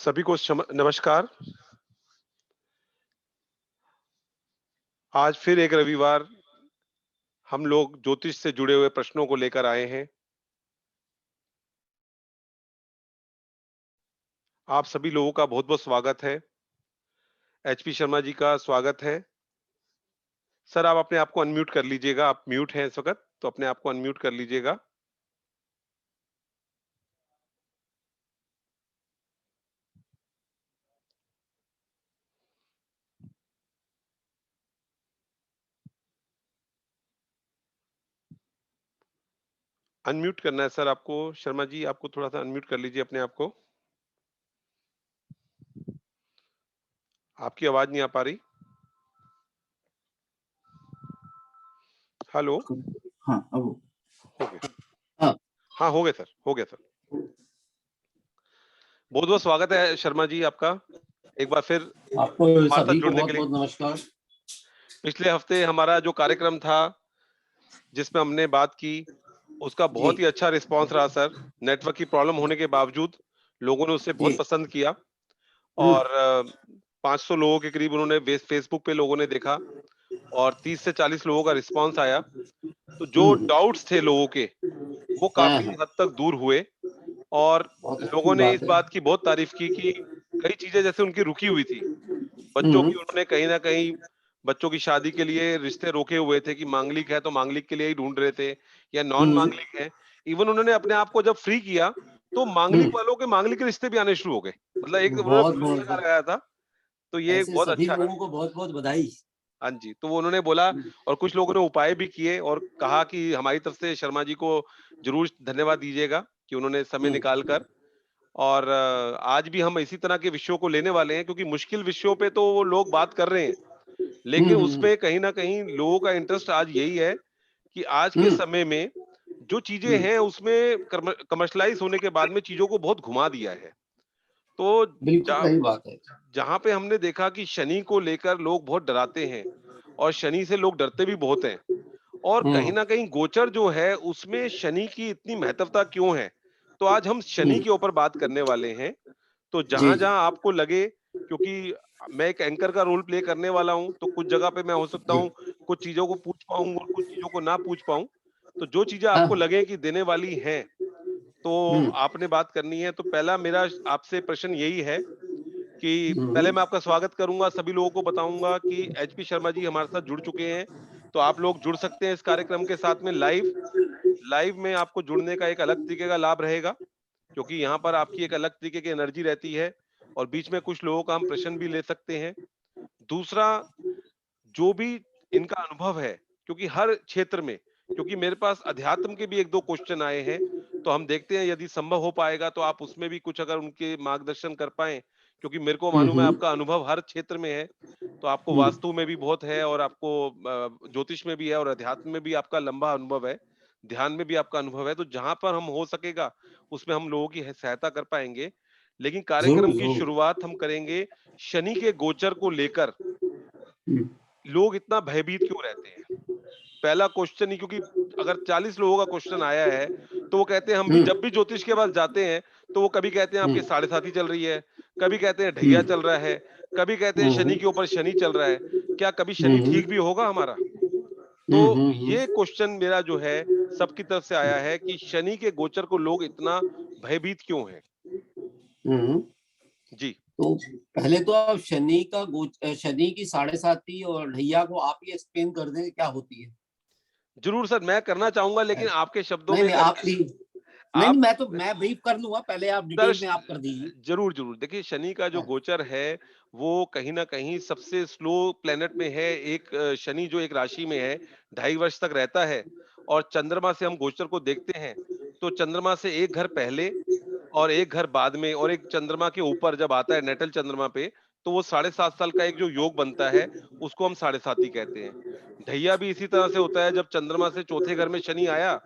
सभी को नमस्कार। आज फिर एक रविवार हम लोग ज्योतिष से जुड़े हुए प्रश्नों को लेकर आए हैं। आप सभी लोगों का बहुत-बहुत स्वागत है। एचपी शर्मा जी का स्वागत है। सर, आप अपने आप को अनम्यूट कर लीजिएगा। आप म्यूट हैं इस वक़्त, तो अपने आप को अनम्यूट कर लीजिएगा। अनम्यूट करना है सर आपको। शर्मा जी, आपको थोड़ा-सा अनम्यूट कर लीजिए अपने आप को। आपकी आवाज़ नहीं आ पा रही। हेलो, हाँ, अब हो गया। हाँ, हाँ, हो गया सर, हो गया सर। बहुत-बहुत स्वागत है शर्मा जी आपका, एक बार फिर आपको हमारे साथ सभी को जुड़ने के लिए। बहुत-बहुत नमस्कार। पिछले हफ्ते हमारा जो कार्यक्रम था, जिसमें हमने बात की, उसका जी, बहुत ही अच्छा रिस्पॉन्स रहा सर। नेटवर्क की प्रॉब्लम होने के बावजूद लोगों ने उसे बहुत जी। पसंद किया हुँ, और 500 लोगों के करीब उन्होंने फेसबुक पे लोगों ने देखा और 30 से 40 लोगों का रिस्पॉन्स आया। तो जो हुँ। डाउट्स थे लोगों के, वो हाँ, काफ़ी हाँ, हद तक दूर हुए और बहुत अच्छी लोगों ने बात इस है। बात की बहुत तारीफ़ की कि कई चीज़ें जैसे उनकी रुकी हुई थी। बच्चों हुँ, की उन्होंने कहीं न कहीं बच्चों की शादी के लिए रिश्ते रोके हुए थे कि मांगलिक है तो मांगलिक के लिए ही ढूँढ रहे थे या नॉन हुँ, मांगलिक है। इवन उन्होंने अपने आप को जब फ्री किया, तो हुँ। मांगलिक वालों के मांगलिक रिश्ते भी आने शुरू हो गए। मतलब एक उन्होंने बहुत-बहुत भरोसा लगाया था, तो ये ऐसे बहुत सभी अच्छा है। लोगों को बहुत-बहुत बधाई। हाँ जी, तो वो उन्होंने बोला हुँ, और कुछ लोगों ने उपाय भी किए और कहा कि हमारी तरफ से शर्मा जी को ज़रूर धन्यवाद दीजिएगा कि उन्होंने समय हुँ, निकाल कर और आज भी हम इसी तरह के विषयों को लेने वाले हैं क्योंकि मुश्किल विषयों पे तो वो लोग बात कर रहे हैं। हुँ, लेकिन हुँ, उसमें कहीं न कहीं लोगों का इंटरेस्ट आज यही है कि आज के हुँ, समय में जो चीज़ें हुँ। हैं उसमें कमर्शियलाइज़ होने के बाद में चीज़ों को बहुत घुमा दिया है। तो बिल्कुल जहाँ सही बात है। जहाँ पे हमने देखा कि शनि को लेकर लोग बहुत डराते हैं और शनि से लोग डरते भी बहुत हैं और कहीं हुँ, न कहीं गोचर जो है उसमें शनि की इतनी महत्वता क्यों है? तो आज हम शनि हुँ। के ऊपर बात करने वाले हैं। तो जी, जी, जहाँ-जहाँ आपको लगे क्योंकि मैं एक एंकर का रोल प्ले करने वाला हूँ, तो कुछ जगह पे मैं हो सकता जी। हूँ, कुछ चीज़ों को पूछ पाऊँ और कुछ चीज़ों को ना पूछ पाऊँ। तो जो चीज़ें हाँ, आपको हाँ। लगे कि देने वाली हैं, तो हुँ, आपने बात करनी है। तो पहला मेरा आपसे प्रश्न यही है कि हुँ, पहले हुँ, मैं आपका स्वागत करूँगा, सभी लोगों को बताऊँगा कि एचपी शर्मा जी हमारे साथ जुड़ चुके हैं। तो आप लोग जुड़ सकते हैं इस कार्यक्रम के साथ में लाइव। लाइव में आपको जुड़ने का एक अलग तरीके का लाभ रहेगा, क्योंकि यहाँ पर आपकी एक अलग तरीके की एनर्जी रहती है और बीच में कुछ लोगों का हम प्रश्न भी ले सकते हैं। दूसरा, जो भी इनका अनुभव है, क्योंकि हर क्षेत्र में क्योंकि मेरे पास अध्यात्म के भी 1-2 क्वेश्चन आए हैं, तो हम देखते हैं यदि संभव हो पाएगा तो आप उसमें भी कुछ अगर उनके मार्गदर्शन कर पाएँ, क्योंकि मेरे को हुँ, मालूम है हुँ, आपका अनुभव हर क्षेत्र में है, तो आपको हुँ, वास्तु में भी बहुत है और आपको ज्योतिष में भी है और अध्यात्म में भी आपका लंबा अनुभव है, ध्यान में भी आपका अनुभव है, तो जहाँ पर हम हो सकेगा, उसमें हम लोगों की सहायता कर पाएँगे। लेकिन ज़रूर, कार्यक्रम की ज़रूर। शुरुआत हम करेंगे शनि के गोचर को लेकर हुँ, लोग इतना भयभीत क्यों रहते हैं? पहला क्वेश्चन ही क्योंकि अगर 40 लोगों का क्वेश्चन आया है, तो वो कहते हैं हम भी हुँ, जब भी ज्योतिष के पास जाते हैं, तो वो कभी कहते हैं हुँ, आपकी साढ़े साती चल रही है, कभी कहते हैं हुँ, ढैया चल रहा है, कभी कहते हैं हुँ, शनि हुँ, के ऊपर शनि चल रहा है। क्या कभी हुँ, शनि हुँ, ठीक भी होगा हमारा? हुँ, तो हुँ, हुँ, ये क्वेश्चन मेरा जो है सबकी तरफ से आया है कि शनि के गोचर को लोग इतना भयभीत क्यों हैं? हुँ। जी। तो पहले तो आप शनि की साढ़े साती और ढैया को आप ही एक्सप्लेन कर दें क्या होती है? ज़रूर सर, मैं करना चाहूँगा लेकिन आपके शब्दों नहीं, में नहीं कर आप प्लीज़ नहीं, नहीं आप मैं ब्रीफ कर लूँगा, पहले आप सर डिटेल में आप कर दीजिए। ज़रूर, ज़रूर। देखिए शनि का जो हाँ, गोचर है, वो कहीं न कहीं सबसे स्लो प्लैनेट में है। एक शनि जो एक राशि में है, 2.5 वर्ष तक रहता है और चंद्रमा से हम गोचर को देखते हैं, तो चंद्रमा से 1 घर पहले और 1 घर बाद में और एक चंद्रमा के ऊपर जब आता है नेटल चंद्रमा पे, तो वो साढ़े 7 साल का एक जो योग बनता है, उसको हम साढ़े साती कहते हैं। ढैया भी इसी तरह से होता है, जब चंद्रमा से चौथे घर में शनि आया,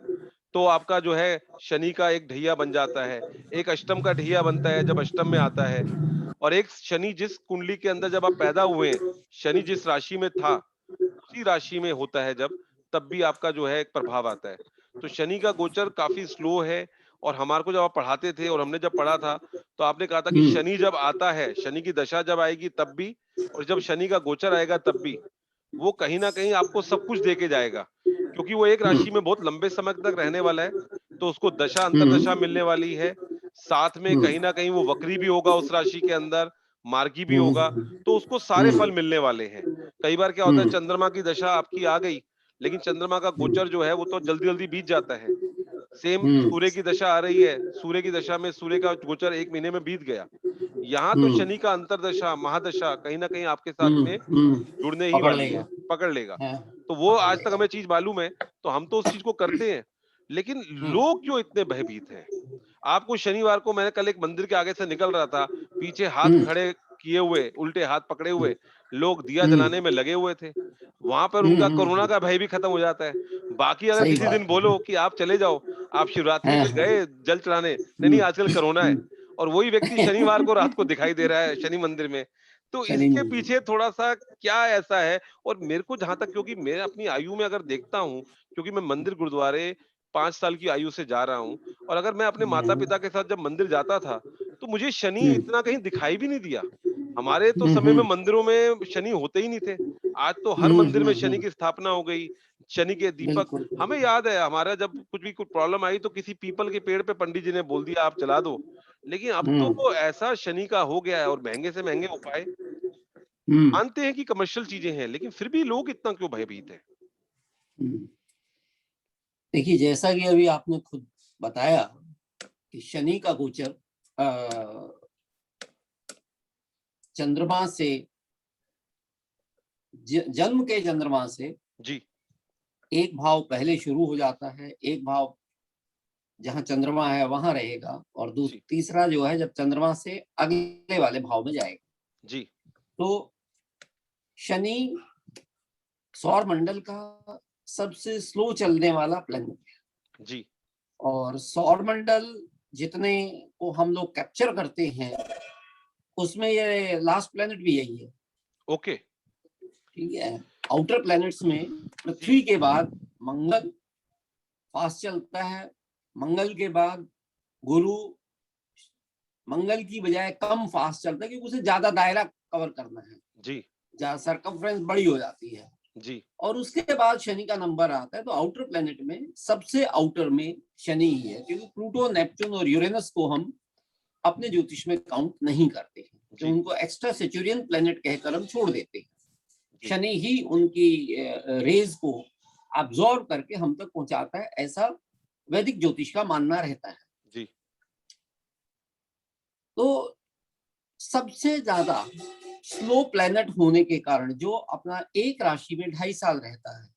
तो आपका जो है शनि का एक ढैया बन जाता है। एक अष्टम का ढैया बनता है जब अष्टम में आता है और एक शनि जिस कुंडली के अंदर जब आप पैदा हुए हैं, शनि जिस राशि में था, उसी राशि में होता है जब, तब भी आपका जो है एक प्रभाव आता है। तो शनि का गोचर काफ़ी स्लो है और हमारे को जब आप पढ़ाते थे और हमने जब पढ़ा था, तो आपने कहा था कि हम्म शनि जब आता है, शनि की दशा जब आएगी तब भी, और जब शनि का गोचर आएगा तब भी, वो कहीं न कहीं आपको सब कुछ दे के जाएगा। क्योंकि वो एक राशि हम्म में बहुत लंबे समय तक रहने वाला है, तो उसको दशा हम्म अंतर्दशा मिलने वाली है। साथ में हम्म कहीं न कहीं वो वक्री भी होगा उस राशि के अंदर, मार्गी भी होगा, हम्म तो उसको सारे फल हम्म मिलने वाले हैं। कई बार क्या होता है, हम्म चंद्रमा की दशा आपकी आ गई, लेकिन चंद्रमा का गोचर जो है वो तो जल्दी-जल्दी बीत जाता है। सेम हम्म सूर्य की दशा आ रही है, सूर्य की दशा में सूर्य का गोचर 1 महीने में बीत गया। यहाँ तो हम्म शनि का अंतर्दशा, महादशा कहीं न कहीं आपके साथ में जुड़ने ही पकड़ वाली है, लेगा पकड़ लेगा। है, तो वो पकड़ आज तक लेगा। हमें चीज़ मालूम है, तो हम तो उस चीज़ को करते हैं। लेकिन हम्म लोग क्यों इतने भयभीत हैं? आपको शनिवार को, मैं कल एक मंदिर के आगे से निकल रहा था, पीछे हाथ हम्म खड़े किए हुए, उल्टे हाथ पकड़े हुए, लोग दिया हम्म जलाने में लगे हुए थे। वहाँ पर उनका कोरोना हम्म। का भय भी खत्म हो जाता है। बाकी अगर सही किसी दिन बात बोलो कि आप चले जाओ, आप शिवरात्रि है। पे गए जल चढ़ाने, नहीं, नहीं आजकल कोरोना है, हम्म। और वही व्यक्ति शनिवार को रात को दिखाई दे रहा है शनि मंदिर में। तो शनि इसके मंदिर। पीछे थोड़ा-सा क्या ऐसा है? और मेरे को जहाँ तक, क्योंकि मैं अपनी आयु में अगर देखता हूँ, क्योंकि मैं मंदिर गुरुद्वारे 5 साल की आयु से जा रहा हूँ, और अगर मैं अपने माता-पिता के साथ जब मंदिर जाता था, तो मुझे शनि हम्म इतना कहीं दिखाई भी नहीं दिया। हमारे तो समय में हम्म मंदिरों में शनि होते ही नहीं थे। आज तो हर मंदिर में शनि हम्म। की स्थापना हो गई, शनि के दीपक। बिल्कुल। हमें याद है, हमारा जब कुछ भी कोई प्रॉब्लम आई तो किसी पीपल के पेड़ पे पंडित जी ने बोल दिया आप जला दो। लेकिन अब हम्म तो ऐसा शनि का हो गया है, और महँगे से महँगे उपाय। हम्म मानते हैं कि कमर्शियल चीज़ें हैं, लेकिन फिर भी लोग इतना क्यों भयभीत हैं? हम्म। देखिए, जैसा कि अभी आपने खुद बताया कि शनि का गोचर चंद्रमा से, जन्म के चंद्रमा से जी, एक भाव पहले शुरू हो जाता है, एक भाव जहां चंद्रमा है वहां रहेगा, और जी, तीसरा जो है जब चंद्रमा से अगले वाले भाव में जाएगा। जी, तो शनि सौर मंडल का सबसे स्लो चलने वाला प्लैनेट है, जी, और सौर मंडल जितने को हम लोग कैप्चर करते हैं उसमें ये लास्ट प्लैनेट भी यही है। ओके, ठीक है, आउटर प्लैनेट्स में जी, पृथ्वी के बाद मंगल फास्ट चलता है, मंगल के बाद गुरु मंगल की बजाय कम फास्ट चलता है, क्योंकि उसे ज्यादा दायरा कवर करना है, जी, जहाँ सरकमफ्रेंस बड़ी हो जाती है। जी, और उसके बाद शनि का नंबर आता है, तो आउटर प्लेनेट में सबसे आउटर में शनि ही है, क्योंकि प्लूटो, नेपच्यून और यूरेनस को हम अपने ज्योतिष में काउंट नहीं करते हैं, तो जी, उनको एक्स्ट्रा सेचुरियन प्लेनेट कहकर हम छोड़ देते हैं। जी, शनि ही उनकी रेज को अब्सॉर्ब करके हम तक पहुंचाता है, ऐसा वैदिक ज्योतिष का मानना रहता है। जी, तो सबसे ज्यादा स्लो प्लेनेट होने के कारण जो अपना एक राशि में 2.5 साल रहता है,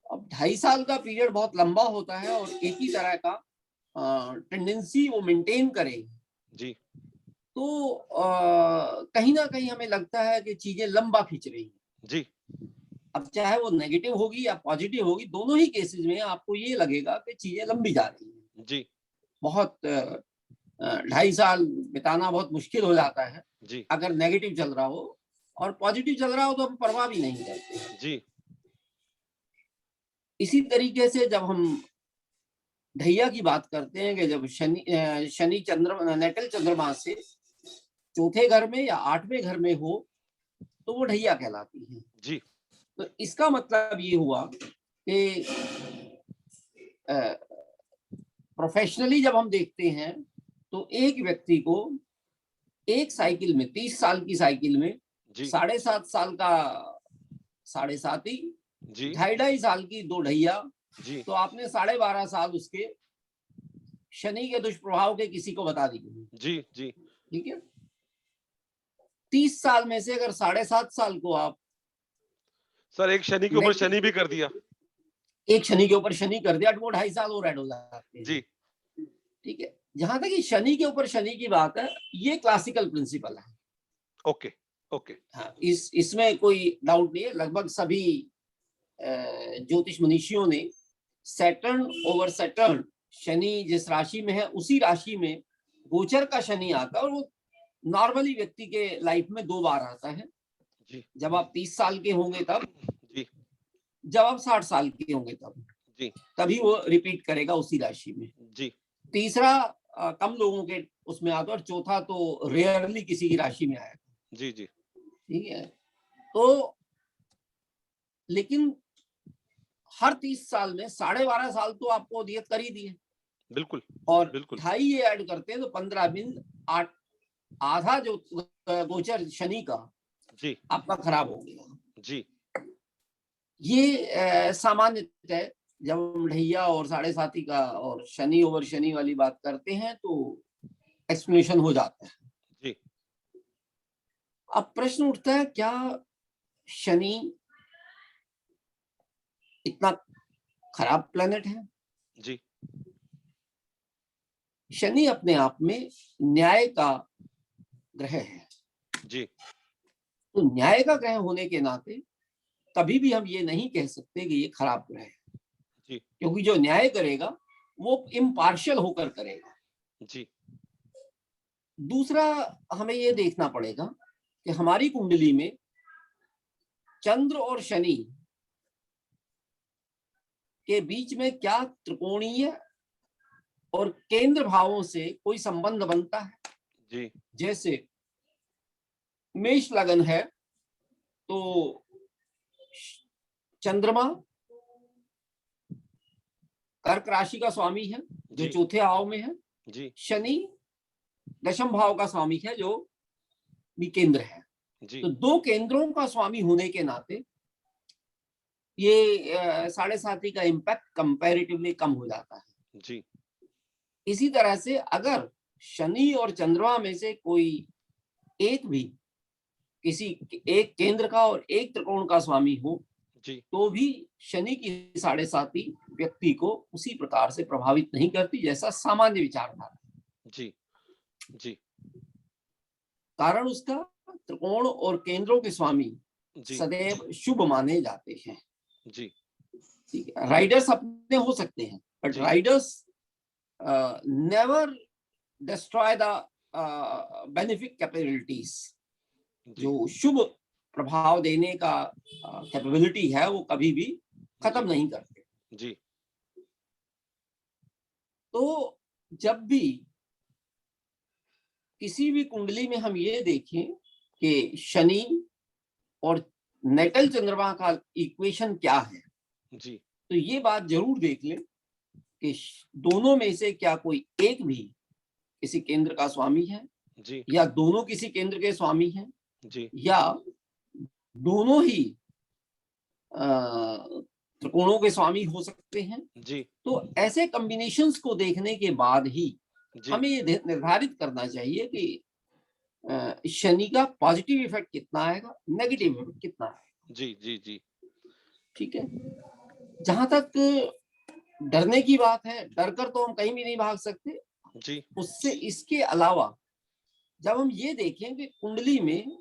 अब 2.5 साल का पीरियड बहुत लंबा होता है, और एक ही तरह का टेंडेंसी वो मेंटेन करे, जी, तो कहीं ना कहीं हमें लगता है कि चीजें लंबा खींच रही हैं। जी, अब चाहे वो नेगेटिव होगी या पॉजिटिव होगी, दोनों ही केसेस में आपको ये लगेगा कि चीजें लंबी जा रही हैं। जी, बहुत 2.5 साल बिताना बहुत मुश्किल हो जाता है जी, अगर नेगेटिव चल रहा हो, और पॉजिटिव चल रहा हो तो हम परवाह भी नहीं करते। जी, इसी तरीके से जब हम ढैया की बात करते हैं कि जब शनि चंद्र नेटल चंद्रमा से चौथे घर में या 8वें घर में हो, तो वो ढैया कहलाती है। जी, तो इसका मतलब ये हुआ कि प्रोफेशनली जब हम देखते हैं तो एक व्यक्ति को एक साइकिल में, 30 साल की साइकिल में, जी, 7.5 साल का 7.5 ही, जी, 2.5 साल की 2 ढैया, जी, तो आपने 12.5 साल उसके शनि के दुष्प्रभाव के किसी को बता दिए। जी, जी। ठीक है, 30 साल में से अगर 7.5 साल को आप सर, एक शनि के ऊपर शनि भी कर दिया। एक शनि के ऊपर शनि कर दिया, तो वो 2.5 साल और ऐड हो जाते हैं। जी, ठीक है, जहां तक ये शनि के ऊपर शनि की बात है, ये क्लासिकल प्रिंसिपल है। ओके, ओके, हाँ, इसमें कोई डाउट नहीं है। लगभग सभी ज्योतिष मनीषियों ने सैटर्न ओवर सैटर्न, शनि जिस राशि में है उसी राशि में गोचर का शनि आता है, और वो नॉर्मली व्यक्ति के लाइफ में 2 बार आता है। जी, जब आप 30 साल के होंगे तब, जी, जब आप 60 साल के होंगे तब, जी, तभी वो रिपीट करेगा उसी राशि में। जी, तीसरा कम लोगों के उसमें आता है, और चौथा तो रेयरली किसी की राशि में आएगा। जी, जी। ठीक है, तो लेकिन हर 30 साल में 12.5 साल तो आपको नियत कर ही दिए, बिल्कुल, और बिल्कुल। 2.5 ये ऐड करते हैं तो 15 बिन 8, आधा जो गोचर शनि का जी, आपका खराब हो गया। जी, ये सामान्यतः है, जब हम ढैया और साढ़े साथी का और शनि ओवर शनि वाली बात करते हैं तो एक्सप्लेनेशन हो जाता है। जी, अब प्रश्न उठता है, क्या शनि इतना खराब प्लेनेट है? जी, शनि अपने आप में न्याय का ग्रह है, जी, तो न्याय का ग्रह होने के नाते कभी भी हम ये नहीं कह सकते कि ये खराब ग्रह है, जी, क्योंकि जो न्याय करेगा वो इम्पार्शियल होकर करेगा। जी, दूसरा, हमें ये देखना पड़ेगा कि हमारी कुंडली में चंद्र और शनि के बीच में क्या त्रिकोणीय और केंद्र भावों से कोई संबंध बनता है। जी, जैसे मेष लगन है तो चंद्रमा कर्क राशि का स्वामी है जो जी, चौथे भाव में है, जी, शनि दशम भाव का स्वामी है जो भी केंद्र है। जी, तो दो केंद्रों का स्वामी होने के नाते ये साढ़े साथी का इम्पैक्ट कंपैरेटिवली कम हो जाता है। जी, इसी तरह से अगर शनि और चंद्रमा में से कोई एक भी किसी एक केंद्र का और एक त्रिकोण का स्वामी हो, जी, तो भी शनि की साढ़े साती व्यक्ति को उसी प्रकार से प्रभावित नहीं करती जैसा सामान्य विचारधारा। जी, जी, कारण उसका त्रिकोण और केंद्रों के स्वामी जी, सदैव शुभ माने जाते हैं। जी, ठीक है, राइडर्स अपने हो सकते हैं, बट जी, riders never destroy the benefic capabilities. जी, जो शुभ प्रभाव देने का कैपेबिलिटी है वो कभी भी जी, खत्म नहीं करते। जी, तो जब भी किसी भी कुंडली में हम ये देखें कि शनि और नेटल चंद्रमा का इक्वेशन क्या है, जी, तो ये बात जरूर देख लें कि दोनों में से क्या कोई एक भी किसी केंद्र का स्वामी है, जी, या दोनों किसी केंद्र के स्वामी हैं, जी, या दोनों ही त्रिकोणों के स्वामी हो सकते हैं। जी, तो ऐसे कॉम्बिनेशंस को देखने के बाद ही जी, हमें ये निर्धारित करना चाहिए कि शनि का पॉजिटिव इफेक्ट कितना आएगा, नेगेटिव इफेक्ट कितना आएगा। जी, जी, जी, ठीक है, जहां तक डरने की बात है, डर कर तो हम कहीं भी नहीं भाग सकते। जी, उससे इसके अलावा जब हम ये देखें कि कुंडली में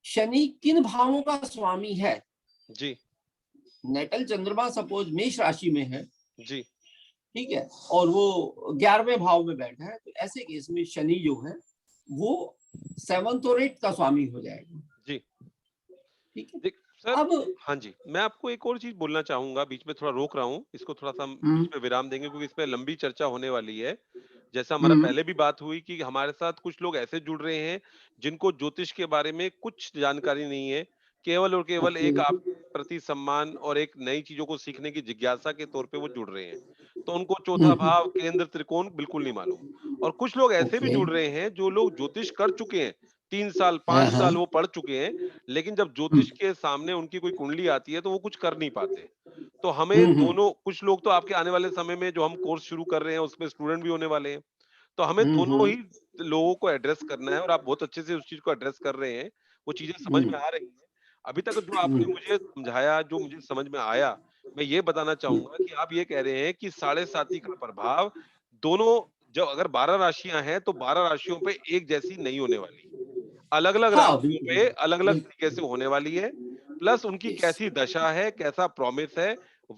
शनि किन भावों का स्वामी है, जी, नेटल चंद्रमा सपोज मेष राशि में है, जी, ठीक है, और वो 11वें भाव में बैठा है, तो ऐसे केस में शनि जो है वो 7th और 8th का स्वामी हो जाएगा। जी। ठीक है, देख सर, अब हाँ जी, मैं आपको एक और चीज़ बोलना चाहूँगा, बीच में थोड़ा रोक रहा हूँ, इसको थोड़ा-सा हम हम्म बीच में विराम देंगे क्योंकि इस पे लंबी चर्चा होने वाली है। जैसा हमारा हम्म पहले भी बात हुई कि हमारे साथ कुछ लोग ऐसे जुड़ रहे हैं, जिनको ज्योतिष के बारे में कुछ जानकारी नहीं है, केवल और केवल ओके, एक आप प्रति सम्मान और एक नई चीज़ों को सीखने की जिज्ञासा के तौर पे वो जुड़ रहे हैं। तो उनको चौथा हम्म भाव, केंद्र, त्रिकोण बिल्कुल नहीं मालूम और कुछ लोग ऐसे भी ओके, जुड़ रहे हैं, जो लोग ज्योतिष कर चुके हैं, 3 साल, हाँ 5 हाँ, साल वो पढ़ चुके हैं, लेकिन जब हम्म ज्योतिष के सामने उनकी कोई कुंडली आती है तो वो कुछ कर नहीं पाते। तो हमें हम्म दोनों कुछ लोग तो आपके आने वाले समय में जो हम कोर्स शुरू कर रहे हैं उसमें स्टूडेंट भी होने वाले हैं। तो हमें दोनों हम्म ही लोगों को एड्रेस करना है और आप बहुत अच्छे से उस चीज़ को एड्रेस कर रहे हैं। वो चीज़ें समझ में हम्म आ रही हैं। अभी तक जो आपने हम्म मुझे समझाया, जो मुझे समझ में आया, मैं ये बताना चाहूँगा कि आप ये कह रहे हैं कि साढ़े साती का प्रभाव दोनों जब अगर 12 राशियाँ हैं तो 12 राशियों पे एक जैसी नहीं होने वाली। अलग-अलग हाँ राशियों बिल्कुल पे अलग-अलग बिल्कुल, तरीके से होने वाली है, प्लस उनकी यस, कैसी दशा है, कैसा प्रॉमिस है,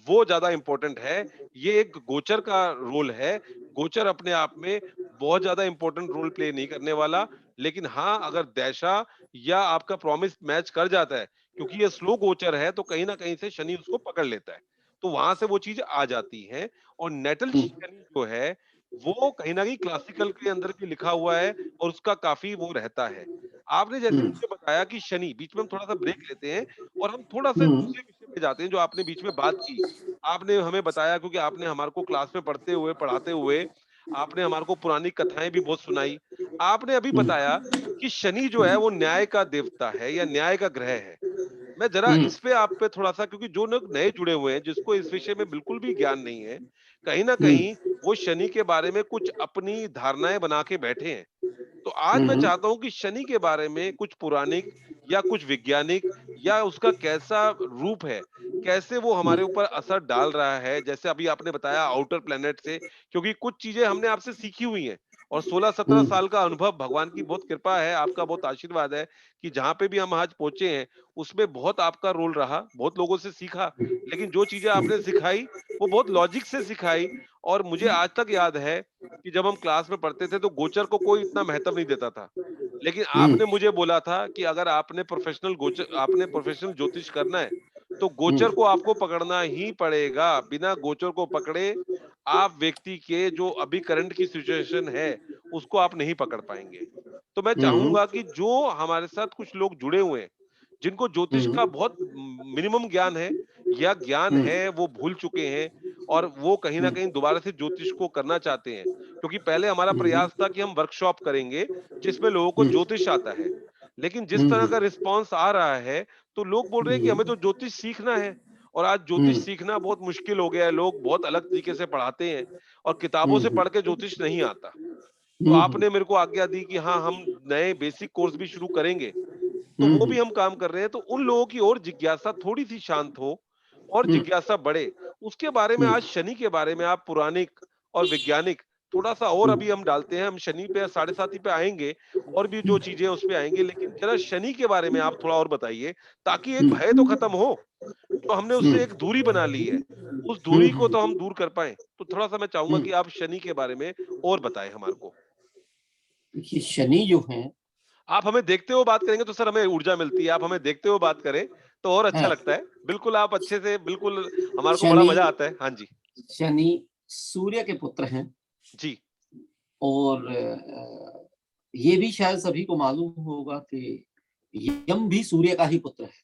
वो ज़्यादा इम्पोर्टेंट है। ये एक गोचर का रोल है, गोचर अपने आप में बहुत ज़्यादा इम्पोर्टेंट रोल प्ले नहीं करने वाला, लेकिन हाँ, अगर दशा या आपका प्रॉमिस मैच कर जाता है, क्योंकि ये स्लो गोचर है, तो कहीं न कहीं से शनि उसको पकड़ लेता है। तो वहां से वो चीज आ जाती है। और नेटल शनि जो है वो कहीं ना कहीं क्लासिकल के अंदर भी लिखा हुआ है और उसका काफी वो रहता है। आपने जैसे मुझे बताया कि शनि, बीच में हम थोड़ा सा ब्रेक लेते हैं और हम थोड़ा सा दूसरे विषय पे जाते हैं जो आपने बीच में बात की। आपने हमें बताया, क्योंकि आपने हमारे को क्लास में पढ़ाते हुए आपने हमारे को पुरानी कथाएं भी बहुत सुनाई। आपने अभी बताया कि शनि जो है वो न्याय का देवता है या न्याय का ग्रह है। मैं जरा इस पे आप पे थोड़ा-सा, क्योंकि जो लोग नए जुड़े हुए हैं, जिसको इस विषय में बिल्कुल भी ज्ञान नहीं है, कहीं न कहीं वो शनि के बारे में कुछ अपनी धारणाएँ बना के बैठे हैं। तो आज मैं चाहता हूँ कि शनि के बारे में कुछ पौराणिक या कुछ वैज्ञानिक या उसका कैसा रूप है, कैसे वो हमारे ऊपर असर डाल रहा है, जैसे अभी आपने बताया आउटर प्लैनेट से, क्योंकि कुछ चीज़ें हमने आपसे सीखी हुई हैं और 16-17 साल का अनुभव भगवान की बहुत कृपा है, आपका बहुत आशीर्वाद है कि जहाँ पे भी हम आज पहुँचे हैं, उसमें बहुत आपका रोल रहा, बहुत लोगों से सीखा। लेकिन जो चीज़ें आपने सिखाई, वो बहुत लॉजिक से सिखाई और मुझे आज तक याद है कि जब हम क्लास में पढ़ते थे तो गोचर को कोई इतना महत्व नहीं देता था। लेकिन आपने मुझे बोला था कि अगर आपने प्रोफेशनल ज्योतिष करना है, तो गोचर को आपको पकड़ना ही पड़ेगा। बिना गोचर को पकड़े आप व्यक्ति के जो अभी करंट की सिचुएशन है, उसको आप नहीं पकड़ पाएँगे। तो मैं चाहूँगा कि जो हमारे साथ कुछ लोग जुड़े हुए हैं, जिनको ज्योतिष का बहुत मिनिमम ज्ञान है या ज्ञान है, वो भूल चुके हैं और वो कहीं न कहीं दोबारा से ज्योतिष को करना चाहते हैं। क्योंकि पहले हमारा प्रयास था कि हम वर्कशॉप करेंगे, जिसमें लोगों को ज्योतिष आता है। लेकिन जिस तरह का रिस्पॉन्स आ रहा है, तो लोग बोल रहे हैं कि हमें तो ज्योतिष सीखना है और आज ज्योतिष सीखना बहुत मुश्किल हो गया है। लोग बहुत अलग तरीके से पढ़ाते हैं और किताबों से पढ़ के ज्योतिष नहीं आता। तो आपने मेरे को आज्ञा दी कि हाँ, हम नए बेसिक कोर्स भी शुरू करेंगे। तो वो भी हम काम कर रहे हैं। तो उन लोगों की और जिज्ञासा थोड़ी-सी शांत हो और जिज्ञासा बढ़े। उसके बारे में, आज शनि के बारे में आप पौराणिक और वैज्ञानिक थोड़ा-सा और अभी हम डालते हैं। हम शनि पे 7:30 पे आएँगे और भी जो चीज़ें हैं उस पे आएँगे। लेकिन ज़रा शनि के बारे में आप थोड़ा और बताइए, ताकि एक भय तो खत्म हो, जो हमने उससे एक दूरी बना ली है, उस दूरी को तो हम दूर कर पाएँ। तो थोड़ा-सा मैं चाहूँगा कि आप शनि के बारे में और बताएँ हमारे को। देखिए, शनि जो है, आप हमें देखते हुए बात करेंगे तो सर हमें ऊर्जा मिलती है। आप हमें देखते हुए बात करें तो और अच्छा हाँ, लगता है। बिल्कुल आप अच्छे से, बिल्कुल हमारे को बड़ा शनि मज़ा आता है। हाँ जी। शनि सूर्य के पुत्र हैं जी, और ये भी शायद सभी को मालूम होगा कि यम भी सूर्य का ही पुत्र है।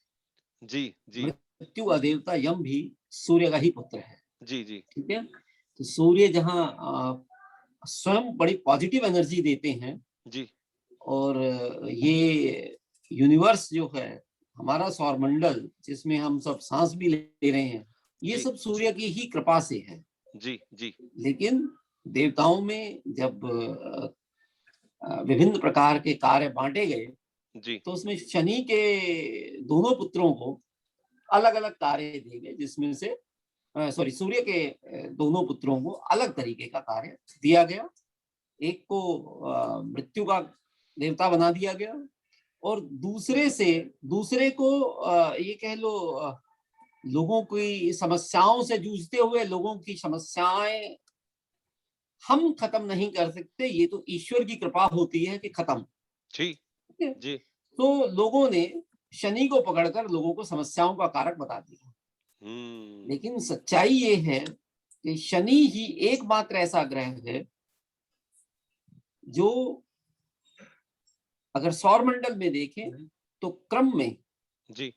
जी, जी, मृत्यु का देवता यम भी सूर्य का ही पुत्र है। जी, जी, ठीक है? तो सूर्य जहाँ स्वयं बड़ी पॉजिटिव एनर्जी देते हैं जी, और ये यूनिवर्स जो है, हमारा सौरमंडल जिसमें हम सब सांस भी ले रहे हैं, ये जी, सब सूर्य की ही कृपा से है। जी, जी, लेकिन देवताओं में जब विभिन्न प्रकार के कार्य बांटे गए, जी, तो उसमें शनि के दोनों पुत्रों को अलग अलग कार्य दिए गए, जिसमें से सॉरी, सूर्य के दोनों पुत्रों को अलग तरीके का कार्य दिया गया। एक को मृत्यु का देवता बना दिया गया और दूसरे को ये कह लो, लोगों की समस्याओं से जूझते हुए लोगों की समस्याएं हम खत्म नहीं कर सकते, ये तो ईश्वर की कृपा होती है कि खत्म। जी, ठीक है? जी। तो लोगों ने शनि को पकड़कर लोगों को समस्याओं का कारक बता दिया। हुँ, लेकिन सच्चाई ये है कि शनि ही एकमात्र ऐसा ग्रह है जो, अगर सौर मंडल में देखें, तो क्रम में जी,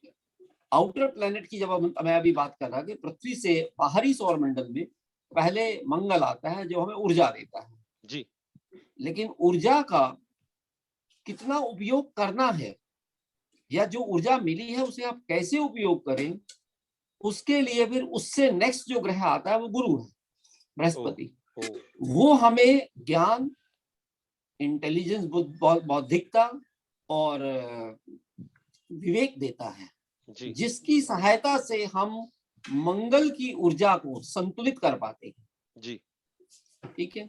आउटर प्लेनेट की, जब मैं अभी बात कर रहा कि पृथ्वी से बाहरी सौर मंडल में पहले मंगल आता है जो हमें ऊर्जा देता है। जी, लेकिन ऊर्जा का कितना उपयोग करना है या जो ऊर्जा मिली है उसे आप कैसे उपयोग करें, उसके लिए फिर उससे नेक्स्ट जो ग्रह आता है वो गुरु है, ओह! बृहस्पति। ओह! वो हमें ज्ञान, इंटेलिजेंस, बौद्धिकता और विवेक देता है, जी, जिसकी सहायता से हम मंगल की ऊर्जा को संतुलित कर पाते हैं। जी, ठीक है?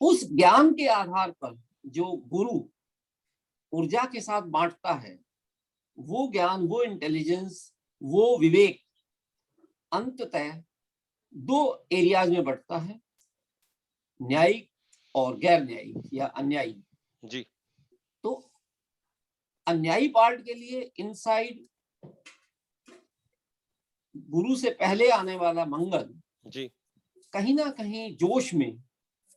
उस ज्ञान के आधार पर जो गुरु ऊर्जा के साथ बांटता है, वो ज्ञान, वो इंटेलिजेंस, वो विवेक अंततः दो एरियाज में बढ़ता है, न्यायिक और गैर न्यायिक या अन्यायी। जी, तो अन्यायी पार्ट के लिए इनसाइड गुरु से पहले आने वाला मंगल जी कहीं ना कहीं जोश में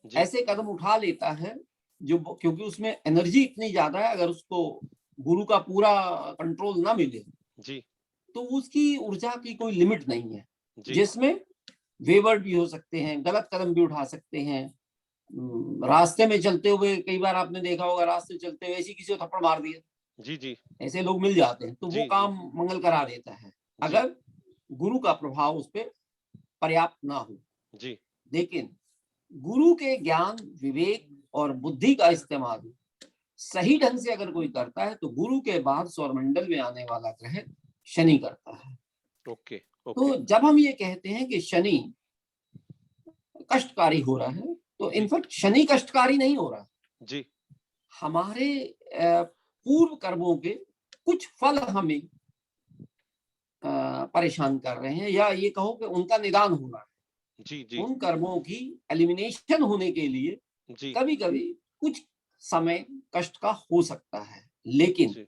जी ऐसे कदम उठा लेता है जो, क्योंकि उसमें एनर्जी इतनी ज्यादा है, अगर उसको गुरु का पूरा कंट्रोल ना मिले जी तो उसकी ऊर्जा की कोई लिमिट नहीं है, जी जिसमें वेवर्ड भी हो सकते हैं, गलत कदम भी उठा सकते हैं। रास्ते में चलते हुए कई बार आपने देखा होगा, रास्ते चलते हुए ऐसी किसी को थप्पड़ मार दिया, जी जी ऐसे लोग मिल जाते हैं, तो वो जी जी काम मंगल करा देता है जी अगर गुरु का प्रभाव उस पर पर्याप्त ना हो। जी लेकिन गुरु के ज्ञान, विवेक और बुद्धि का इस्तेमाल सही ढंग से अगर कोई करता है तो गुरु के बाद सौरमंडल में आने वाला ग्रह शनि करता है। ओके ओके तो जब हम ये कहते हैं कि शनि कष्टकारी हो रहा है, तो जी इनफैक्ट शनि कष्टकारी नहीं हो रहा, जी हमारे पूर्व कर्मों के कुछ फल हमें परेशान कर रहे हैं, या ये कहो कि उनका निदान हो रहा है। जी जी उन कर्मों की एलिमिनेशन होने के लिए जी कभी कभी कुछ समय कष्ट का हो सकता है, लेकिन जी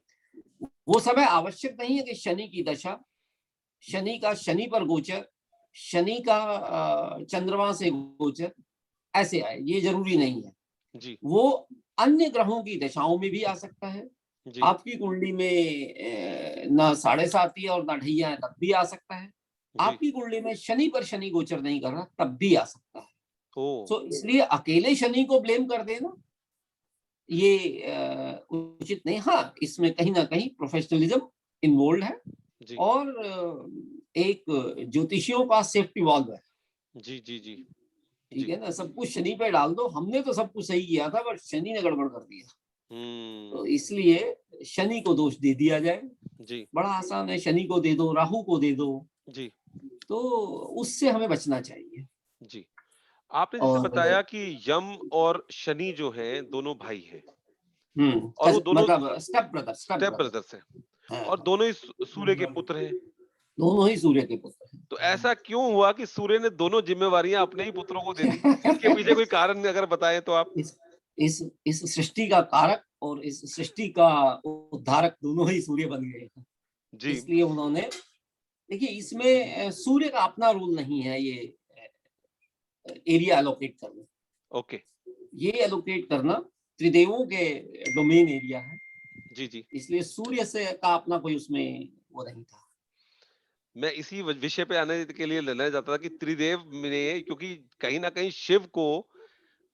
वो समय आवश्यक नहीं है कि शनि की दशा, शनि का शनि पर गोचर, शनि का चंद्रमा से गोचर ऐसे आए, ये जरूरी नहीं है। जी वो अन्य ग्रहों की दशाओं में भी आ सकता है। जी आपकी कुंडली में ना 7.5 है और ना ढैया है, तब भी आ सकता है। जी आपकी कुंडली में शनि पर शनि गोचर नहीं कर रहा, तब भी आ सकता है। ओ तो इसलिए अकेले शनि को ब्लेम कर देना ये उचित नहीं। हाँ, इसमें कहीं ना कहीं प्रोफेशनलिज्म इन्वॉल्व है, जी और एक ज्योतिषियों का सेफ्टी वॉल्व है। जी जी जी ठीक जी है ना, सब कुछ शनि पे डाल दो, हमने तो सब कुछ सही किया था पर शनि ने गड़बड़ कर दिया, तो हम्म इसलिए शनि को दोष दे दिया जाए। जी बड़ा आसान है, शनि को दे दो, राहु को दे दो, जी तो उससे हमें बचना चाहिए। जी आपने जैसे और बताया कि यम और शनि जो हैं दोनों भाई हैं और वो कज दोनों मतलब step brother, step step brother. Brothers हैं और हाँ, दोनों ही सूर्य के पुत्र हैं। दोनों ही सूर्य के पुत्र तो ऐसा क्यों हुआ कि सूर्य ने दोनों जिम्मेवारियां अपने ही पुत्रों को दे दी? इसके पीछे हैं। कोई कारण अगर बताएं तो आप? इस इस सृष्टि का कारक और इस सृष्टि का उद्धारक दोनों ही सूर्य बन गए हैं। जी इसलिए उन्होंने, देखिए इसमें सूर्य का अपना रूल नहीं है, ये एरिया एलोकेट करना, ओके ये एलोकेट करना त्रिदेवों के डोमेन एरिया है, जी जी इसलिए सूर्य से का अपना कोई उसमें वो नहीं था। मैं इसी विषय पे आने के लिए लेना चाहता था कि त्रिदेव में क्योंकि कहीं ना कहीं शिव को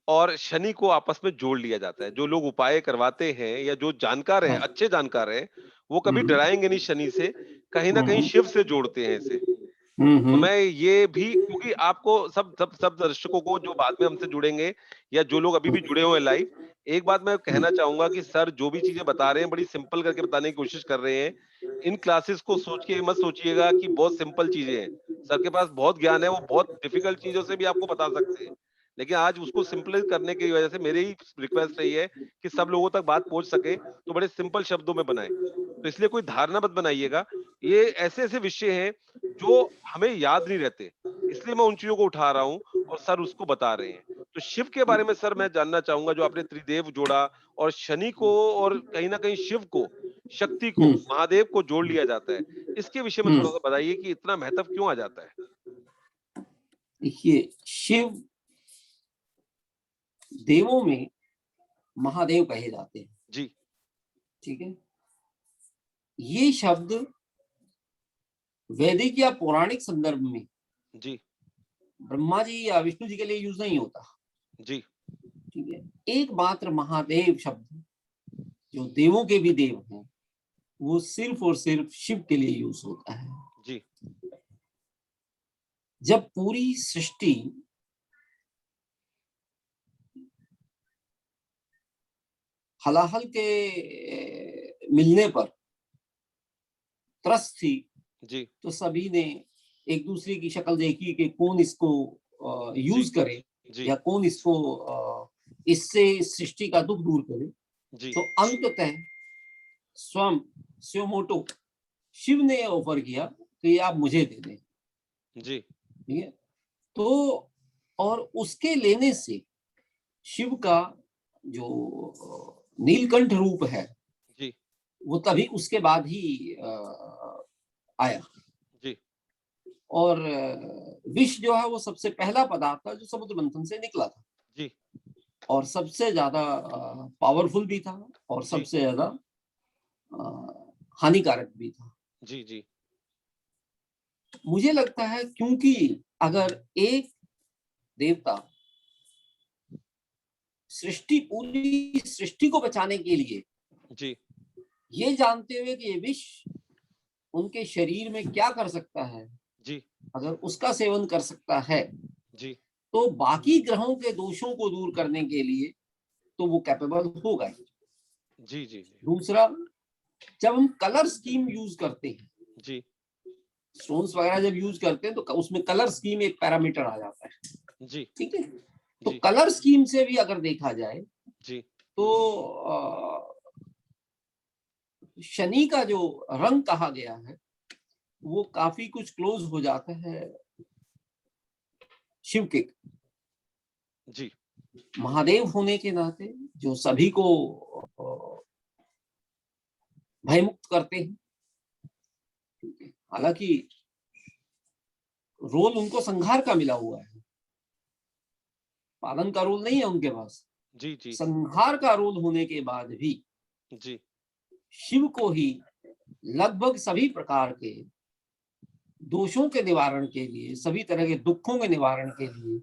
और शनि को आपस में जोड़ लिया जाता है। जो लोग उपाय करवाते हैं या जो जानकार हैं, हाँ। अच्छे जानकार हैं, वो कभी हम्म डराएँगे नहीं शनि से, कहीं न कहीं हम्म शिव से जोड़ते हैं इसे। तो हम्म मैं ये भी क्योंकि आपको सब सब सब दर्शकों को जो बाद में हमसे जुड़ेंगे या जो लोग अभी भी जुड़े हुए हैं लाइव, एक बात मैं कहना चाहूँगा कि सर जो भी चीज़ें बता रहे हैं, बड़ी सिंपल करके बताने की कोशिश कर रहे हैं। इन क्लासेस को सोच के मत सोचिएगा कि बहुत सिंपल चीज़ें हैं। सर के पास बहुत ज्ञान है, वो बहुत डिफिकल्ट चीज़ों से भी आपको बता सकते हैं। लेकिन आज उसको सिंपल करने की वजह से मेरी ही रिक्वेस्ट रही है कि सब लोगों तक बात पहुँच सके, तो बड़े सिंपल शब्दों में बनाएँ। तो इसलिए कोई धारणा मत बनाइएगा। ये ऐसे-ऐसे विषय हैं जो हमें याद नहीं रहते, इसलिए मैं उन चीज़ों को उठा रहा हूँ और सर उसको बता रहे हैं। तो शिव के बारे में सर मैं जानना चाहूँगा जो आपने त्रिदेव जोड़ा और शनि को और कहीं न कहीं शिव को, शक्ति को, हम्म महादेव को जोड़ लिया जाता है। इसके विषय में हम्म थोड़ा-सा बताइए कि इतना महत्व क्यों आ जाता है? देखिए, शिव देवों में महादेव कहे जाते हैं। जी, ठीक है, ये शब्द वैदिक या पौराणिक संदर्भ में जी, ब्रह्मा जी या विष्णु जी के लिए यूज नहीं होता। जी, ठीक है, एकमात्र महादेव शब्द जो देवों के भी देव हैं, वो सिर्फ और सिर्फ शिव के लिए यूज होता है। जी, जब पूरी सृष्टि हलाहल के मिलने पर त्रस्त थी, जी, तो सभी ने एक दूसरे की शक्ल देखी कि कौन इसको जी, यूज करे, जी, या कौन इसको इससे सृष्टि का दुख दूर करे। जी, तो अंततः स्वयं स्योमोटो शिव ने ऑफर किया कि आप मुझे दे दें। जी, ठीक है, तो और उसके लेने से शिव का जो नीलकंठ रूप है, जी, वो तभी उसके बाद ही आया। जी, और विष जो है वो सबसे पहला पदार्थ था जो समुद्र मंथन से निकला था जी और सबसे ज्यादा पावरफुल भी था और जी सबसे ज्यादा हानिकारक भी था। जी जी मुझे लगता है क्योंकि अगर एक देवता पूरी सृष्टि को बचाने के लिए जी ये जानते हुए कि ये विष उनके शरीर में क्या कर सकता है, जी अगर उसका सेवन कर सकता है जी तो बाकी ग्रहों के दोषों को दूर करने के लिए तो वो कैपेबल होगा ही। जी जी जी दूसरा, जब हम कलर स्कीम यूज करते हैं, जी स्टोन्स वगैरह जब यूज करते हैं तो उसमें कलर स्कीम एक पैरामीटर आ जाता है। जी ठीक है, तो जी कलर स्कीम से भी अगर देखा जाए जी तो शनि का जो रंग कहा गया है वो काफी कुछ क्लोज हो जाता है शिव के। जी महादेव होने के नाते जो सभी को भयमुक्त करते हैं, हालांकि रोल उनको संहार का मिला हुआ है, पालन का रोल नहीं है उनके पास। जी जी संहार का रोल होने के बाद भी जी शिव को ही लगभग सभी प्रकार के दोषों के निवारण के लिए, सभी तरह के दुखों के निवारण के लिए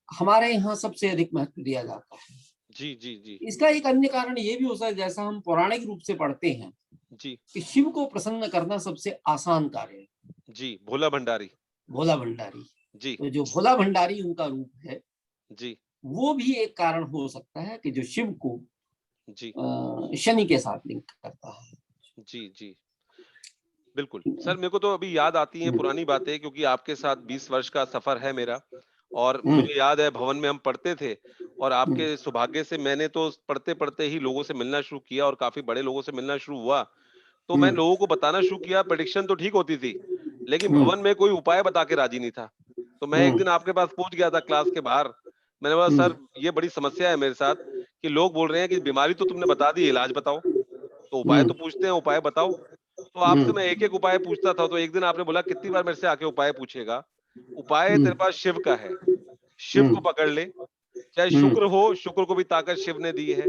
हमारे यहाँ सबसे अधिक महत्व दिया जाता है। जी जी जी इसका एक अन्य कारण ये भी हो सकता है, जैसा हम पौराणिक रूप से पढ़ते हैं जी कि शिव को प्रसन्न करना सबसे आसान कार्य है। जी भोला भंडारी। भोला भंडारी, जी तो जो भोला भंडारी उनका रूप है जी वो भी एक कारण हो सकता है कि जो शिव को जी शनि के साथ लिंक करता है। जी जी बिल्कुल सर, मेरे को तो अभी याद आती हैं पुरानी बातें, क्योंकि आपके साथ 20 वर्ष का सफर है मेरा। और मुझे याद है भवन में हम पढ़ते थे और आपके सौभाग्य से मैंने तो पढ़ते-पढ़ते ही लोगों से मिलना शुरू किया और काफ़ी बड़े लोगों से मिलना शुरू हुआ। तो मैं लोगों को बताना शुरू किया, प्रेडिक्शन तो ठीक होती थी, लेकिन भवन में कोई उपाय बता के राज़ी नहीं था। तो मैं एक दिन आपके पास पहुँच गया था क्लास के बाहर। मैंने बोला, सर ये बड़ी समस्या है मेरे साथ कि लोग बोल रहे हैं कि बीमारी तो तुमने बता दी, इलाज बताओ। तो उपाय तो पूछते हैं, उपाय बताओ। तो आपसे मैं एक-एक उपाय पूछता था, तो एक दिन आपने बोला, कितनी बार मेरे से आके उपाय पूछेगा? उपाय तेरे पास शिव का है, शिव को पकड़ ले। चाहे शुक्र हो, शुक्र को भी ताकत शिव ने दी है,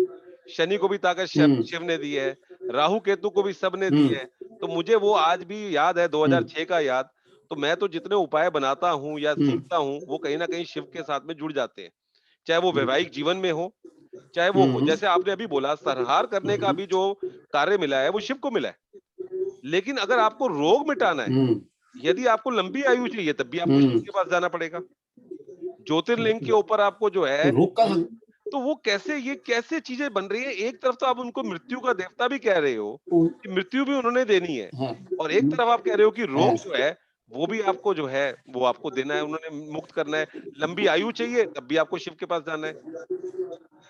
शनि को भी ताकत शिव ने दी है, राहु केतु को भी सब ने दी है। तो मुझे वो आज भी याद है, 2006 का याद। तो मैं तो जितने उपाय बनाता हूँ या सीखता हूँ, वो कहीं न कहीं शिव के साथ में जुड़ जाते हैं। चाहे वो वैवाहिक जीवन में हो, चाहे वो हो, जैसे आपने अभी बोला, संहार करने का भी जो कार्य मिला है, वो शिव को मिला है। लेकिन अगर आपको रोग मिटाना है, यदि आपको लंबी आयु चाहिए, तब भी आपको शिव के पास जाना पड़ेगा। ज्योतिर्लिंग के ऊपर आपको जो है, तो रोग का तो वो कैसे, ये कैसे चीजें बन रही है? एक तरफ तो आप उनको मृत्यु का देवता भी कह रहे हो कि मृत्यु भी उन्होंने देनी है, हाँ, और एक तरफ आप कह रहे हो कि हाँ, रोग जो है वो भी आपको जो है वो आपको देना है, उन्होंने मुक्त करना है। लंबी आयु चाहिए, तब भी आपको शिव के पास जाना है।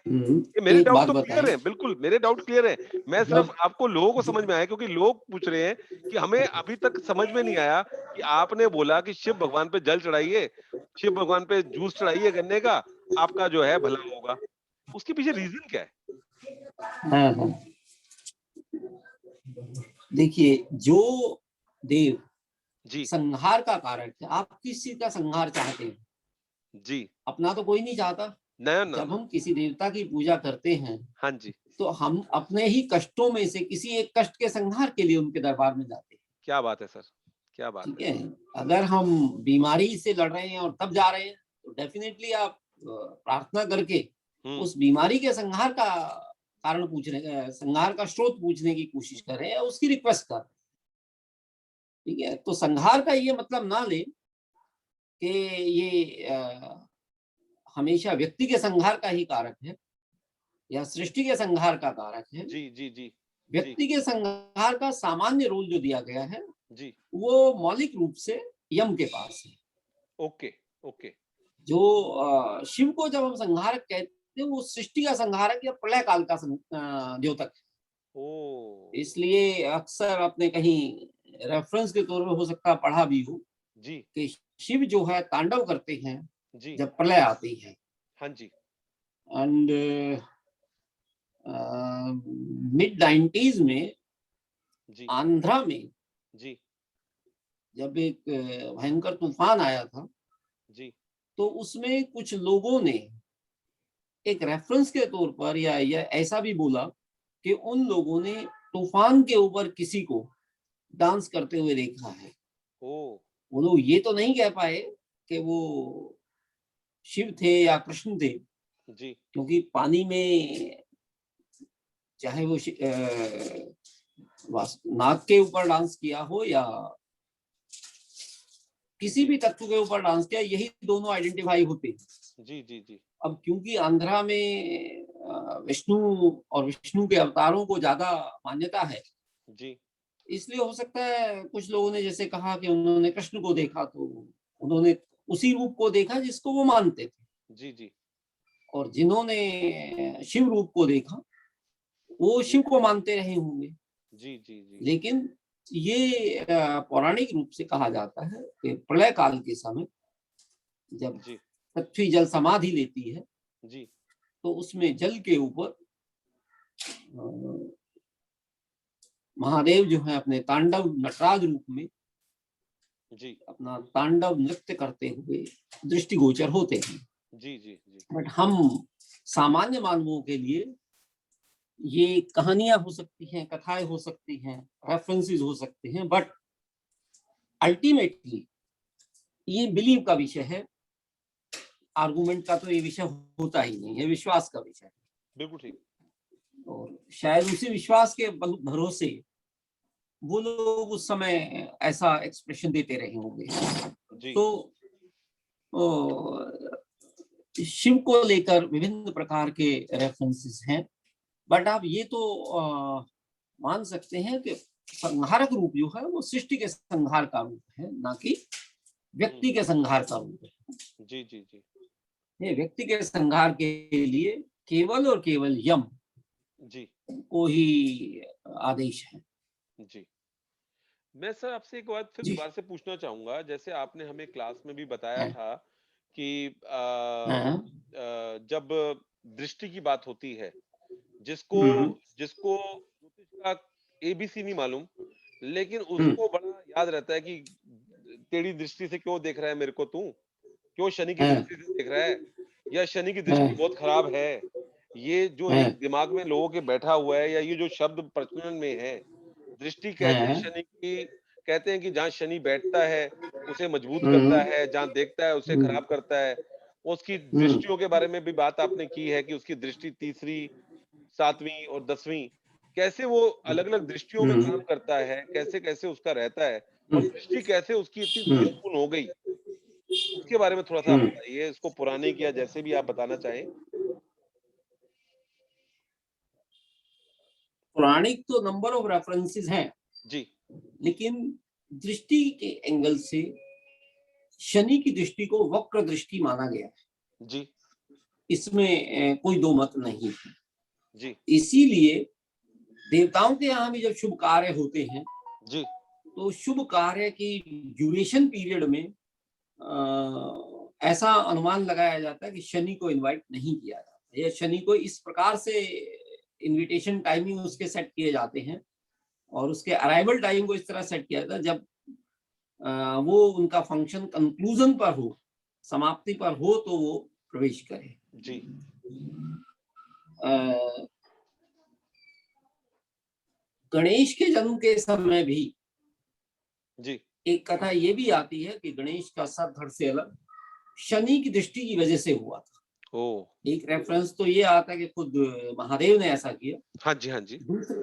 ये मेरे एक डाउट बात तो क्लियर बताएं। है, बिल्कुल मेरे डाउट क्लियर है। मैं सिर्फ जब आपको, लोगों को समझ में आया, क्योंकि लोग पूछ रहे हैं कि हमें अभी तक समझ में नहीं आया कि आपने बोला कि शिव भगवान पे जल चढ़ाइए, शिव भगवान पे जूस चढ़ाइए गन्ने का, आपका जो है भला होगा। उसके पीछे रीज़न क्या है? हाँ, हाँ, देखिए, जो देव जी, संहार का कारक है, आप किस चीज का संहार चाहते हैं? जी। अपना तो कोई नहीं चाहता। ना, ना, जब ना। हम किसी देवता की पूजा करते हैं हाँ जी, तो हम अपने ही कष्टों में से किसी एक कष्ट के संहार के लिए उनके दरबार में जाते हैं। क्या बात है सर! क्या बात ठीक है! है, अगर हम बीमारी से लड़ रहे हैं और तब जा रहे हैं तो डेफिनेटली आप प्रार्थना करके हुँ, उस बीमारी के संहार का कारण पूछने का, संहार का स्रोत पूछने की कोशिश करें या उसकी रिक्वेस्ट करें। ठीक है, तो संहार का ये मतलब ना ले कि ये हमेशा व्यक्ति के संहार का ही कारक है या सृष्टि के संहार का कारक है। जी, जी, जी, जी, व्यक्ति के संहार का सामान्य रोल जो दिया गया है जी। वो मौलिक रूप से यम के पास है। Okay, okay. जो शिव को जब हम संहारक कहते हैं वो सृष्टि का संहारक या प्रलय काल का द्योतक ओह! है। इसलिए अक्सर आपने कहीं रेफरेंस के तौर पे हो सकता है पढ़ा भी हो जी, कि शिव जो है तांडव करते हैं जी। जब प्रलय आती है। हाँ जी, एंड मिड 90s में जी, आंध्रा में जी, जब एक भयंकर तूफान आया था, जी, तो उसमें कुछ लोगों ने एक रेफरेंस के तौर पर या ऐसा भी बोला कि उन लोगों ने तूफान के ऊपर किसी को डांस करते हुए देखा है। ओह! वो लोग ये तो नहीं कह पाए कि वो शिव थे या कृष्ण थे, जी, क्योंकि पानी में चाहे वो नाग के ऊपर डांस किया हो या किसी जी, भी तत्व के ऊपर डांस किया, यही दोनों आइडेंटिफाई होते हैं। जी, जी, जी, अब क्योंकि आंध्रा में विष्णु और विष्णु के अवतारों को ज्यादा मान्यता है, जी, इसलिए हो सकता है कुछ लोगों ने जैसे कहा कि उन्होंने कृष्ण को देखा, तो उन्होंने उसी रूप को देखा जिसको वो मानते थे, जी, जी, और जिन्होंने शिव रूप को देखा वो जी, शिव को मानते रहे होंगे। जी, जी, जी, लेकिन ये पौराणिक रूप से कहा जाता है कि प्रलय काल के समय जब जी, पृथ्वी जल समाधि लेती है, जी, तो उसमें जल के ऊपर महादेव जो है अपने तांडव नटराज रूप में जी, अपना तांडव नृत्य करते हुए दृष्टिगोचर होते हैं। जी, जी, जी, बट हम सामान्य मानवों के लिए ये कहानियां हो सकती हैं, कथाएं हो सकती हैं, रेफरेंसेस हो सकते हैं, बट अल्टीमेटली ये बिलीव का विषय है। आर्गुमेंट का तो ये विषय होता ही नहीं है, विश्वास का विषय है। बिल्कुल ठीक। और शायद उसी विश्वास के भरोसे वो लोग उस समय ऐसा एक्सप्रेशन देते रहे होंगे। जी, तो शिव को लेकर विभिन्न प्रकार के रेफरेंसेस हैं, बट आप ये तो मान सकते हैं कि संहारक रूप जो है वो सृष्टि के संहार का रूप है, ना कि हुँ, व्यक्ति के संहार का रूप है। जी, जी, जी, ये व्यक्ति के संहार के लिए केवल और केवल यम जी, को ही आदेश है। जी। मैं सर आपसे एक बात फिर जी। दोबारा से पूछना चाहूँगा, जैसे आपने हमें क्लास में भी बताया हाँ, था कि हाँ, जब दृष्टि की बात होती है, जिसको हम्म, जिसको ज्योतिष का एबीसी नहीं मालूम, लेकिन हम्म, उसको बड़ा याद रहता है कि टेढ़ी दृष्टि से क्यों देख रहा है मेरे को तू? क्यों शनि की हाँ, दृष्टि से देख रहा है? या शनि की हाँ, दृष्टि बहुत खराब है। ये जो हाँ, एक दिमाग में लोगों के बैठा हुआ है या ये जो शब्द प्रचलन में है, दृष्टि कहते हैं हाँ, शनि की, कहते हैं कि जहाँ शनि बैठता है, उसे मजबूत करता हम्म, है, जहाँ देखता है उसे हम्म, खराब करता है। उसकी हम्म, दृष्टियों के बारे में भी बात आपने की है कि उसकी दृष्टि तीसरी, 7वीं और 10वीं कैसे वो अलग-अलग दृष्टियों में हम्म, काम करता है, कैसे-कैसे उसका रहता है और हम्म, दृष्टि कैसे उसकी इतनी हम्म, निपुण हो गई, उसके बारे में थोड़ा-सा आप हम्म। बताइए, इसको पौराणिक या जैसे भी आप बताना चाहें? पौराणिक तो नंबर ऑफ रेफरेंसेस हैं, जी, लेकिन दृष्टि के एंगल से शनि की दृष्टि को वक्र दृष्टि माना गया है। जी, इसमें कोई दो मत नहीं है। जी, इसीलिए देवताओं के यहाँ भी जब शुभ कार्य होते हैं, जी, तो शुभ कार्य की ड्यूरेशन पीरियड में ऐसा अनुमान लगाया जाता है कि शनि को इनवाइट नहीं किया जाता, या शनि को इस प्रकार से इनविटेशन टाइमिंग उसके सेट किए जाते हैं और उसके अराइवल टाइम को इस तरह सेट किया जाता है जब वो उनका फंक्शन कंक्लूजन पर हो, समाप्ति पर हो, तो वो प्रवेश करे। जी, अ, गणेश के जन्म के समय भी जी, एक कथा ये भी आती है कि गणेश का सर धड़ से अलग शनि की दृष्टि की वजह से हुआ था। ओह! एक रेफरेंस तो ये आता है कि खुद महादेव ने ऐसा किया। हाँ जी, हाँ जी, दूसरा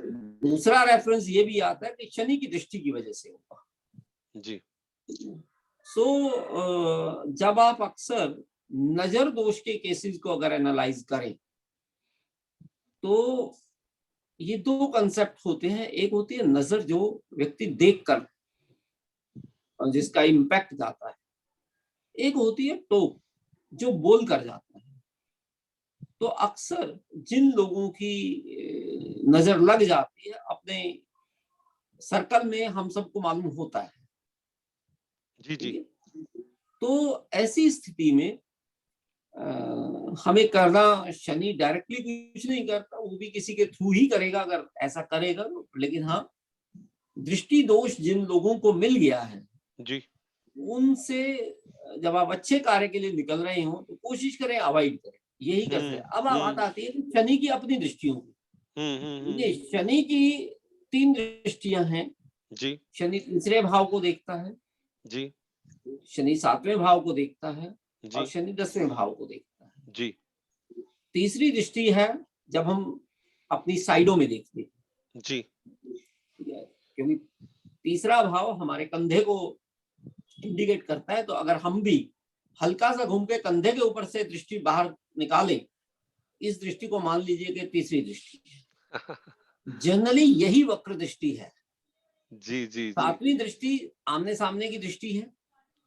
दूसरा रेफरेंस ये भी आता है कि शनि की दृष्टि की वजह से हुआ। जी, सो जब आप अक्सर नजर दोष के केसेस को अगर एनालाइज करें, तो ये दो कंसेप्ट होते हैं। एक होती है नजर, जो व्यक्ति देख कर और जिसका इम्पैक्ट जाता है। एक होती है टोक, जो बोल कर जाता है। तो अक्सर जिन लोगों की नजर लग जाती है, अपने सर्कल में हम सबको मालूम होता है। जी, ठीक जी, है, तो ऐसी स्थिति में हमें करना, शनि डायरेक्टली कुछ नहीं करता, वो भी किसी के थ्रू ही करेगा अगर ऐसा करेगा तो। लेकिन हाँ, दृष्टि दोष जिन लोगों को मिल गया है, जी। उनसे जब आप अच्छे कार्य के लिए निकल रहे हो तो कोशिश करें अवॉइड करें, यही कर सकते हैं। अब बात हुँ। आती है कि शनि की अपनी दृष्टियों की। हुँ। देखिए, शनि की 3 दृष्टियां हैं। जी, शनि तीसरे भाव को देखता है, जी, शनि 7वें भाव को देखता है और जी, शनि 10वें भाव को देखता है। जी, तीसरी दृष्टि है जब हम अपनी साइडों में देखते हैं, जी, ठीक है? क्योंकि तीसरा भाव हमारे कंधे को इंडिकेट करता है, तो अगर हम भी हल्का सा घूम के कंधे के ऊपर से दृष्टि बाहर निकालें, इस दृष्टि को मान लीजिए कि तीसरी दृष्टि है। जनरली यही वक्र दृष्टि है। जी, जी, जी, 7वीं दृष्टि आमने सामने की दृष्टि है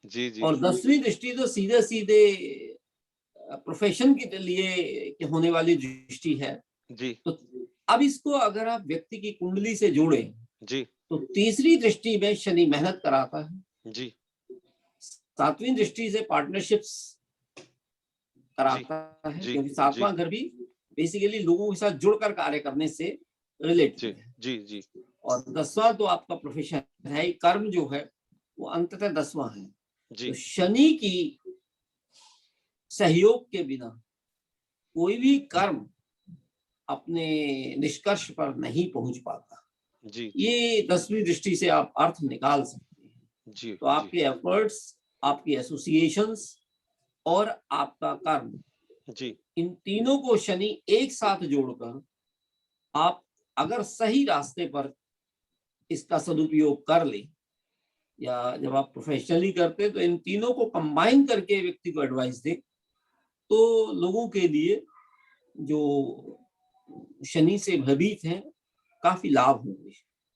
जी, जी, और 10वीं दृष्टि तो सीधे सीधे प्रोफेशन के लिए होने वाली दृष्टि है। जी, तो अब इसको अगर आप व्यक्ति की कुंडली से जोड़ें, जी, तो तीसरी दृष्टि में शनि मेहनत कराता है, जी, 7वीं दृष्टि से पार्टनरशिप्स जी, कराता है, जी, क्योंकि जी, 7वां घर भी बेसिकली लोगों के साथ जुड़कर कार्य करने से जी, रिलेटेड है। जी, जी, और 10वां तो आपका प्रोफेशन है ही, कर्म जो है वो अंततः 10वां है। तो जी, शनि की सहयोग के बिना कोई भी कर्म अपने निष्कर्ष पर नहीं पहुंच पाता। जी, जी, ये 10वीं दृष्टि से आप अर्थ निकाल सकते हैं। जी, तो जी, आपके एफर्ट्स, आपकी एसोसिएशंस और आपका कर्म, जी, इन तीनों को शनि एक साथ जोड़कर आप अगर सही रास्ते पर इसका सदुपयोग कर ले, या जब आप प्रोफेशनली करते हैं तो इन तीनों को कंबाइन करके व्यक्ति को एडवाइस दे, तो लोगों के लिए जो शनि से भयभीत हैं काफी लाभ होंगे।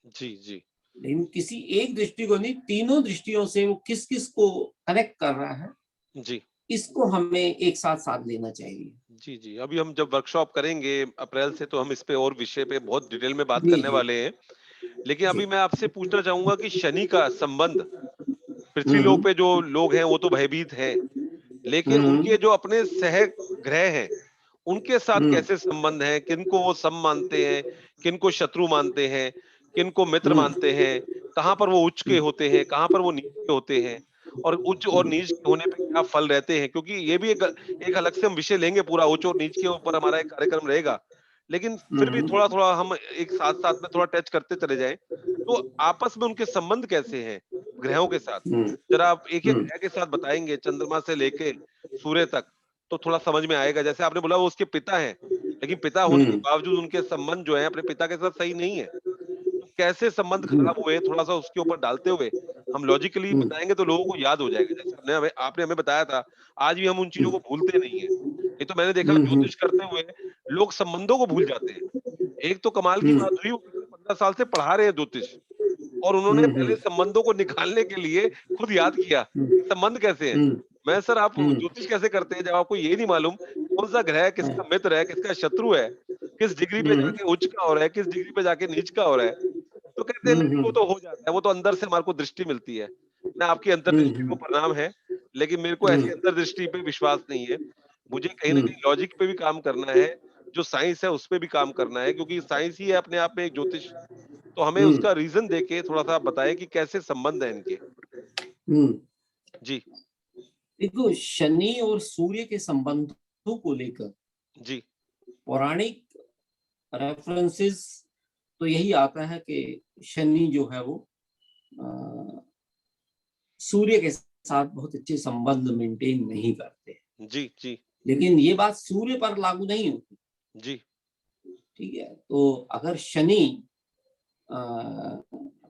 जी, जी, लेकिन किसी एक दृष्टि को नहीं, तीनों दृष्टियों से वो किस किस को कनेक्ट कर रहा है, जी, इसको हमें एक साथ साथ लेना चाहिए। जी, जी। अभी हम जब वर्कशॉप करेंगे अप्रैल से, तो हम इस पे और विषय पे बहुत डिटेल में बात जी करने जी वाले हैं। लेकिन जी। अभी मैं आपसे पूछना चाहूँगा कि शनि का संबंध पृथ्वीलोक हम्म पे जो लोग हैं वो तो भयभीत हैं, लेकिन हम्म उनके जो अपने सहग्रह हैं, उनके साथ हम्म कैसे संबंध हैं? किनको वो सम मानते हैं, किनको शत्रु मानते हैं, किनको मित्र हम्म मानते हैं? कहाँ पर वो उच्च के हम्म होते हैं, कहाँ पर वो नीच के होते हैं? और उच्च और नीच के होने पे क्या फल रहते हैं? क्योंकि ये भी एक एक अलग से हम विषय लेंगे, पूरा उच्च और नीच के ऊपर हमारा एक कार्यक्रम रहेगा। लेकिन फिर भी हम्म थोड़ा-थोड़ा हम एक साथ-साथ में थोड़ा टच करते चले जाएँ। तो आपस में उनके संबंध कैसे हैं, ग्रहों के साथ? हम्म ज़रा आप एक-एक हम्म ग्रह के साथ बताएँगे, चंद्रमा से लेके सूर्य तक, तो थोड़ा समझ में आएगा। जैसे आपने बोला वो उसके पिता हैं, लेकिन पिता होने के हम्म बावजूद उनके संबंध जो हैं अपने पिता के साथ सही नहीं है। तो कैसे संबंध खराब हुए, थोड़ा-सा उसके ऊपर डालते हुए हम लॉजिकली हम्म बताएँगे तो लोगों को याद हो जाएगा। जैसे आपने हमें बताया था, आज भी हम उन चीज़ों को भूलते नहीं हैं। नहीं तो मैंने देखा हम्म ज्योतिष करते हुए लोग संबंधों को भूल जाते हैं। एक तो कमाल की हम्म बात हुई, वो पिछले 15 साल से पढ़ा रहे हैं ज्योतिष। और उन्होंने पहले हम्म संबंधों को निकालने के लिए खुद याद किया कि संबंध कैसे हैं। हम्म मैं सर आप हम्म ज्योतिष कैसे करते हैं जब आपको ये नहीं मालूम कौन-सा ग्रह किसका मित्र है, किसका शत्रु है, किस डिग्री पे हम्म जाके उच्च का हो रहा है, किस डिग्री पे जाके नीच का हो रहा है। तो कहते हैं नहीं, नहीं वो तो हो जाता है, वो तो अंदर से हमारे को दृष्टि मिलती है। ना आपकी अंतर्दृष्टि को प्रणाम है, लेकिन मेरे को ऐसी अंतर्दृष्टि पे विश्वास नहीं है। मुझे कहीं न कहीं लॉजिक पे भी काम करना है, जो साइंस है उस पे भी काम करना है क्योंकि साइंस ही है अपने आप में एक ज्योतिष। तो हमें हम्म उसका रीज़न देके थोड़ा-सा आप बताएँ कि कैसे संबंध हैं इनके? हम्म। जी, देखो, शनि और सूर्य के संबंधों को लेकर जी, पौराणिक रेफरेंसेस तो यही आता है कि शनि जो है वो अ, सूर्य के साथ बहुत अच्छे संबंध मेंटेन नहीं करते। जी, जी, लेकिन ये बात सूर्य पर लागू नहीं होती। जी, ठीक है, तो अगर शनि अ,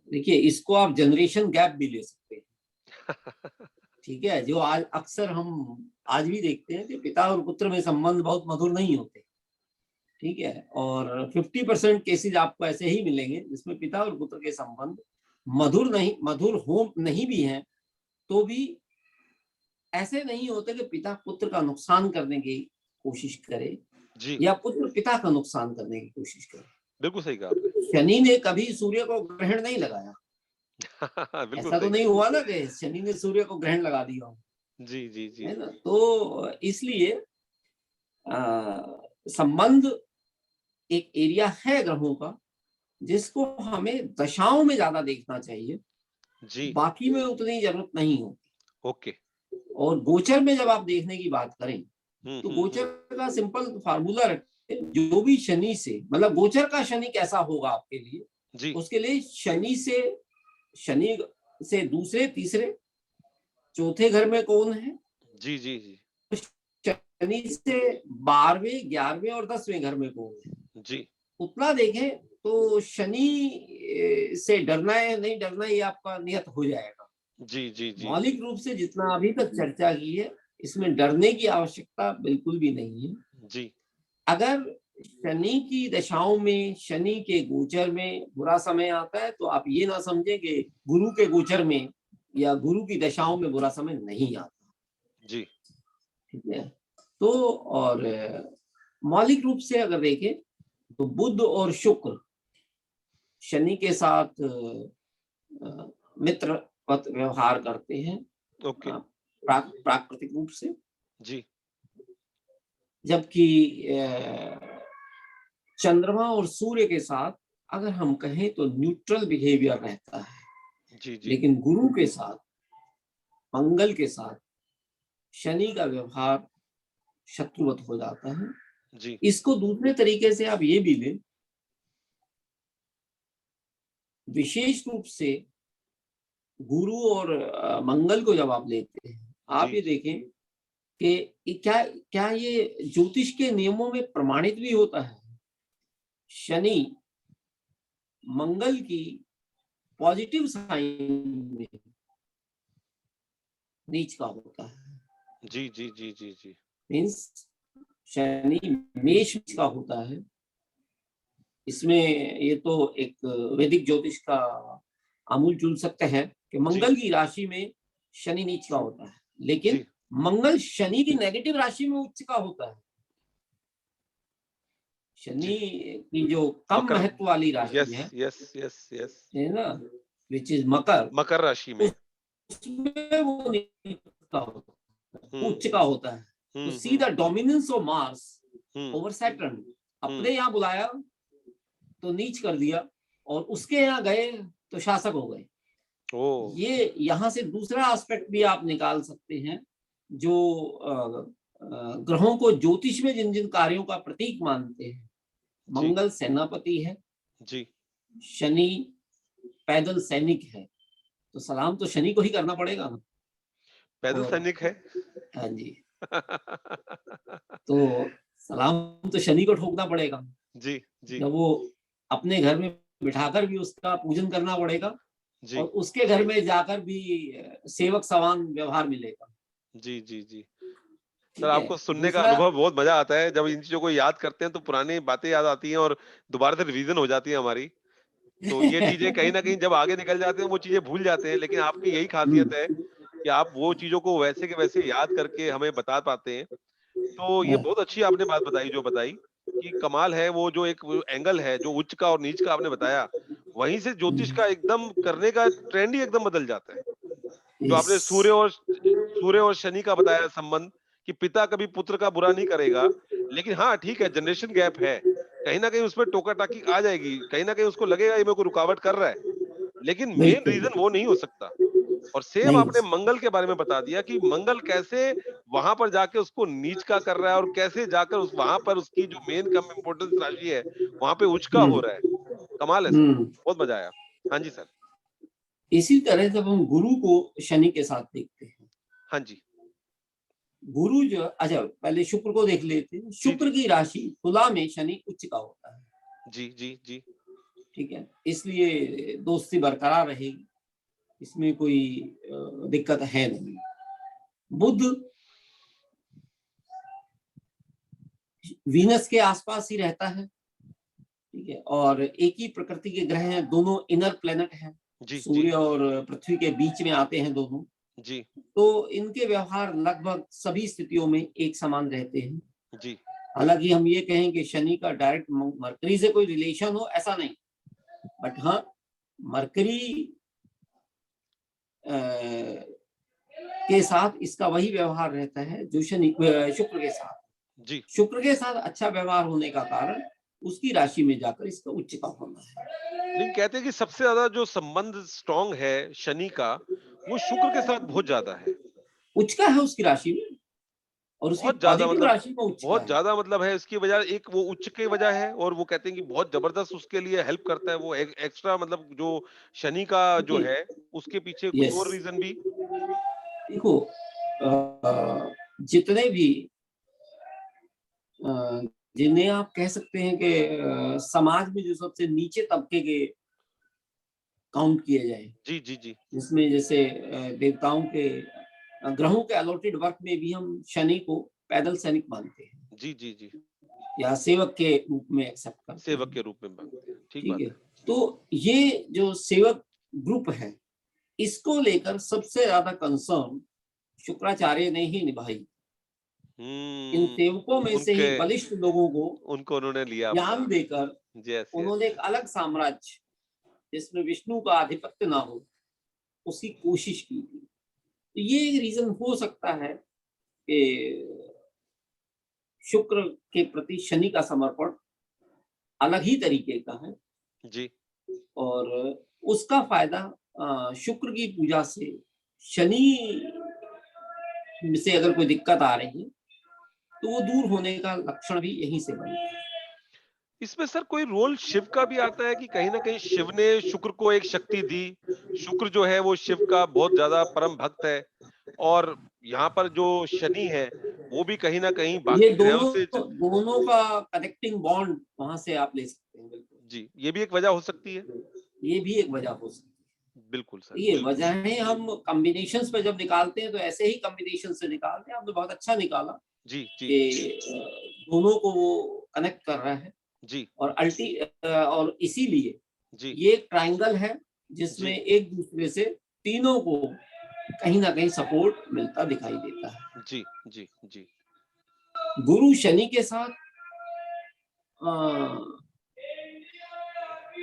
देखिए, इसको आप जनरेशन गैप भी ले सकते हैं। ठीक है, जो आज अक्सर हम आज भी देखते हैं कि पिता और पुत्र में संबंध बहुत मधुर नहीं होते। ठीक है, और 50% केसेस आपको ऐसे ही मिलेंगे जिसमें पिता और पुत्र के संबंध मधुर हो नहीं भी हैं, तो भी ऐसे नहीं होते कि पिता पुत्र का नुकसान करने की कोशिश करे जी, या पुत्र पिता का नुकसान करने की कोशिश करे। बिल्कुल सही कहा आपने। शनि ने कभी सूर्य को ग्रहण नहीं लगाया। बिल्कुल ऐसा तो सही नहीं कहा। हुआ ना कि शनि ने सूर्य को ग्रहण लगा दिया हो, जी, जी, जी, है ना? तो इसलिए संबंध एक एरिया है ग्रहों का, जिसको हमें दशाओं में ज्यादा देखना चाहिए जी, बाकी में उतनी जरूरत नहीं हो। ओके। और गोचर में जब आप देखने की बात करें हुँ, तो हुँ, गोचर हुँ। का सिंपल फार्मूला रखें, जो भी शनि से, मतलब गोचर का शनि कैसा होगा आपके लिए, जी, उसके लिए शनि से दूसरे, तीसरे, चौथे घर में कौन है, जी, जी, जी, शनि से 12वें, 11वें और 10वें घर में कौन है, जी, उतना देखें तो शनि से डरना है नहीं डरना है, ये आपका नियत हो जाएगा। जी, जी, जी, जी, मौलिक रूप से जितना अभी तक चर्चा की है, इसमें डरने की आवश्यकता बिल्कुल भी नहीं है। जी, अगर शनि की दशाओं में, शनि के गोचर में बुरा समय आता है, तो आप ये ना समझें कि गुरु के गोचर में या गुरु की दशाओं में बुरा समय नहीं आता। जी, ठीक है। तो और मौलिक रूप से अगर देखें तो बुध और शुक्र शनि के साथ मित्रवत व्यवहार करते हैं, ओके। प्राकृतिक रूप से। जी, जबकि चंद्रमा और सूर्य के साथ अगर हम कहें तो न्यूट्रल बिहेवियर रहता है, जी, जी, लेकिन गुरु के साथ, मंगल के साथ शनि का व्यवहार शत्रुवत हो जाता है। जी, इसको दूसरे तरीके से आप ये भी लें, विशेष रूप से गुरु और मंगल को जब आप लेते हैं, आप जी, ये देखें कि क्या क्या ये ज्योतिष के नियमों में प्रमाणित भी होता है। शनि मंगल की पॉजिटिव साइन में नीच का होता है, जी, जी, जी, जी, जी, मीन्स शनि मेष का होता है। इसमें ये तो एक वैदिक ज्योतिष का आमूल-चूल सत्य है कि जी, मंगल की राशि में शनि नीच का होता है, लेकिन जी, मंगल शनि की नेगेटिव राशि में उच्च का होता है। जी, शनि की जो कम मकर। महत्व वाली राशि यस, यस, यस, यस। है ना, विच इज मकर, मकर राशि में। उसमें वो नीच का होता है, हुँ, उच्च का होता है। तो hmm, see the hmm, dominance of Mars hmm, over Saturn, hmm. अपने यहाँ बुलाया तो नीच कर दिया, और उसके यहाँ गए तो शासक हो गए। ओह! ये यहाँ से दूसरा एस्पेक्ट भी आप निकाल सकते हैं, जो ग्रहों को ज्योतिष में जिन जिन कार्यों का प्रतीक मानते हैं। जी, मंगल सेनापति है, जी। शनि पैदल सैनिक है, तो सलाम तो शनि को ही करना पड़ेगा ना। पैदल और सैनिक है? हाँ जी, तो सलाम तो शनि को ठोकना पड़ेगा। जी, जी, जब वो अपने घर में बिठाकर भी उसका पूजन करना पड़ेगा, और जी, उसके घर में जाकर भी सेवक समान व्यवहार मिलेगा। जी, जी, जी। सर, ठीक है। आपको सुनने का दूसरा, अनुभव बहुत मज़ा आता है। जब इन चीज़ों को याद करते हैं तो पुरानी बातें याद आती हैं और दोबारा से रिवीज़न हो जाती है हमारी। तो ये चीज़ें कहीं न कहीं जब आगे निकल जाते हैं वो चीज़ें भूल जाते हैं, लेकिन आपकी यही ख़ासियत है कि आप वो चीज़ों को वैसे के वैसे याद करके हमें बता पाते हैं। तो ये बहुत अच्छी आपने बात बताई जो बताई कि कमाल है वो जो एक वो एंगल है, जो उच्च का और नीच का आपने बताया, वहीं से ज्योतिष का एकदम करने का ट्रेंड ही एकदम बदल जाता है। जो आपने सूर्य और शनि का बताया संबंध कि पिता कभी पुत्र का बुरा नहीं करेगा, लेकिन हाँ, ठीक है जनरेशन गैप है। कहीं न कहीं उसमें टोका-टाकी आ जाएगी, कहीं न कहीं उसको लगेगा ये मेरे को रुकावट कर रहा है, लेकिन मेन बिल्कुल रीज़न वो नहीं हो सकता। और सेम नहीं हो आपने सकता। मंगल के बारे में बता दिया कि मंगल कैसे वहाँ पर जाके उसको नीच का कर रहा है और कैसे जाकर उस वहाँ पर उसकी जो मेन कम इम्पोर्टेंस राशि है, वहाँ पे उच्च का हो हम्म रहा है। कमाल है सर, हम्म बहुत मज़ा आया। हाँ जी सर। इसी तरह जब हम गुरु को शनि के साथ देखते हैं, हाँ जी। गुरु जो, अच्छा पहले शुक्र को देख लेते हैं। जी, शुक्र जी। की राशि तुला में शनि उच्च का होता है। जी, जी, जी। ठीक है, इसलिए दोस्ती बरकरार रहेगी, इसमें कोई दिक्कत है नहीं। बुध वीनस के आसपास ही रहता है। ठीक है, और एक ही प्रकृति के ग्रह हैं, दोनों इनर प्लेनेट हैं, जी, जी, सूर्य और पृथ्वी के बीच में आते हैं दोनों। जी, तो इनके व्यवहार लगभग सभी स्थितियों में एक समान रहते हैं। जी, हालांकि हम ये कहें कि शनि का डायरेक्ट मरकरी से कोई रिलेशन हो, ऐसा नहीं, बट हाँ, मरकरी के साथ इसका वही व्यवहार रहता है जो शनि शुक्र के साथ। जी, शुक्र के साथ अच्छा व्यवहार होने का कारण उसकी राशि में जाकर इसका उच्च का होना है। लेकिन कहते हैं कि सबसे ज्यादा जो संबंध स्ट्रांग है शनि का, वो शुक्र के साथ बहुत ज्यादा है। उच्च का है उसकी राशि में, और उसकी बहुत ज्यादा पॉजिटिव मतलब, राशि में उच्च का बहुत है। ज्यादा मतलब है इसकी वजह, एक वो उच्च की वजह है और वो कहते हैं कि बहुत जबरदस्त उसके लिए हेल्प करता है वो एक्स्ट्रा, मतलब जो शनि का जो देखिए, है उसके पीछे कुछ यस, और रीजन भी। देखो, जितने भी अ, जिन्हें आप कह सकते हैं कि समाज में जो सबसे नीचे तबके के काउंट किए जाए, जी जी जी जिसमें जैसे देवताओं के ग्रहों के अलॉटेड वर्क में भी हम शनि को पैदल सैनिक मानते हैं जी जी जी, या सेवक के रूप में एक्सेप्ट करते सेवक हैं। के रूप में मांगते हैं, ठीक ठीक बात है, है। तो ये जो सेवक ग्रुप है, इसको लेकर सबसे ज्यादा कंसर्न शुक्राचार्य ने ही निभाई। इन हम्म। सेवकों में से उनके, ही बलिष्ठ लोगों को उनको उन्होंने लिया अपना। ज्ञान देकर यस यस उन्होंने एक यस। अलग साम्राज्य, जिसमें विष्णु का आधिपत्य ना हो, उसकी कोशिश की थी। तो ये एक रीजन हो सकता है कि शुक्र के प्रति शनि का समर्पण अलग ही तरीके का है, जी और उसका फायदा शुक्र की पूजा से शनि से अगर कोई दिक्कत आ रही है तो वो दूर होने का लक्षण भी यहीं से बनता है। इसमें सर कोई रोल शिव का भी आता है कि कहीं ना कहीं शिव ने शुक्र को एक शक्ति दी। शुक्र जो है वो शिव का बहुत ज्यादा परम भक्त है, और यहाँ पर जो शनि है वो भी कहीं ना कहीं ये बाकी ग्रहों दोनों से दोनों का कनेक्टिंग बॉन्ड वहां से आप ले सकते हैं, बिल्कुल। जी, ये भी एक वजह हो सकती है। ये भी एक वजह हो सकती बिल्कुल सर, है। ये बिल्कुल। वजहें हम कॉम्बिनेशंस पे जब निकालते हैं तो ऐसे ही कॉम्बिनेशन से निकालते हैं। आपने बहुत अच्छा निकाला जी जी कि दोनों को वो कनेक्ट कर रहा है, जी और और इसीलिए जी ये एक ट्रायंगल है जिसमें जी एक दूसरे से तीनों को कहीं ना कहीं सपोर्ट मिलता दिखाई देता है। जी जी जी गुरु शनि के साथ अ,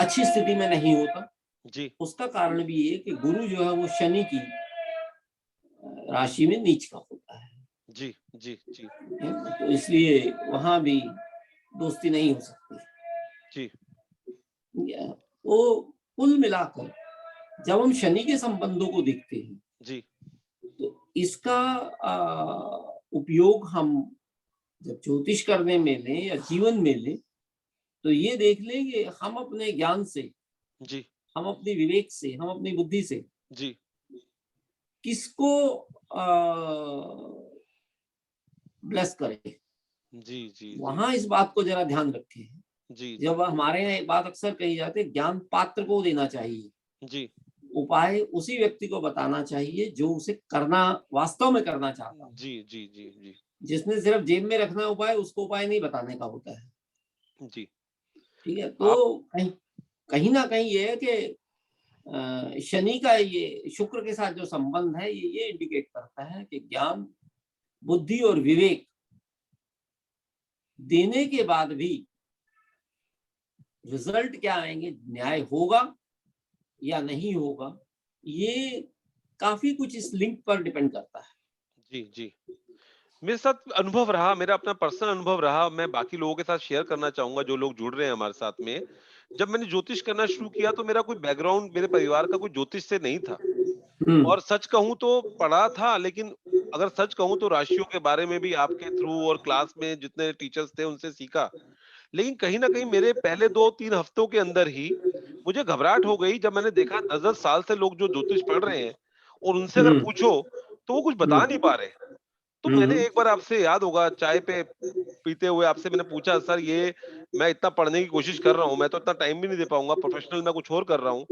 अच्छी स्थिति में नहीं होता। जी उसका कारण भी ये कि गुरु जो है वो शनि की राशि में नीच का होता है। जी जी जी तो इसलिए वहां भी दोस्ती नहीं हो सकती। जी वो कुल मिलाकर जब हम शनि के संबंधों को देखते हैं जी तो इसका उपयोग हम जब ज्योतिष करने में लें या जीवन में लें तो ये देख लें कि हम अपने ज्ञान से, जी हम अपने विवेक से, हम अपनी बुद्धि से जी किसको ब्लेस करें। जी जी जी वहां इस बात को जरा ध्यान रखें। जी जी जब हमारे यहाँ एक बात अक्सर कही जाती है, ज्ञान पात्र को देना चाहिए, जी उपाय उसी व्यक्ति को बताना चाहिए जो उसे करना, वास्तव में करना चाहता हो। जी जी जी जी जिसने सिर्फ जेब में रखना उपाय, उसको उपाय नहीं बताने का होता है। जी ठीक है, आप तो कहीं कहीं ना कहीं ये है कि शनि का ये शुक्र के साथ जो संबंध है ये इंडिकेट करता है कि ज्ञान, बुद्धि और विवेक देने के बाद भी रिजल्ट क्या आएंगे, न्याय होगा या नहीं होगा, ये काफी कुछ इस लिंक पर डिपेंड करता है। जी जी मेरे साथ अनुभव रहा, मेरा अपना पर्सनल अनुभव रहा, मैं बाकी लोगों के साथ शेयर करना चाहूंगा जो लोग जुड़ रहे हैं हमारे साथ में। जब मैंने ज्योतिष करना शुरू किया तो मेरा कोई बैकग्राउंड, मेरे परिवार का कोई ज्योतिष से नहीं था। हम्म। और सच कहूं तो पढ़ा था, लेकिन अगर सच कहूं तो राशियों के बारे में भी आपके थ्रू और क्लास में जितने टीचर्स थे उनसे सीखा। लेकिन कहीं ना कहीं मेरे पहले 2-3 हफ्तों के अंदर ही मुझे घबराहट हो गई जब मैंने देखा 10-10 साल से लोग जो ज्योतिष पढ़ रहे हैं और उनसे अगर हम्म। पूछो तो वो कुछ बता नहीं हम्म। पा रहे। तो मैंने एक बार, आपसे याद होगा, चाय पे पीते हुए आपसे मैंने पूछा, सर ये मैं इतना पढ़ने की कोशिश कर रहा हूँ, मैं तो इतना टाइम भी नहीं दे पाऊंगा, प्रोफेशनल मैं कुछ और कर रहा हूँ,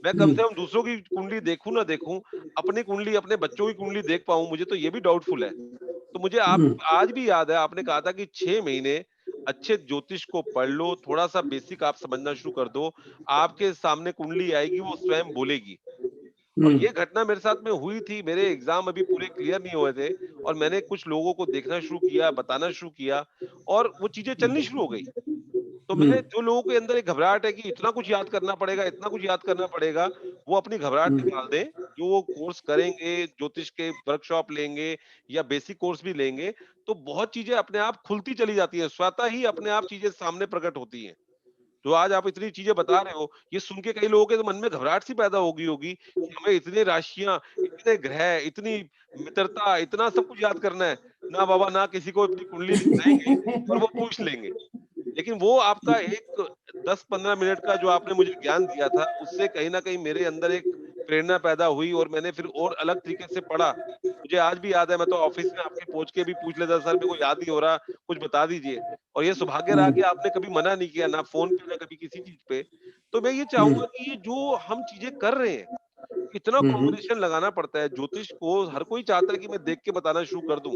मैं कम से कम दूसरों की कुंडली देखूं ना देखूं, अपनी कुंडली, अपने बच्चों की कुंडली देख पाऊं, मुझे तो ये भी डाउटफुल है। तो मुझे आप हम्म। आज भी याद है, आपने कहा था कि 6 महीने अच्छे ज्योतिष को पढ़ लो, थोड़ा सा बेसिक आप समझना शुरू कर दो, आपके सामने कुंडली आएगी, वो स्वयं बोलेगी। और हम्म। ये घटना मेरे साथ में हुई थी, मेरे एग्जाम अभी पूरे क्लियर नहीं हुए थे और मैंने कुछ लोगों को देखना शुरू किया, बताना शुरू किया, और वो चीजें चलनी शुरू हो गई। तो मैंने, हम्म। जो लोगों के अंदर एक घबराहट है कि इतना कुछ याद करना पड़ेगा, इतना कुछ याद करना पड़ेगा, वो अपनी घबराहट हम्म। निकाल दें। जो वो कोर्स करेंगे, ज्योतिष के वर्कशॉप लेंगे या बेसिक कोर्स भी लेंगे, तो बहुत चीज़ें अपने आप खुलती चली जाती हैं, स्वतः ही अपने आप चीज़ें सामने प्रकट होती हैं। जो आज आप इतनी चीज़ें बता रहे हो, ये सुन के कई लोगों के तो मन में घबराहट सी पैदा हो गई होगी कि हमें इतनी राशियाँ, इतने ग्रह, इतनी मित्रता, इतना सब कुछ याद करना है। ना बाबा, ना किसी को अपनी कुंडली दिखाएँगे और वो पूछ लेंगे। लेकिन वो आपका एक 10-15 मिनट का जो आपने मुझे ज्ञान दिया था, उससे कहीं न कहीं मेरे अंदर एक प्रेरणा पैदा हुई और मैंने फिर और अलग तरीके से पढ़ा। मुझे आज भी याद है, मैं तो ऑफ़िस में आपके पहुँच के भी पूछ लेता, सर मेरे को याद नहीं हो रहा, कुछ बता दीजिए। और ये सौभाग्य रहा कि आपने कभी मना नहीं किया, ना फ़ोन पे, ना कभी किसी चीज़ पे। तो मैं ये चाहूँगा कि ये जो हम चीज़ें कर रहे हैं, इतना कॉम्बिनेशन लगाना पड़ता है, ज्योतिष को हर कोई चाहता है कि मैं देख के बताना शुरू कर दूँ।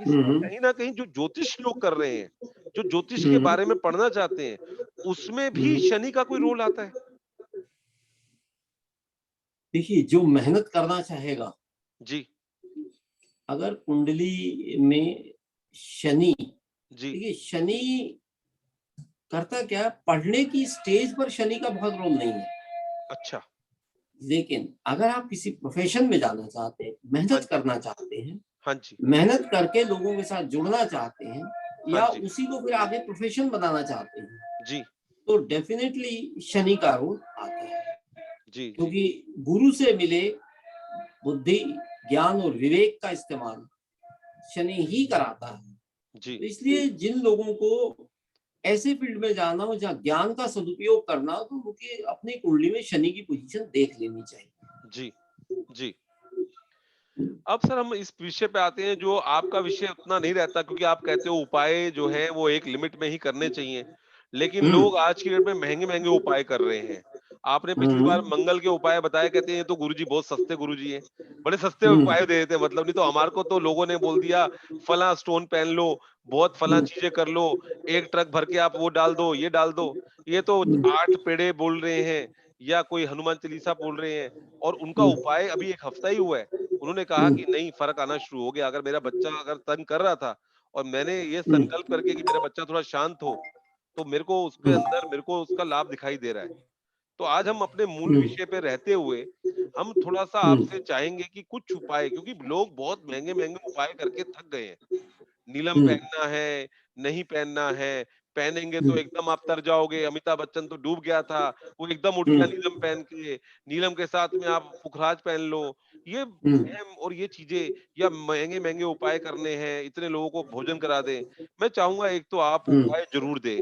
इसमें कहीं न कहीं जो ज्योतिष लोग कर रहे हैं, जो ज्योतिष के बारे में पढ़ना चाहते हैं, उसमें भी शनि का कोई रोल आता है? देखिए, जो मेहनत करना चाहेगा, जी, अगर कुंडली में शनि, जी, देखिए शनि करता क्या है, पढ़ने की स्टेज पर शनि का बहुत रोल नहीं है। अच्छा, लेकिन अगर आप किसी प्रोफेशन में जाना चाहते हैं, हाँ मेहनत जी, करना चाहते हैं, हाँ जी, मेहनत करके लोगों के साथ जुड़ना चाहते हैं, हाँ या जी, उसी को फिर आगे प्रोफेशन बनाना चाहते हैं, जी, तो डेफिनेटली शनि का रोल आता है। जी, जी, क्योंकि गुरु से मिले बुद्धि, ज्ञान और विवेक का इस्तेमाल शनि ही कराता है। जी, तो इसलिए जिन लोगों को ऐसे फील्ड में जाना हो जहाँ ज्ञान का सदुपयोग करना हो, तो उनके अपनी कुंडली में शनि की पोजीशन देख लेनी चाहिए। जी, जी। अब सर हम इस विषय पे आते हैं, जो आपका विषय उतना नहीं रहता क्योंकि आप कहते हो उपाय जो है वो एक लिमिट में ही करने चाहिए। लेकिन हम्म। लोग आज की डेट में महँगे-महँगे उपाय कर रहे हैं। आपने पिछली बार हम्म। मंगल के उपाय बताए, कहते हैं ये तो गुरुजी बहुत सस्ते गुरुजी हैं। बड़े सस्ते हम्म। उपाय दे देते हैं, मतलब नहीं तो हमारे को तो लोगों ने बोल दिया फलां स्टोन पहन लो, बहुत फलां हम्म। चीज़ें कर लो, 1 ट्रक भर के आप वो डाल दो, ये डाल दो। ये तो 8 पेड़े बोल रहे हैं या कोई हनुमान चालीसा बोल रहे हैं और उनका हम्म। उपाय अभी 1 हफ्ता ही हुआ है। उन्होंने कहा हम्म। कि नहीं, फ़र्क आना शुरू हो गया। अगर मेरा बच्चा अगर तंग कर रहा था और मैंने ये हम्म। संकल्प करके कि मेरा बच्चा थोड़ा शांत हो, तो मेरे को उसके अंदर मेरे को उसका लाभ दिखाई दे रहा है। तो आज हम अपने मूल हम्म। विषय पे रहते हुए, हम थोड़ा-सा हम्म। आपसे चाहेंगे कि कुछ उपाय, क्योंकि लोग बहुत महँगे-महँगे उपाय करके थक गए हैं। नीलम हम्म। पहनना है, नहीं पहनना है, पहनेंगे तो हम्म। एकदम आप तर जाओगे, अमिताभ बच्चन तो डूब गया था, वो एकदम उठ गया हम्म। नीलम पहन के, नीलम के साथ में आप पुखराज पहन लो। ये हम्म। वहम और ये चीज़ें या महँगे-महँगे उपाय करने हैं, इतने लोगों को भोजन करा दें। मैं चाहूँगा एक तो आप हम्म। उपाय ज़रूर दें।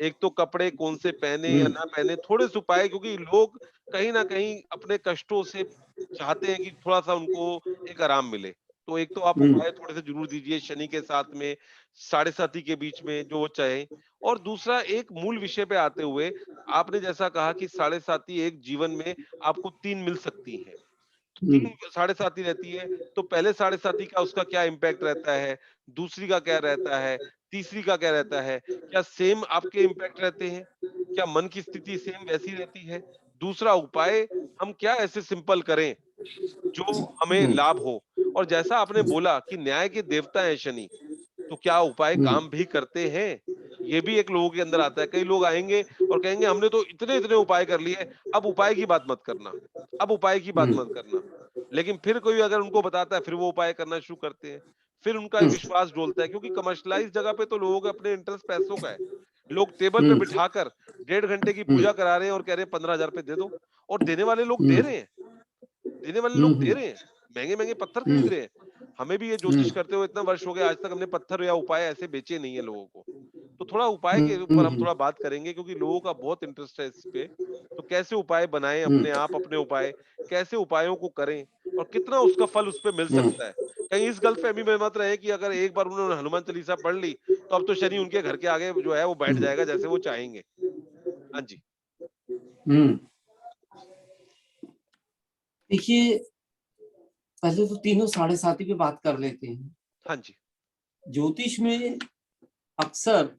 एक तो कपड़े कौन से पहने या हम्म। ना पहने, थोड़े से उपाय, क्योंकि लोग कहीं न कहीं अपने कष्टों से चाहते हैं कि थोड़ा-सा उनको एक आराम मिले। तो एक तो आप हम्म। उपाय थोड़े से ज़रूर दीजिए शनि के साथ में, साढ़े साती के बीच में जो वो चाहें। और दूसरा एक मूल विषय पे आते हुए, आपने जैसा कहा कि साढ़े साती एक जीवन में आपको 3 मिल सकती हैं। तो हम्म। 3 साढ़े साती रहती है, तो पहले साढ़े साती का उसका क्या इम्पैक्ट रहता है? दूसरी का क्या रहता है? तीसरी का क्या रहता है? क्या सेम आपके इम्पैक्ट रहते हैं? क्या मन की स्थिति सेम वैसी रहती है? दूसरा उपाय हम क्या ऐसे सिंपल करें, जो हमें हम्म। लाभ हो? और जैसा आपने बोला कि न्याय के देवता हैं शनि, तो क्या उपाय हम्म। काम भी करते हैं? ये भी एक लोगों के अंदर आता है। कई लोग आएँगे और कहेंगे हमने तो इतने-इतने उपाय कर लिए, अब उपाय की बात मत करना, अब उपाय की बात हम्म। मत करना। लेकिन फिर कोई अगर उनको बताता है, फिर वो उपाय करना शुरू करते हैं। फिर उनका हम्म। विश्वास डोलता है, क्योंकि कमर्शियलाइज़ जगह पे तो लोगों का अपने इंटरेस्ट पैसों का है। लोग टेबल पे हम्म। बिठाकर 1.5 घंटे की हम्म। पूजा करा रहे हैं और कह रहे हैं 15,000 रुपए दे दो, और देने वाले लोग दे हम्म। रहे हैं। देने वाले लोग दे हम्म। रहे हैं, महँगे-महँगे पत्थर खरीद हम्म। रहे हैं। हमें भी ये ज्योतिष हम्म। करते हुए इतना वर्ष हो गया, आज तक हमने पत्थर या उपाय ऐसे बेचे नहीं है लोगों को। तो थोड़ा उपाय के ऊपर हम हम्म। थोड़ा बात करेंगे, क्योंकि लोगों का बहुत इंटरेस्ट है इस पे। तो कैसे उपाय बनाएँ हम्म। अपने आप, अपने उपाय, कैसे उपायों को करें और कितना उसका फल उस पे मिल हम्म। सकता है? कहीं इस गलतफ़हमी में मत रहें कि अगर एक बार उन्होंने हनुमान चालीसा पढ़ ली, तो अब तो शनि उनके घर के आगे जो है वो बैठ हम्म। जाएगा जैसे वो चाहेंगे। हाँ जी। हम्म। देखिए, पहले तो तीनों साढ़े साती पे बात कर लेते हैं। हाँ जी। ज्योतिष में अक्सर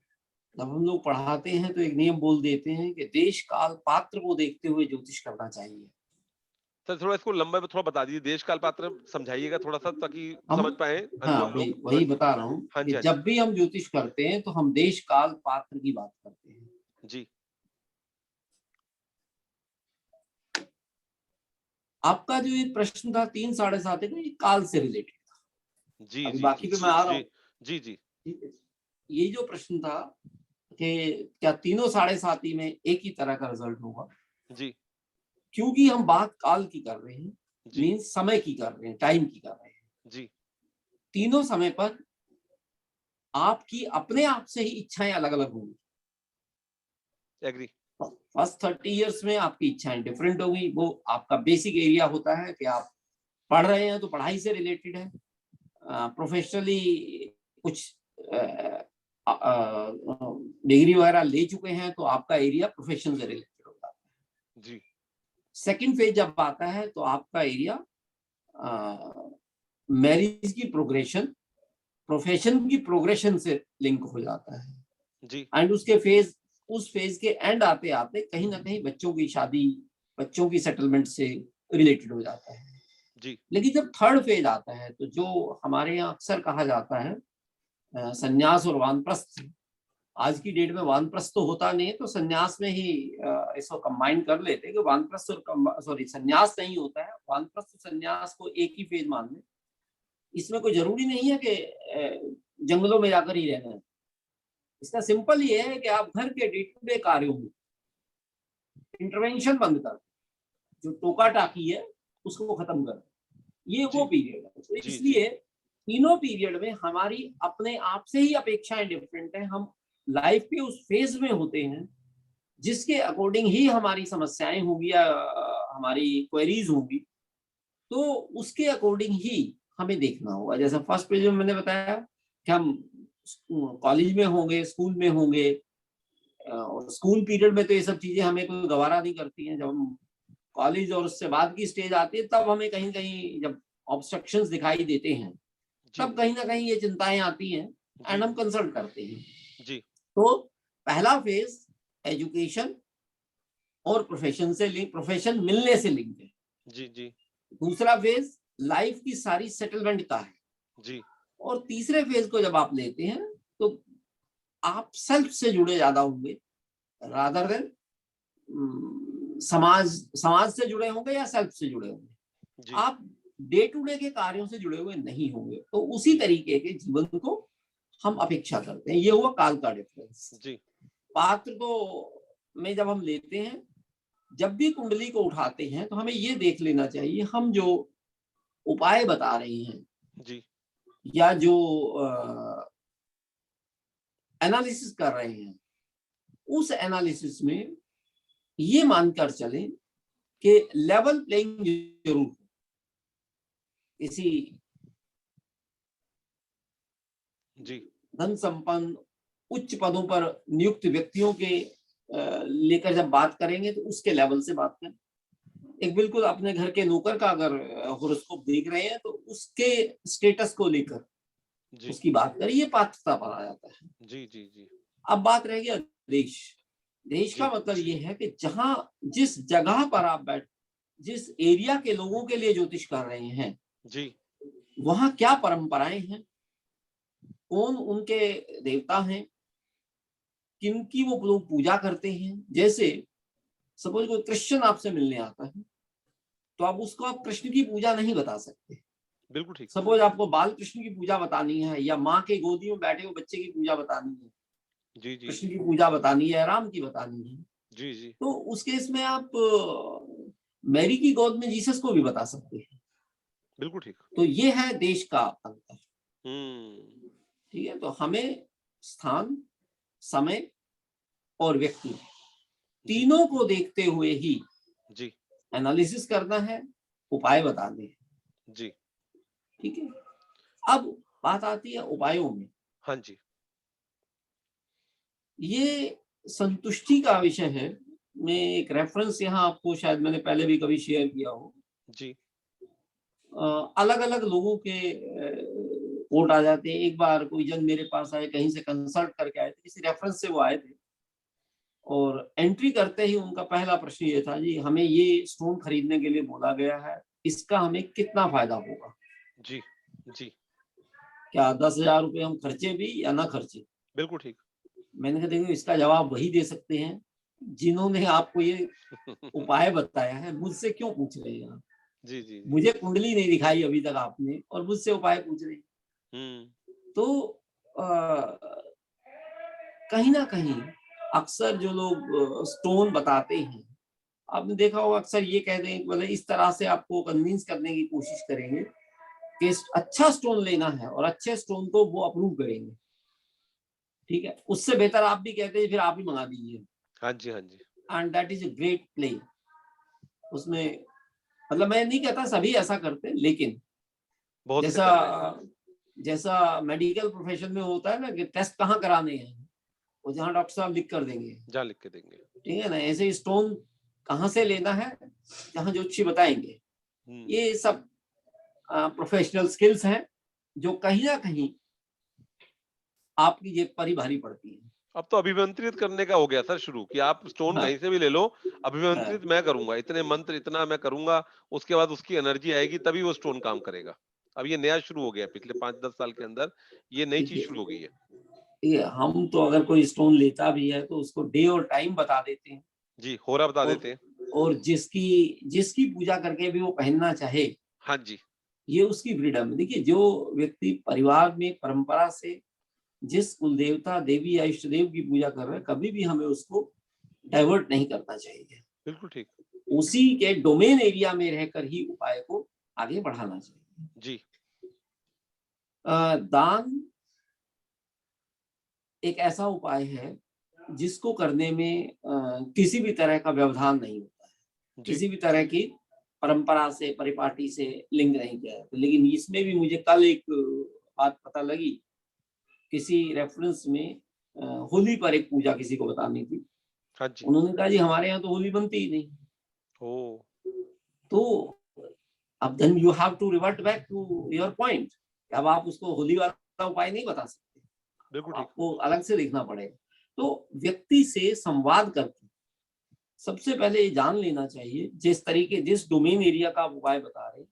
जब हम लोग पढ़ाते हैं तो एक नियम बोल देते हैं कि देश काल पात्र को देखते हुए ज्योतिष करना चाहिए। सर थोड़ा इसको लंबा में थोड़ा बता दीजिए, देश काल पात्र समझाइएगा थोड़ा-सा ताकि हम समझ पाएँ। हाँ जी, हाँ, हम वही लोग। हाँ वही जी। बता रहा हूँ हाँ कि जी, हाँ जी। जब भी हम ज्योतिष करते हैं तो हम देश काल पात्र की बात करते हैं। जी, आपका जो ये प्रश्न था 3 साढ़े 7 का, ये काल से रिलेटेड था। जी, अभी जी, बाकी जी, पे मैं आ रहा जी, हूँ। जी, जी, ठीक है। ये जो प्रश्न था कि क्या तीनों साढ़े साती में एक ही तरह का रिजल्ट होगा, जी, क्योंकि हम बात काल की कर रहे हैं, जी, मीन्स समय की कर रहे हैं, टाइम की कर रहे हैं। जी, तीनों समय पर आपकी अपने आप से ही इच्छाएं अलग अलग होंगी। एग्री। फर्स्ट 30 इयर्स में आपकी इच्छाएं डिफरेंट होगी। वो आपका बेसिक एरिया होता है कि आप पढ़ रहे हैं तो पढ़ाई से रिलेटेड है, प्रोफेशनली कुछ डिग्री वगैरह ले चुके हैं तो आपका एरिया प्रोफेशन से रिलेटेड होता है। जी, सेकंड फेज जब आता है तो आपका एरिया मैरिज की प्रोग्रेशन, प्रोफेशन की प्रोग्रेशन से लिंक हो जाता है। जी, एंड उस फेज के एंड आते आते कहीं ना कहीं बच्चों की शादी, बच्चों की सेटलमेंट से रिलेटेड हो जाता है। जी, लेकिन जब थर्ड फेज आता है तो जो हमारे यहाँ अक्सर कहा जाता है संन्यास और वानप्रस्थ, आज की डेट में वानप्रस्थ तो होता नहीं है तो संन्यास में ही इसको कंबाइन कर लेते हैं कि वानप्रस्थ और सॉरी संन्यास नहीं होता है, वानप्रस्थ संन्यास को एक ही फेज मान लें। इसमें कोई जरूरी नहीं है कि जंगलों में जाकर ही रहना है। इसका सिंपल ये है कि आप घर के डे टू डे कार्यों में इंटरवेंशन बंद कर, जो टोका टाकी है उसको खत्म कर, ये वो जी, पीरियड है। तो जी, जी, इसलिए तीनों पीरियड में हमारी अपने आप से ही अपेक्षाएं डिफरेंट है। हम लाइफ के उस फेज में होते हैं जिसके अकॉर्डिंग ही हमारी समस्याएं होंगी या हमारी क्वेरीज होंगी, तो उसके अकॉर्डिंग ही हमें देखना होगा। जैसे फर्स्ट पेज में मैंने बताया कि हम कॉलेज में होंगे, स्कूल में होंगे, और स्कूल पीरियड में तो ये सब चीजें हमें कोई गवारा नहीं करती हैं। जब हम कॉलेज और उससे बाद की स्टेज आती है तब हमें कहीं कहीं जब ऑब्स्ट्रक्शंस दिखाई देते हैं जी, तब कहीं ना कहीं ये चिंताएं आती हैं एंड जी, हम कंसल्ट करते हैं। जी, तो पहला फेज एजुकेशन और प्रोफेशन से लिंक, प्रोफेशन मिलने से लिंक है। जी, जी, दूसरा फेज लाइफ की सारी सेटलमेंट का है। जी, और तीसरे फेज को जब आप लेते हैं तो आप सेल्फ से जुड़े ज्यादा होंगे रादर देन समाज समाज से जुड़े होंगे या सेल्फ से जुड़े होंगे। जी, आप डे टू डे के कार्यों से जुड़े हुए नहीं होंगे। तो उसी तरीके के जीवन को हम अपेक्षा करते हैं। ये हुआ काल का डिफरेंस। जी, पात्र को में जब हम लेते हैं, जब भी कुंडली को उठाते हैं तो हमें ये देख लेना चाहिए हम जो उपाय बता रहे हैं जी, या जो एनालिसिस कर रहे हैं, उस एनालिसिस में ये मानकर चलें कि लेवल प्लेइंग जरूर हो। किसी जी, धन संपन्न उच्च पदों पर नियुक्त व्यक्तियों के लेकर जब बात करेंगे तो उसके लेवल से बात करें। एक बिल्कुल अपने घर के नौकर का अगर होरोस्कोप देख रहे हैं तो उसके स्टेटस को लेकर जी, उसकी बात करें, ये पात्रता पर आ जाता है। जी, जी, जी, अब बात रह गया देश। देश का जी, मतलब ये है कि जहां जिस जगह पर आप बैठ, जिस एरिया के लोगों के लिए ज्योतिष कर रहे हैं, जी, वहां क्या परंपराएं हैं, कौन उनके देवता हैं, किनकी वो लोग पूजा करते हैं। जैसे सपोज कोई क्रिश्चियन आपसे मिलने आता है तो आप उसको आप कृष्ण की पूजा नहीं बता सकते। बिल्कुल ठीक। सपोज आपको बाल कृष्ण की पूजा बतानी है या माँ के गोदी में बैठे हुए बच्चे की पूजा बतानी है, जी, जी, कृष्ण की पूजा बतानी है, राम की बतानी है, जी, जी, तो उस केस में आप मैरी की गोद में जीसस को भी बता सकते हैं। बिल्कुल ठीक। तो ये है देश का अंतर। हुँ, ठीक है, तो हमें स्थान, समय और व्यक्ति जी, तीनों को देखते हुए ही जी, एनालिसिस करना है, उपाय बताने हैं। जी, ठीक है। अब बात आती है उपायों में। हाँ जी, ये संतुष्टि का विषय है। मैं एक रेफरेंस यहाँ आपको शायद मैंने पहले भी कभी शेयर किया हो। जी, अलग अलग लोगों के कोट आ जाते हैं। एक बार कोई जन मेरे पास आए, कहीं से कंसल्ट करके आए थे, किसी रेफरेंस से वो आए थे, और एंट्री करते ही उनका पहला प्रश्न ये था, जी हमें ये स्टोन खरीदने के लिए बोला गया है, इसका हमें कितना फायदा होगा, जी, जी, क्या 10,000 रुपये हम खर्चे भी या ना खर्चे। बिल्कुल ठीक। मैंने कहा देखो इसका जवाब वही दे सकते हैं जिन्होंने आपको ये उपाय बताया है, मुझसे क्यों पूछ रहे हैं आप। जी, जी, जी। मुझे कुंडली नहीं दिखाई अभी तक आपने और मुझसे उपाय पूछ रहे हैं। हुँ, तो अ, कहीं न कहीं अक्सर जो लोग स्टोन बताते हैं, आपने देखा होगा अक्सर ये कह दें मतलब इस तरह से आपको कन्विंस करने की कोशिश करेंगे कि अच्छा स्टोन लेना है और अच्छे स्टोन को वो अप्रूव करेंगे, ठीक है? उससे बेहतर आप भी कहते हैं फिर आप ही मँगा दीजिए हाँ जी, हाँ जी। And that is a great play. उसमें मतलब मैं नहीं कहता सभी ऐसा करते, लेकिन बहुत से जैसा कर रहे हैं। जैसा मेडिकल प्रोफ़ेशन में होता है ना कि टेस्ट कहाँ कराने हैं, वो जहाँ डॉक्टर साहब लिख कर देंगे, जहाँ लिख के देंगे। ठीक है ना? ऐसे ही स्टोन कहाँ से लेना है, जहाँ ज्योतिषी बताएँगे। हुँ। ये सब प्रोफ़ेशनल स्किल्स हैं, जो कहीं न कहीं आपकी जेब पर ही भारी पड़ती हैं। अब तो अभिमंत्रित करने का हो गया सर शुरू कि आप स्टोन हाँ, कहीं से भी ले लो, हाँ, अभिमंत्रित मैं करूँगा, इतने मंत्र इतना मैं करूँगा, उसके बाद उसकी एनर्जी आएगी तभी वो स्टोन काम करेगा। अब ये नया शुरू हो गया है पिछले 5-10 साल के अंदर, ये नई चीज़ देखिए शुरू हो गई है। ये हम तो अगर कोई स्टोन लेता भी है, तो उसको डे और टाइम बता देते हैं जी, होरा बता और देते हैं। और जिसकी जिसकी पूजा करके भी वो पहनना चाहे, हाँ जी। ये उसकी फ्रीडम है। देखिए, जो व्यक्ति परिवार में परंपरा से जिस कुल देवता, देवी या इष्ट देव की पूजा कर रहा है, कभी भी हमें उसको डाइवर्ट नहीं करना चाहिए। बिल्कुल ठीक। उसी के डोमेन एरिया में रहकर ही उपाय को आगे बढ़ाना चाहिए। जी, दान एक ऐसा उपाय है, जिसको करने में किसी भी तरह का व्यवधान नहीं होता है। जी। किसी भी तरह की परंपरा से, परिपाटी से लिंक नहीं किया जाता। लेकिन इसमें भी मुझे कल एक बात पता लगी, किसी रेफरेंस में होली पर एक पूजा किसी को बतानी थी। हाँ जी। उन्होंने कहा जी हमारे यहाँ तो होली बनती ही नहीं। ओह! तो अब then you have to revert back to your point. अब आप उसको होली वाला उपाय नहीं बता सकते। अब बिल्कुल ठीक। आपको अलग से देखना पड़ेगा। तो व्यक्ति से संवाद करके सबसे पहले ये जान लेना चाहिए, जिस डोमेन एरिया का आप उपाय बता रहे हैं,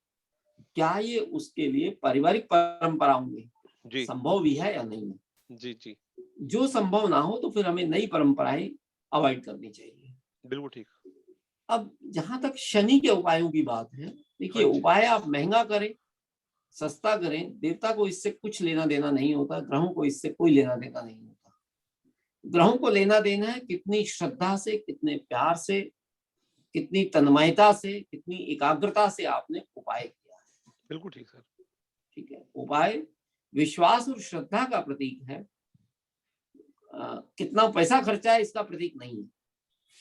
क्या ये उसके लिए पारिवारिक परंपराओं में जी, संभव भी है या नहीं है। जी, जी। जो संभव ना हो तो फिर हमें नई परंपराएं अवॉइड करनी चाहिए। बिल्कुल ठीक। अब जहां तक शनि के उपायों की बात है, देखिए हाँ जी। उपाय आप महंगा करें, सस्ता करें, देवता को इससे कुछ लेना देना नहीं होता, ग्रहों को इससे कोई लेना देना नहीं होता। ग्रहों को लेना देना है कितनी श्रद्धा से, कितने प्यार से, कितनी तन्मयता से, कितनी एकाग्रता से आपने उपाय किया है। बिल्कुल ठीक सर। ठीक है, उपाय विश्वास और श्रद्धा का प्रतीक है। कितना पैसा खर्चा है इसका प्रतीक नहीं है।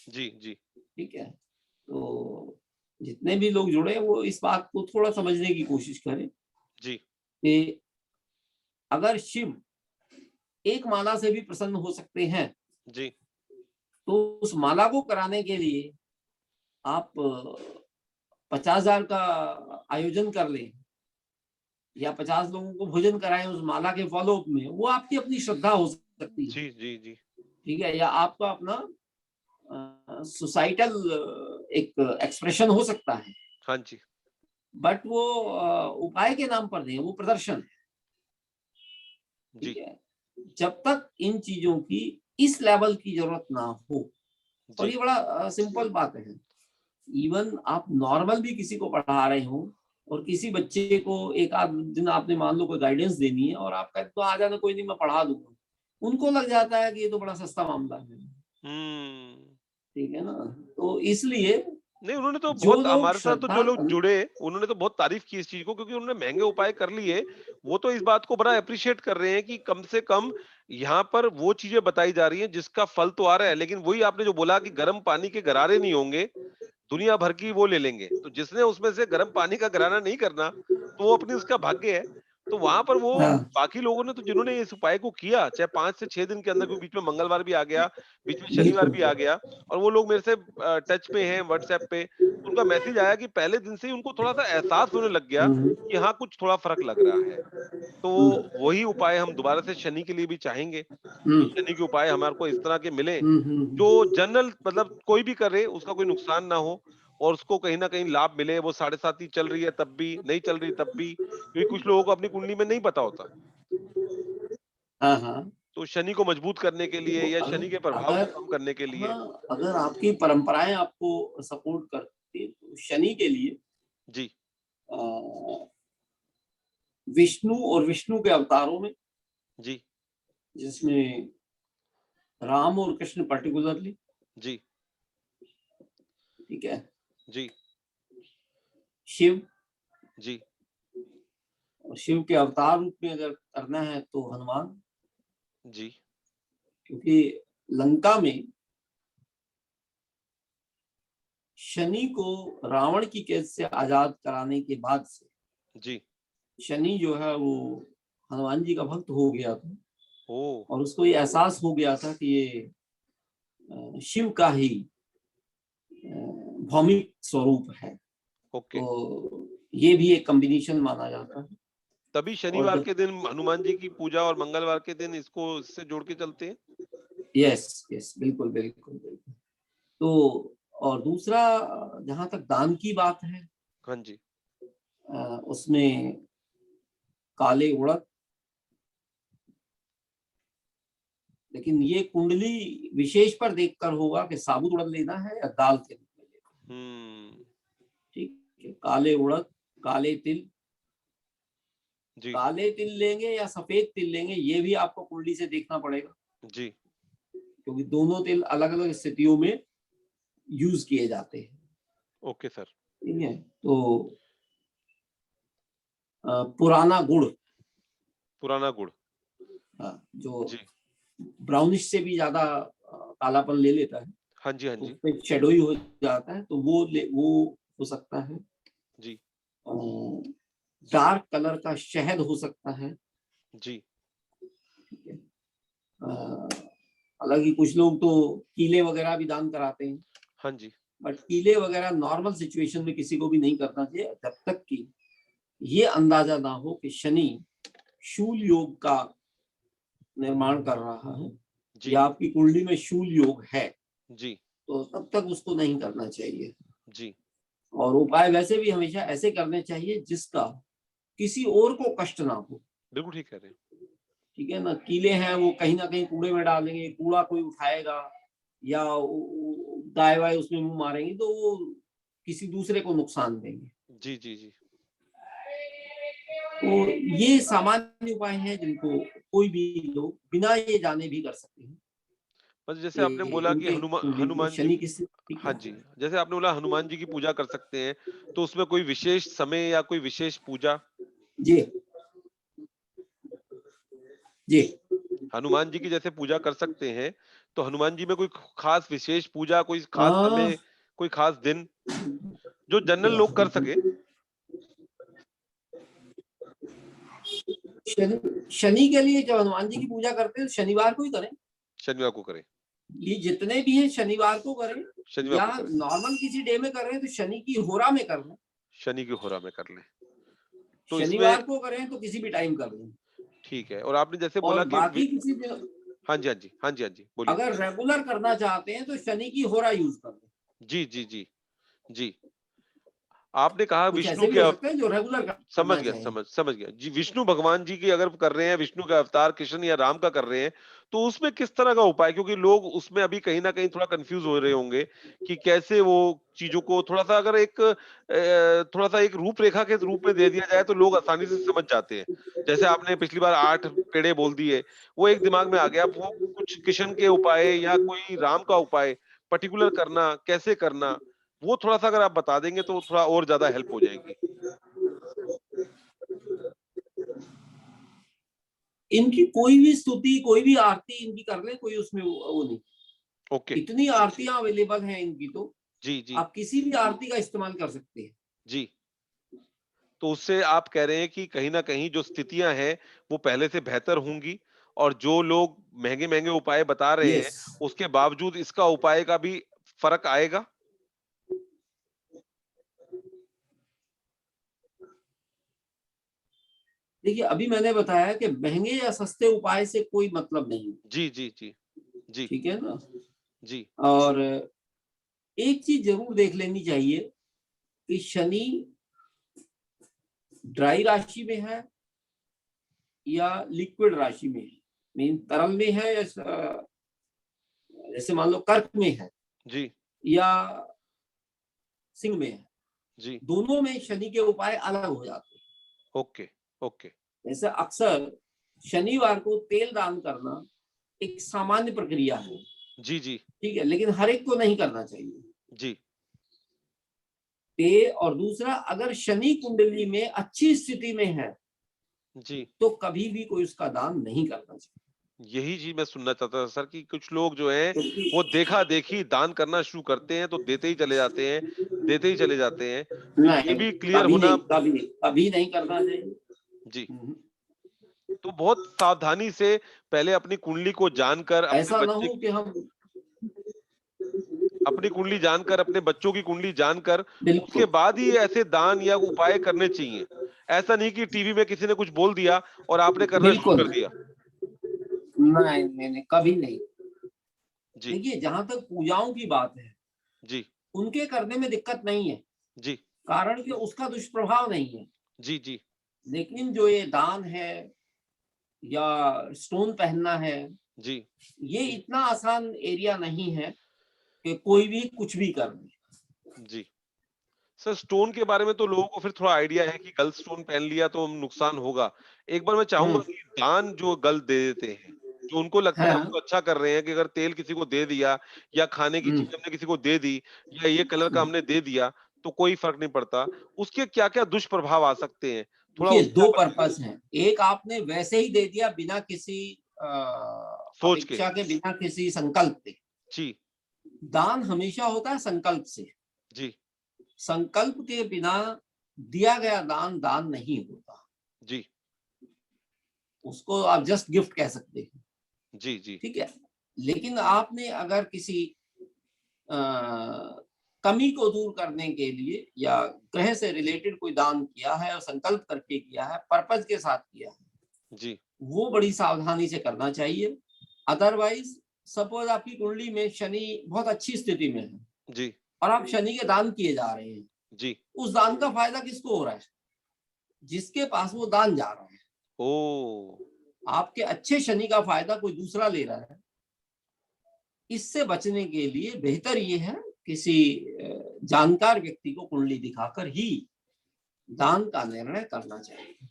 जी, जी, ठीक है, तो जितने भी लोग जुड़े वो इस बात को थोड़ा समझने की कोशिश करें जी, कि अगर शिव एक माला से भी प्रसन्न हो सकते हैं, जी। तो उस माला को कराने के लिए आप 50,000 का आयोजन कर लें या 50 लोगों को भोजन कराएं उस माला के फॉलो अप में, वो आपकी अपनी श्रद्धा हो सकती है। जी, जी, जी। ठीक है, या आपका अपना सोसाइटल एक एक्सप्रेशन हो सकता है, हाँ जी। बट वो उपाय के नाम पर नहीं है, वो प्रदर्शन है। ठीक जी, है, जब तक इन चीजों की इस लेवल की जरूरत ना हो, और जी। ये बड़ा सिंपल बात है। इवन आप नॉर्मल भी किसी को पढ़ा रहे हो और किसी बच्चे को एक आध दिन आपने मान लो कोई गाइडेंस देनी है और आप कहते तो आ जाना, कोई नहीं मैं पढ़ा दूंगा, उनको लग जाता है कि ये तो बड़ा सस्ता मामला है। हुँ। ठीक है ना, तो इसलिए नहीं, उन्होंने तो जो बहुत लोग हमारे साथ तो श्रद्धा जो लोग जुड़े, उन्होंने तो बहुत तारीफ़ की इस चीज़ को क्योंकि उन्होंने महँगे उपाय कर लिए। वो तो इस बात को बड़ा एप्रिशिएट कर रहे हैं कि कम से कम यहाँ पर वो चीज़ें बताई जा रही हैं जिसका फल तो आ रहा है। लेकिन वही आपने जो बोला कि गर्म पानी के गरारे नहीं होंगे, दुनिया भर की वो ले लेंगे। तो जिसने उसमें से गर्म पानी का गरारा नहीं करना, तो वो अपनी उसका भाग्य है। तो वहाँ पर वो हाँ, बाकी लोगों ने तो जिन्होंने इस उपाय को किया, चाहे 5 से 6 दिन के अंदर क्योंकि बीच में मंगलवार भी आ गया, बीच में शनिवार बिल्कुल। भी आ गया और वो लोग मेरे से टच पे हैं व्हाट्सएप पे। उनका मैसेज आया कि पहले दिन से ही उनको थोड़ा-सा एहसास होने लग गया हम्म, कि हाँ, कुछ थोड़ा फ़र्क लग रहा है। तो वही उपाय हम दोबारा से शनि के लिए भी चाहेंगे कि हम्म, शनि के उपाय हमारे को इस तरह के मिलें हम्म, जो जनरल मतलब कोई भी करे उसका कोई नुकसान ना हो और उसको कहीं न कहीं लाभ मिले, वो 7.5 ही चल रही है तब भी, नहीं चल रही तब भी, क्योंकि कुछ लोगों को अपनी कुंडली में नहीं पता होता। हाँ, हाँ। तो शनि को मजबूत करने के लिए देखो या शनि के अगर प्रभाव को अगर कम करने के लिए हाँ, अगर आपकी परंपराएं आपको सपोर्ट करती हैं, तो शनि के लिए जी, विष्णु और विष्णु के अवतारों में, जी, जिसमें राम और कृष्ण पर्टिकुलरली, जी, ठीक है, जी, शिव, जी, और शिव के अवतार रूप में अगर करना है तो हनुमान, जी, क्योंकि लंका में शनि को रावण की कैद से आजाद कराने के बाद से जी, शनि जो है वो हनुमान जी का भक्त हो गया था, ओह! और उसको ये एहसास हो गया था कि ये शिव का ही भौमिक स्वरूप है। ओके। तो ये भी एक कॉम्बिनेशन माना जाता है। तभी और शनिवार के दिन हनुमान जी की पूजा और मंगलवार के दिन इसको इससे जोड़ के चलते हैं? यस, यस, बिल्कुल, बिल्कुल, बिल्कुल। तो और दूसरा, जहाँ तक दान की बात है, हाँ जी, उसमें काले उड़द, लेकिन ये कुंडली विशेष पर देखकर होगा कि साबुत उड़द लेना है या दाल के रूप में लेना है। हुँ, ठीक है, काले उड़द, काले तिल, जी, काले तिल लेंगे या सफेद तिल लेंगे, ये भी आपको कुंडली से देखना पड़ेगा, जी, क्योंकि दोनों तिल अलग अलग स्थितियों में यूज किए जाते हैं। Okay sir. ठीक है, तो पुराना गुड़, पुराना गुड़, जो जी, ब्राउनिश से भी ज्यादा कालापन ले लेता है, हाँ जी, हाँ तो जी, उसमें शेडोई हो जाता है, तो वो हो सकता है। जी, डार्क कलर का शहद हो सकता है। जी, ठीक है, हालांकि कुछ लोग तो कीले वगैरह भी दान कराते हैं, हाँ जी, बट कीले वगैरह नॉर्मल सिचुएशन में किसी को भी नहीं करना चाहिए, जब तक कि ये अंदाजा ना हो कि शनि शूल योग का निर्माण कर रहा है जी, या आपकी कुंडली में शूल योग है, जी, तो तब तक उसको नहीं करना चाहिए। जी, और उपाय वैसे भी हमेशा ऐसे करने चाहिए जिसका किसी और को कष्ट ना हो। बिल्कुल ठीक कह रहे हैं। ठीक है ना, कीले हैं वो कहीं ना कहीं कूड़े में डालेंगे, कूड़ा कोई उठाएगा या गाय वाय उसमें मुंह मारेंगे, तो वो किसी दूसरे को नुकसान देंगे। जी, जी, जी, तो ये सामान्य उपाय हैं जिनको कोई भी लोग बिना ये जाने भी कर सकते हैं बस जैसे आपने कि बोला कि उनके कुंडली में हनुमान जी शनि किस, ठीक हाँ है। जी, जैसे आपने बोला हनुमान जी की पूजा कर सकते हैं, तो उसमें कोई विशेष समय या कोई विशेष पूजा? जी, जी, हनुमान जी की जैसे पूजा कर सकते हैं, तो हनुमान जी में कोई खास विशेष पूजा, कोई खास आ, समय, कोई खास दिन, जो जनरल लोग कर सकें? शनि के लिए जब हनुमान जी की पूजा करते हैं तो शनिवार को ही करें। शनिवार को करें, ये जितने भी हैं शनिवार को करें, शनिवार या को करें, नॉर्मल किसी डे में कर रहे हैं तो शनि की होरा में कर लें। शनि की होरा में कर लें। तो इसमें शनिवार को करें तो किसी भी टाइम कर लें। ठीक है और आपने जैसे और बोला कि बाकी किसी दिन हाँ जी, हाँ जी, हाँ जी, हाँ जी, बोलिए। अगर रेगुलर करना चाहते हैं तो शनि की होरा यूज कर लें। जी, जी, जी, जी। आपने कहा कुछ विष्णु ऐसे भी के हो सकते हैं जो रेगुलर समझ करना गया, चाहें। समझ गया। जी, विष्णु भगवान जी की अगर कर रहे हैं, विष्णु का अवतार कृष्ण या राम का कर रहे हैं, तो उसमें किस तरह का उपाय क्योंकि लोग उसमें अभी कहीं न कहीं थोड़ा कन्फ्यूज़ हो रहे होंगे कि कैसे वो चीज़ों को थोड़ा-सा अगर एक थोड़ा-सा एक रूपरेखा के रूप में दे दिया जाए तो लोग आसानी से समझ जाते हैं। जैसे आपने पिछली बार 8 पेड़े बोल दिए, वो एक दिमाग में आ गया। अब वो कुछ कृष्ण के उपाय या कोई राम का उपाय पर्टिकुलर करना, कैसे करना, वो थोड़ा-सा अगर आप बता देंगे तो थोड़ा और ज़्यादा हेल्प हो जाएगी। इनकी कोई भी स्तुति, कोई भी आरती इनकी कर लें, कोई उसमें वो नहीं। ओके। इतनी आरतियां अवेलेबल हैं इनकी, तो जी, जी, आप किसी भी आरती का इस्तेमाल कर सकते हैं। जी। तो उससे आप कह रहे हैं कि कहीं न कहीं जो स्थितियाँ हैं, वो पहले से बेहतर होंगी और जो लोग महँगे-महँगे उपाय बता रहे हैं, यस, उसके बावजूद इसका उपाय का भी फ़र्क आएगा? देखिए अभी मैंने बताया कि महंगे या सस्ते उपाय से कोई मतलब नहीं। जी, जी, जी। जी, ठीक है ना, जी, और एक चीज जरूर देख लेनी चाहिए कि शनि ड्राई राशि में है या लिक्विड राशि में है, मीन तरल में है या जैसे मान लो कर्क में है जी, या सिंह में है। जी, दोनों में शनि के उपाय अलग हो जाते हैं। Okay, okay. जैसे अक्सर शनिवार को तेल दान करना एक सामान्य प्रक्रिया है, जी, जी, ठीक है, लेकिन हर एक को नहीं करना चाहिए। जी, और दूसरा, अगर शनि कुंडली में अच्छी स्थिति में है जी। तो कभी भी कोई उसका दान नहीं करना चाहिए, यही चीज़ मैं सुनना चाहता था सर कि कुछ लोग जो हैं, क्योंकि वो देखा-देखी दान करना शुरू करते हैं, तो देते ही चले जाते हैं, देते ही चले जाते हैं। तो ये नहीं, भी क्लियर कभी होना नहीं, कभी कभी नहीं करना चाहिए। जी, हम्म। तो बहुत सावधानी से पहले अपनी कुंडली को जानकर अपने ऐसा ना बच्चे हो कि हम अपनी कुंडली जानकर, अपने बच्चों की कुंडली जानकर, उसके बिल्कुल बाद ही ऐसे दान या उपाय करने चाहिए। ऐसा नहीं कि टीवी में किसी ने कुछ बोल दिया और आपने करना शुरू बिल्कुल कर दिया। नहीं, नहीं, नहीं, कभी नहीं। जी, देखिए, जहां तक पूजाओं की बात है, जी, उनके करने में दिक्कत नहीं है, जी, कारण कि उसका दुष्प्रभाव नहीं है। जी, जी, लेकिन जो ये दान है या स्टोन पहनना है, जी, ये इतना आसान एरिया नहीं है कि कोई भी कुछ भी कर दे। जी। सर स्टोन के बारे में तो लोगों को फिर थोड़ा आइडिया है कि गलत स्टोन पहन लिया तो नुकसान होगा। एक बार मैं चाहूँगा हम्म। कि दान जो गलत दे देते हैं, जो उनको लगता है हम हाँ। तो अच्छा कर रहे हैं कि अगर तेल किसी को दे दिया या खाने की हम्म। चीज़ हमने किसी को दे दी या ये कलर का हमने दे दिया, तो कोई फ़र्क नहीं पड़ता। उसके क्या-क्या दुष्प्रभाव आ सकते हैं? थोड़ा देखिए, उसपे दो आप बताइए पर्पस हैं। एक, आपने वैसे ही दे दिया बिना किसी सोच के। अपेक्षा के, बिना किसी संकल्प के। जी, दान हमेशा होता है संकल्प से। जी, संकल्प के बिना दिया गया दान दान नहीं होता। जी, उसको आप जस्ट गिफ्ट कह सकते हैं, जी, जी, ठीक है। लेकिन आपने अगर किसी अ, कमी को दूर करने के लिए या ग्रह से रिलेटेड कोई दान किया है और संकल्प करके किया है, पर्पज के साथ किया है, जी, वो बड़ी सावधानी से करना चाहिए। अदरवाइज, सपोज आपकी कुंडली में शनि बहुत अच्छी स्थिति में है जी, और आप शनि के दान किए जा रहे हैं, जी। उस दान का फायदा किसको हो रहा है? जिसके पास वो दान जा रहा है। ओह! आपके अच्छे शनि का फायदा कोई दूसरा ले रहा है। इससे बचने के लिए बेहतर ये है, किसी जानकार व्यक्ति को कुंडली दिखाकर ही दान का निर्णय करना चाहिए।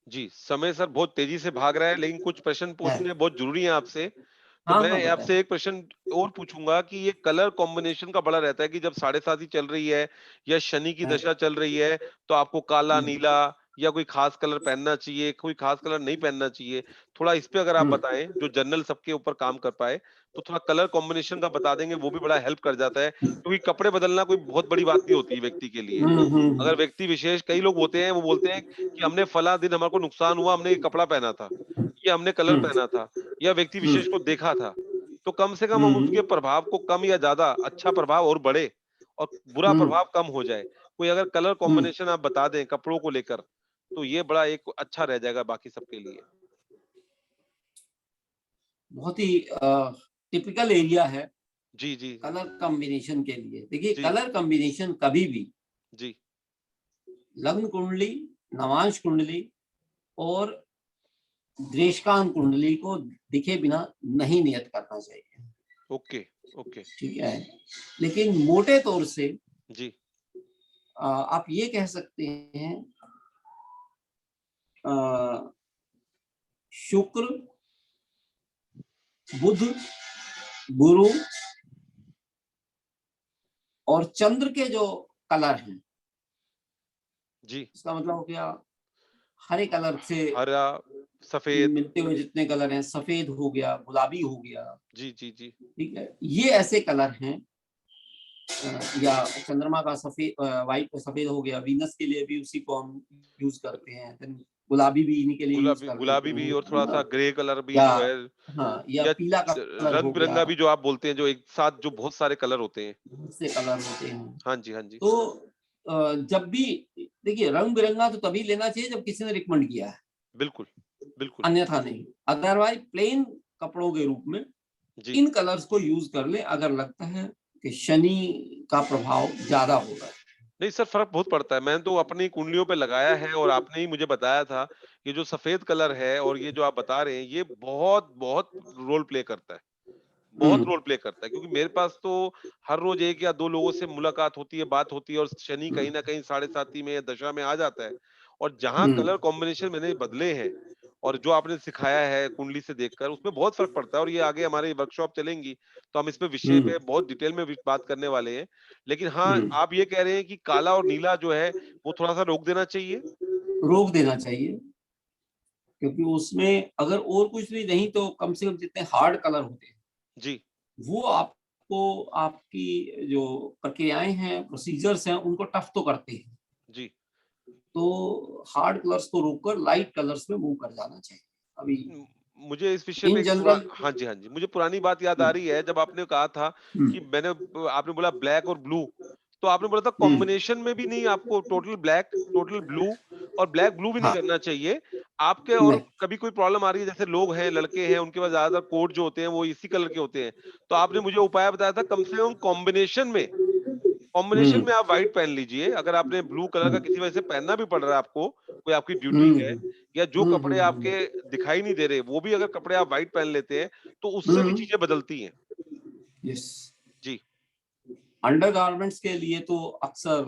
जी, समय सर बहुत तेज़ी से भाग रहा है, लेकिन कुछ प्रश्न है। पूछने बहुत ज़रूरी हैं आपसे। तो हाँ, हाँ, मैं बताएं। आपसे एक प्रश्न और पूछूँगा कि ये कलर कॉम्बिनेशन का बड़ा रहता है कि जब साढ़े 7 ही चल रही है या शनि की है। दशा चल रही है, तो आपको काला, हम्म। नीला या कोई ख़ास कलर पहनना चाहिए, कोई ख़ास कलर नहीं पहनना चाहिए? थोड़ा इस पे अगर आप हम्म। बताएँ, जो जनरल सबके ऊपर काम कर पाए, तो थोड़ा कलर कॉम्बिनेशन का बता देंगे, वो भी बड़ा हेल्प कर जाता है, क्योंकि कपड़े बदलना कोई बहुत बड़ी बात नहीं होती है व्यक्ति के लिए। हम्म। अगर व्यक्ति विशेष कई लोग होते हैं, वो बोलते हैं कि हमने फलाँ दिन हमारे को नुकसान हुआ, हमने ये कपड़ा पहना था, या हमने कलर हम्म। पहना था, या व्यक्ति हम्म। विशेष को देखा था। तो कम से कम हम उसके हम्म। प्रभाव को कम या ज़्यादा अच्छा प्रभाव और बढ़े और बुरा हम्म। प्रभाव कम हो जाए। कोई अगर कलर हम्म। कॉम्बिनेशन आप बता दें कपड़ों को लेकर, तो ये बड़ा एक अच्छा रह जाएगा बाकी सबके लिए। बहुत ही टिपिकल एरिया है जी, जी, जी। कलर कॉम्बिनेशन के लिए। देखिए, जी, कलर कॉम्बिनेशन कभी भी जी। लग्न कुंडली, नवांश कुंडली और देशकांत कुंडली को दिखे बिना नहीं नियत करना चाहिए, ओके, ओके। ठीक है। लेकिन मोटे तौर से जी, आप ये कह सकते हैं, अ, शुक्र, बुध, गुरु और चंद्र के जो कलर हैं, जी। इसका मतलब हो गया हरे कलर से हरा, सफ़ेद। मिलते हुए जितने कलर हैं, सफेद हो गया, गुलाबी हो गया, जी, जी, जी। ठीक है, ये ऐसे कलर हैं। या चंद्रमा का सफेद, व्हाइट और सफेद हो गया, वीनस के लिए भी उसी को हम यूज करते हैं। देन गुलाबी भी इन्हीं के लिए यूज गुलाबी कर देते गुलाबी भी हैं, और है ना। थोड़ा-सा ग्रे कलर भी या जो है हाँ, या या पीला कलर हो गया, रंग-बिरंगा भी जो आप बोलते हैं, जो एक साथ जो बहुत सारे कलर होते हैं। बहुत से कलर होते हैं। हाँ जी, हाँ जी। तो जब भी, देखिए, रंग बिरंगा तो तभी लेना चाहिए जब किसी ने रिकमेंड किया है, बिल्कुल, बिल्कुल। अन्यथा नहीं। अदरवाइज प्लेन कपड़ों के रूप में जी। इन कलर्स को यूज कर ले अगर लगता है कि शनि का प्रभाव ज्यादा होगा। नहीं सर, फ़र्क बहुत पड़ता है। मैंने तो अपनी कुंडलियों पे लगाया है और आपने ही मुझे बताया था, ये जो सफ़ेद कलर है और ये जो आप बता रहे हैं, ये बहुत-बहुत रोल प्ले करता है। बहुत रोल प्ले करता है, क्योंकि मेरे पास तो हर रोज 1 या 2 लोगों से मुलाकात होती है, बात होती है, और शनि कहीं न कहीं साढ़े साती में या दशा में आ जाता है। और जहाँ कलर कॉम्बिनेशन मैंने बदले हैं और जो आपने सिखाया है कुंडली से देखकर, उसमें बहुत फ़र्क पड़ता है, और ये आगे हमारी वर्कशॉप चलेंगी, तो हम इस पे विषय पे बहुत डिटेल में बात करने वाले हैं। लेकिन हाँ, आप ये कह रहे हैं कि काला और नीला जो है, वो थोड़ा-सा रोक देना चाहिए? रोक देना चाहिए, क्योंकि उसमें अगर और कुछ भी नहीं तो कम से कम जितने हार्ड कलर होते हैं, जी, वो आपको आपकी जो प्रक्रियाएँ हैं, प्रोसीजर्स हैं, उनको टफ तो करते हैं। जी। तो हार्ड कलर्स को रोककर लाइट कलर्स में मूव कर जाना चाहिए। अभी उम, मुझे इस विषय पे इन एक जनरल हाँ जी, हाँ जी। मुझे पुरानी बात याद आ रही है, जब आपने कहा था हुँ, कि आपने बोला ब्लैक और ब्लू, तो आपने बोला था हुँ, कॉम्बिनेशन में भी नहीं, आपको टोटल ब्लैक, टोटल ब्लू और ब्लैक ब्लू भी नहीं हाँ, करना चाहिए। आपके और नहीं, कभी कोई प्रॉब्लम आ रही है, जैसे लोग हैं, लड़के हैं, उनके पास ज़्यादातर कोट जो होते हैं वो इसी कलर के होते हैं। तो आपने मुझे उपाय बताया था, कम से कम कॉम्बिनेशन हुँ, में आप व्हाइट पहन लीजिए। अगर आपने ब्लू कलर का किसी वजह से पहनना भी पड़ रहा है आपको, कोई आपकी ड्यूटी हुँ, है, हुँ, या जो हुँ, कपड़े हुँ, हुँ, आपके दिखाई नहीं दे रहे, वो भी अगर कपड़े आप व्हाइट पहन लेते हैं, तो उससे भी हुँ, चीज़ें बदलती हैं। यस। जी। अंडरगारमेंट्स के लिए तो अक्सर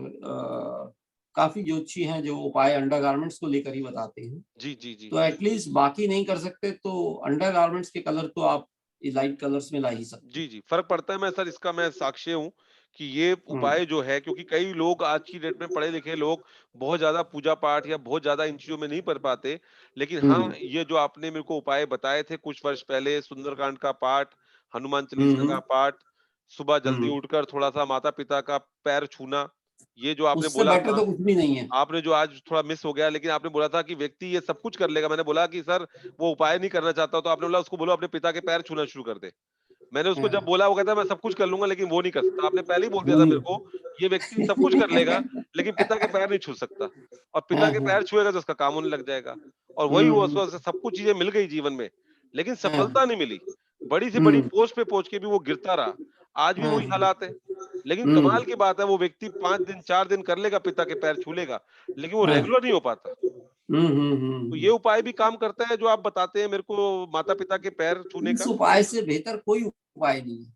काफ़ी ज्योतिषी हैं जो उपाय अंडरगारमेंट्स को लेकर ही बताते हैं। जी, जी, जी। तो एटलीस्ट बाकी नहीं कर सकते तो अंडरगारमेंट्स के कलर तो आप ये लाइट कलर्स में ला ही सकते जी, हैं। जी, फ़र्क पड़ता है। मैं सर इसका मैं साक्ष्य हूँ कि ये हुँ, उपाय जो है, क्योंकि कई लोग आज की डेट में पढ़े-लिखे लोग बहुत ज़्यादा पूजा-पाठ या बहुत ज़्यादा इन चीज़ों में नहीं पढ़ पाते। लेकिन हाँ, हुँ, ये जो आपने मेरे को उपाय बताए थे कुछ वर्ष पहले, सुंदरकांड का पाठ, हनुमान हुँ, चालीसा हुँ, का पाठ, सुबह जल्दी हुँ। उठकर थोड़ा-सा माता-पिता का पैर छूना, ये जो आपने उससे बोला बेटर था, तो कुछ भी नहीं है। आपने जो आज थोड़ा मिस हो गया, लेकिन आपने बोला था कि व्यक्ति ये सब कुछ कर लेगा। मैंने बोला कि सर वो उपाय नहीं करना चाहता, तो आपने बोला उसको बोलो अपने पिता के पैर छूना शुरू कर दे। मैंने उसको जब हाँ, बोला, वो कहता है मैं सब कुछ कर लूँगा लेकिन वो नहीं कर सकता। आपने पहले ही बोल दिया वो था नहीं मेरे को, ये व्यक्ति सब कुछ कर लेगा लेकिन पिता के पैर नहीं छू सकता, और पिता हाँ, के हाँ। पैर छुएगा तो उसका काम होने लग जाएगा। और वही हुँ, हुआ, हुँ, उसको सब कुछ चीज़ें मिल गई जीवन में, लेकिन हाँ, सफलता नहीं मिली। बड़ी से बड़ी हुँ, पोस्ट पे पहुँच के भी वो गिरता रहा। आज भी हाँ, वही हालात है। लेकिन हुँ, कमाल की बात है, वो व्यक्ति 5 दिन 4 दिन कर लेगा, पिता के पैर छू लेगा, लेकिन वो हाँ। रेगुलर नहीं हो पाता। हुँ, हुँ, हुँ, तो ये हुँ। उपाय भी काम करता है जो आप बताते हैं मेरे को, माता-पिता के पैर छूने इस का? उपाय से बेहतर कोई उपाय नहीं है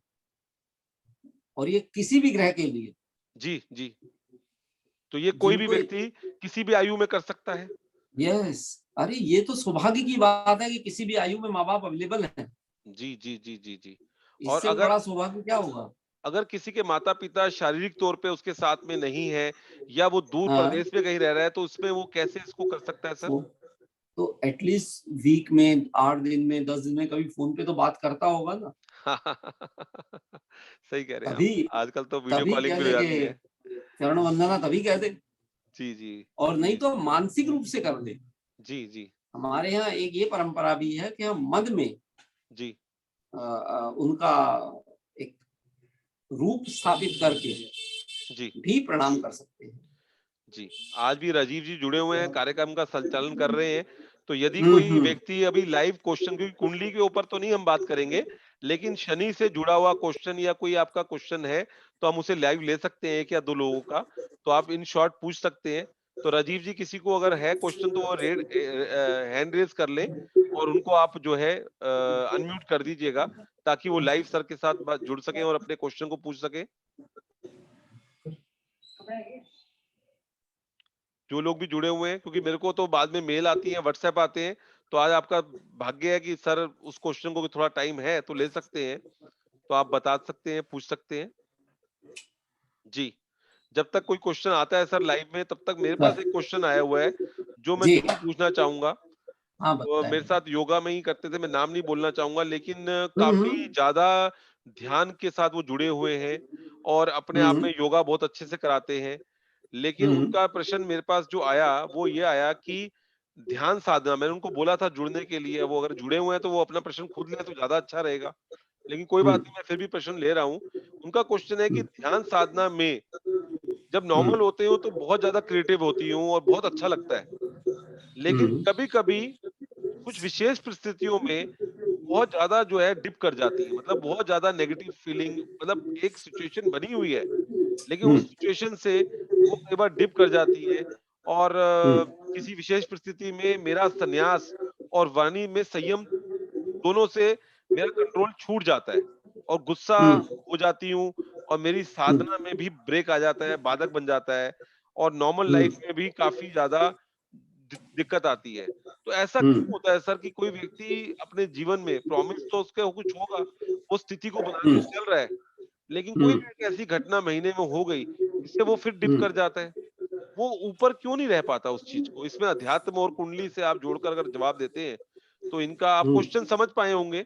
और ये किसी भी ग्रह के लिए। जी, जी। तो ये कोई भी जिनको व्यक्ति किसी भी आयु में कर सकता है? यस, अरे ये तो सौभाग्य की बात है कि किसी भी आयु में माँ-बाप अवेलेबल हैं। जी, जी, जी, जी, जी। और इससे अगर बड़ा सौभाग्य क्या होगा? अगर किसी के माता-पिता शारीरिक तौर पे उसके साथ में नहीं है, या वो दूर हाँ, प्रदेश में कहीं रह रहा है, तो उसमें वो कैसे इसको कर सकता है सर? वो तो एटलीस्ट वीक में 8 दिन में, 10 दिन में कभी फ़ोन पे तो बात करता होगा ना। सही कह रहे हैं आप। तभी आजकल तो वीडियो तभी कॉलिंग कह भी हो दे कि जाती है। चरण वंदना तभी कह दे जी, जी। और नहीं तो मानसिक रूप से कर दे। जी, जी। हमारे यहाँ एक ये परंपरा भी है कि हम मद में जी, उनका एक रूप स्थापित करके जी। भी प्रणाम कर सकते हैं। जी, आज भी राजीव जी जुड़े हुए हैं, कार्यक्रम का संचालन कर रहे हैं। तो यदि हुँ, कोई हुँ, व्यक्ति अभी लाइव क्वेश्चन, क्योंकि कुंडली के ऊपर तो नहीं हम बात करेंगे, लेकिन शनि से जुड़ा हुआ क्वेश्चन या कोई आपका क्वेश्चन है, तो हम उसे लाइव ले सकते हैं 1 या 2 लोगों का। तो आप इन शॉर्ट पूछ सकते हैं। तो राजीव जी, किसी को अगर है क्वेश्चन तो वो हैंड रेज़ कर लें, और उनको आप जो है अनम्यूट कर दीजिएगा, ताकि वो लाइव सर के साथ जुड़ सकें और अपने क्वेश्चन को पूछ सकें। जो लोग भी जुड़े हुए हैं, क्योंकि मेरे को तो बाद में मेल आती है, व्हाट्सएप आते हैं, तो आज आपका भाग्य है कि सर उस क्वेश्चन को भी थोड़ा टाइम है तो ले सकते हैं, तो आप बता सकते हैं, पूछ सकते हैं। जी, जब तक कोई क्वेश्चन आता है सर लाइव में, तब तक मेरे पास हाँ, एक क्वेश्चन आया हुआ है, जो मैं जी, ज़रूर पूछना चाहूँगा। हाँ मेरे बताएँ। साथ योगा में ही करते थे, मैं नाम नहीं बोलना चाहूँगा, लेकिन हुँ, काफ़ी हुँ, ज़्यादा ध्यान के साथ वो जुड़े हुए हैं, और अपने आप हुँ, में योगा बहुत अच्छे से कराते हैं। लेकिन हुँ, उनका प्रश्न मेरे पास जो आया, वो ये आया कि ध्यान साधना, मैंने उनको बोला था जुड़ने के लिए, वो अगर जुड़े हुए हैं तो वो अपना प्रश्न खुद लें तो ज़्यादा अच्छा रहेगा। लेकिन कोई हुँ, बात नहीं, मैं फिर भी प्रश्न ले रहा हूँ। उनका क्वेश्चन है कि हुँ, ध्यान साधना में जब हुँ, नॉर्मल होते हो तो बहुत ज़्यादा क्रिएटिव होती हूँ और बहुत अच्छा लगता है। लेकिन हुँ, कभी-कभी कुछ विशेष परिस्थितियों में बहुत ज़्यादा जो है डिप कर जाती है, मतलब बहुत ज़्यादा नेगेटिव फीलिंग, मतलब एक सिचुएशन बनी हुई है, लेकिन हुँ, उस सिचुएशन से वो कई बार डिप कर जाती है, और हुँ, किसी विशेष परिस्थिति में मेरा संन्यास और वाणी में संयम, दोनों से मेरा कंट्रोल छूट जाता है। और गुस्सा हो जाती हूँ और मेरी साधना में भी ब्रेक आ जाता है, बाधक बन जाता है और नॉर्मल लाइफ में भी काफ़ी ज़्यादा दिक्कत आती है। तो ऐसा क्यों होता है सर कि कोई व्यक्ति अपने जीवन में प्रॉमिस तो उसका कुछ होगा, वो स्थिति को बना के चल रहा है, लेकिन कोई भी एक ऐसी घटना महीने में हो गई, जिससे वो फिर डिप कर जाता है। वो ऊपर क्यों नहीं रह पाता उस चीज़ को? इसमें अध्यात्म और कुंडली से आप जोड़कर अगर जवाब देते हैं, तो इनका आप क्वेश्चन समझ पाए होंगे।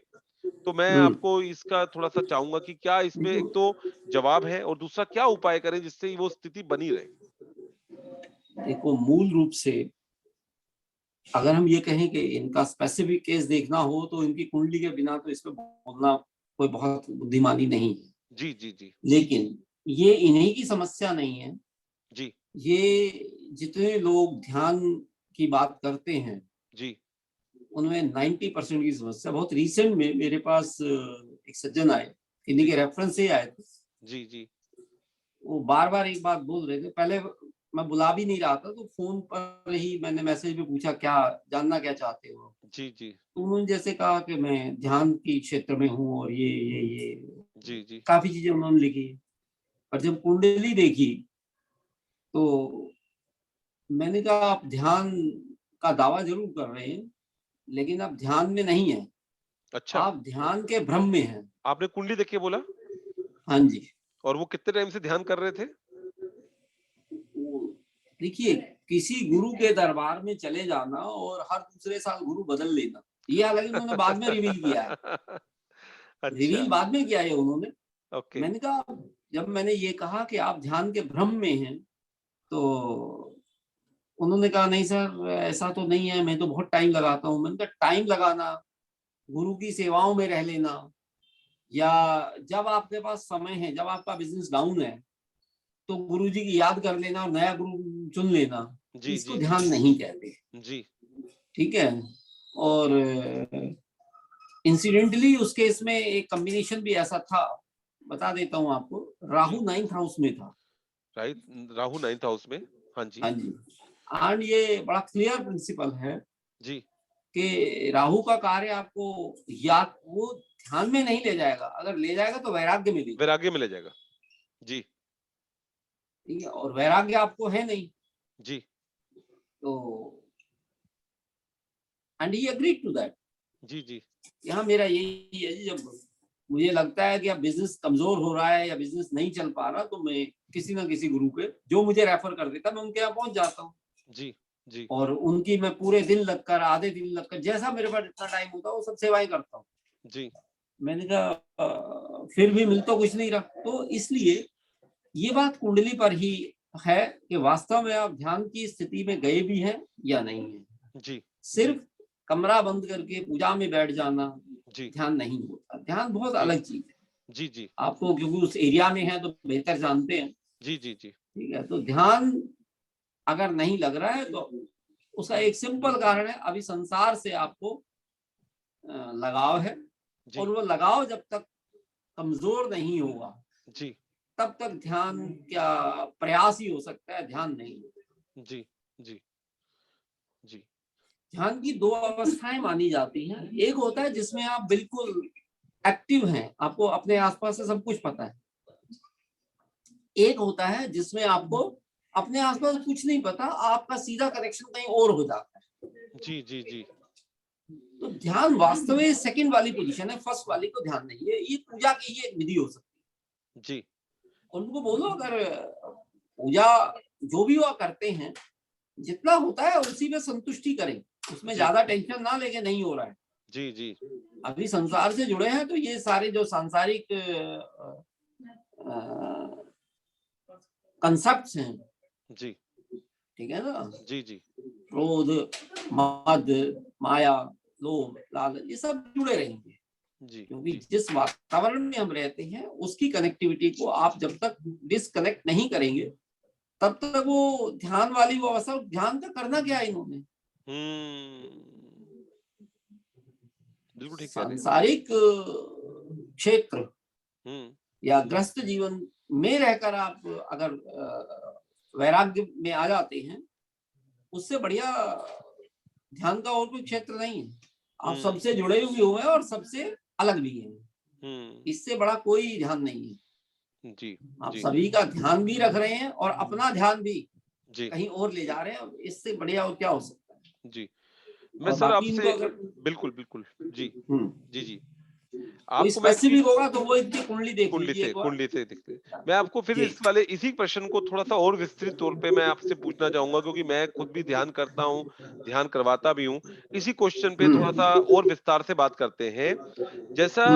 तो मैं आपको इसका थोड़ा-सा चाहूँगा कि क्या इसमें एक तो जवाब है और दूसरा क्या उपाय करें जिससे वो स्थिति बनी रहे? देखो, मूल रूप से अगर हम ये कहें कि इनका स्पेसिफिक केस देखना हो तो इनकी कुंडली के बिना तो इसमें बोलना कोई बहुत बुद्धिमानी नहीं है। जी, जी, जी। लेकिन ये इन्हीं की समस्या नहीं है। जी, ये जितने लोग ध्यान की बात करते हैं, जी, उनमें 90% की समस्या। बहुत रिसेंट में मेरे पास एक सज्जन आए, इन्हीं जी, के रेफरेंस से ही आए थे। जी, जी, वो बार-बार एक बात बोल रहे थे। पहले मैं बुला भी नहीं रहा था, तो फ़ोन पर ही मैंने मैसेज में पूछा, क्या जानना क्या चाहते हो? जी, जी, तो उन्होंने जैसे कहा कि मैं ध्यान की क्षेत्र में हूँ और ये जी, जी, काफ़ी चीज़ें उन्होंने लिखी। और जब कुंडली देखी, तो मैंने कहा, आप ध्यान का दावा ज़रूर कर रहे हैं, लेकिन आप ध्यान में नहीं हैं, अच्छा, आप ध्यान के भ्रम में हैं। आपने कुंडली देख के बोला हाँ जी। और वो कितने टाइम से ध्यान कर रहे थे? वो देखिए, किसी गुरु के दरबार में चले जाना और हर दूसरे साल गुरु बदल लेना, ये हालाँकि उन्होंने बाद में रिवील किया है। अच्छा, रिवील बाद में किया है उन्होंने। ओके, मैंने कहा, जब मैंने ये कहा कि आप ध्यान के भ्रम में हैं, तो उन्होंने कहा, नहीं सर, ऐसा तो नहीं है, मैं तो बहुत टाइम लगाता हूँ। मैंने कहा, टाइम लगाना, गुरु की सेवाओं में रह लेना, या जब आपके पास समय है, जब आपका बिज़नेस डाउन है, तो गुरुजी की याद कर लेना और नया गुरु चुन लेना, जी, इसको जी, जी, ध्यान नहीं कहते। जी, ठीक है? और इंसिडेंटली उस केस में एक कॉम्बिनेशन भी ऐसा था, बता देता हूँ आपको। जी, राहु 9th हाउस में था। राइट राहु 9th हाउस में, हाँ जी, हाँ जी। एंड ये बड़ा क्लियर प्रिंसिपल है जी, कि राहु का कार्य आपको, या वो ध्यान में नहीं ले जाएगा, अगर ले जाएगा तो वैराग्य में ले जाएगा। वैराग्य में ले जाएगा। जी, ठीक है? और वैराग्य आपको है नहीं, जी, तो and he agreed to that. जी, जी, यहाँ मेरा यही है, जब मुझे लगता है कि अब बिजनेस कमजोर हो रहा है या बिजनेस नहीं चल पा रहा, तो मैं किसी ना किसी गुरु के, जो मुझे रेफर कर देता, मैं उनके यहाँ पहुंच जाता हूँ जी, जी, और उनकी मैं पूरे दिन लगकर, आधे दिन लगकर, जैसा मेरे पास इतना टाइम होता है, वो सब सेवाएं करता हूँ। जी, मैंने कहा, फिर भी मिल तो कुछ नहीं रहा। तो इसलिए ये बात कुंडली पर ही है कि वास्तव में आप ध्यान की स्थिति में गए भी हैं या नहीं है। जी, जी, सिर्फ कमरा बंद करके पूजा में बैठ जाना जी, ध्यान नहीं होता। ध्यान बहुत जी, अलग चीज है। जी, जी, आपको, क्योंकि उस एरिया में है, तो बेहतर जानते हैं। जी, जी, जी, ठीक है? तो ध्यान अगर नहीं लग रहा है, तो उसका एक सिंपल कारण है, अभी संसार से आपको लगाव है। और जी, वो लगाव जब तक कमजोर नहीं होगा, जी, तब तक ध्यान क्या, प्रयास ही हो सकता है, ध्यान नहीं। जी, जी, जी, ध्यान की दो अवस्थाएं मानी जाती हैं। एक होता है जिसमें आप बिल्कुल एक्टिव हैं, आपको अपने आसपास से सब कुछ पता है। एक होता है जिसमें आपको अपने आसपास कुछ नहीं पता, आपका सीधा कनेक्शन कहीं और हो जाता है। जी, जी, जी, तो ध्यान वास्तव में सेकंड वाली पोजीशन है, फर्स्ट वाली को ध्यान नहीं है। ये पूजा की ही एक विधि हो सकती जी, है। उनको बोलो, अगर पूजा जो भी वो करते हैं, जितना होता है उसी में संतुष्टि करें, उसमें जी, ज्यादा टेंशन ना लेके, नहीं हो रहा है, जी, जी, अभी संसार से जुड़े हैं, तो ये सारे जो सांसारिक कंसेप्ट्स हैं, जी, ठीक है ना, जी, जी, क्रोध, मद, माया, लोभ, लालच, ये सब जुड़े रहेंगे। जी, क्योंकि जी, जिस वातावरण में हम रहते हैं, उसकी कनेक्टिविटी को आप जब तक डिसकनेक्ट नहीं करेंगे, तब तक वो ध्यान वाली वो अवस्था। ध्यान का करना क्या है इन्होंने? हुँ, बिल्कुल ठीक कह रहे हैं। सांसारिक क्षेत्र हुँ, या ग्रस्त जीवन में रहकर आप अगर वैराग्य में आ जाते हैं, उससे बढ़िया ध्यान का और कोई क्षेत्र नहीं है। आप हुँ, सबसे जुड़े हुए हुए हैं और सबसे अलग भी हैं। इससे बड़ा कोई ध्यान नहीं है। जी, आप जी, सभी का ध्यान भी रख रहे हैं और अपना ध्यान भी जी, कहीं और ले जा रहे हैं, इससे बढ़िया और क्या हो सकता है। जी। मैं और सर बाकी इनको आपसे अगर बिल्कुल, बिल्कुल। जी, जी, जी। कोई आपको मैं एक चीज़ स्पेसिफिक होगा तो वो इनकी कुंडली देख लीजिए एक बार। कुंडली से दिखते हैं। मैं आपको फिर जी। इसी प्रश्न को थोड़ा-सा और विस्तृत तौर पे मैं आपसे पूछना चाहूँगा क्योंकि मैं खुद भी ध्यान करता हूँ, ध्यान करवाता भी हूँ। इसी क्वेश्चन पे थोड़ा-सा और विस्तार से बात करते हैं। जैसा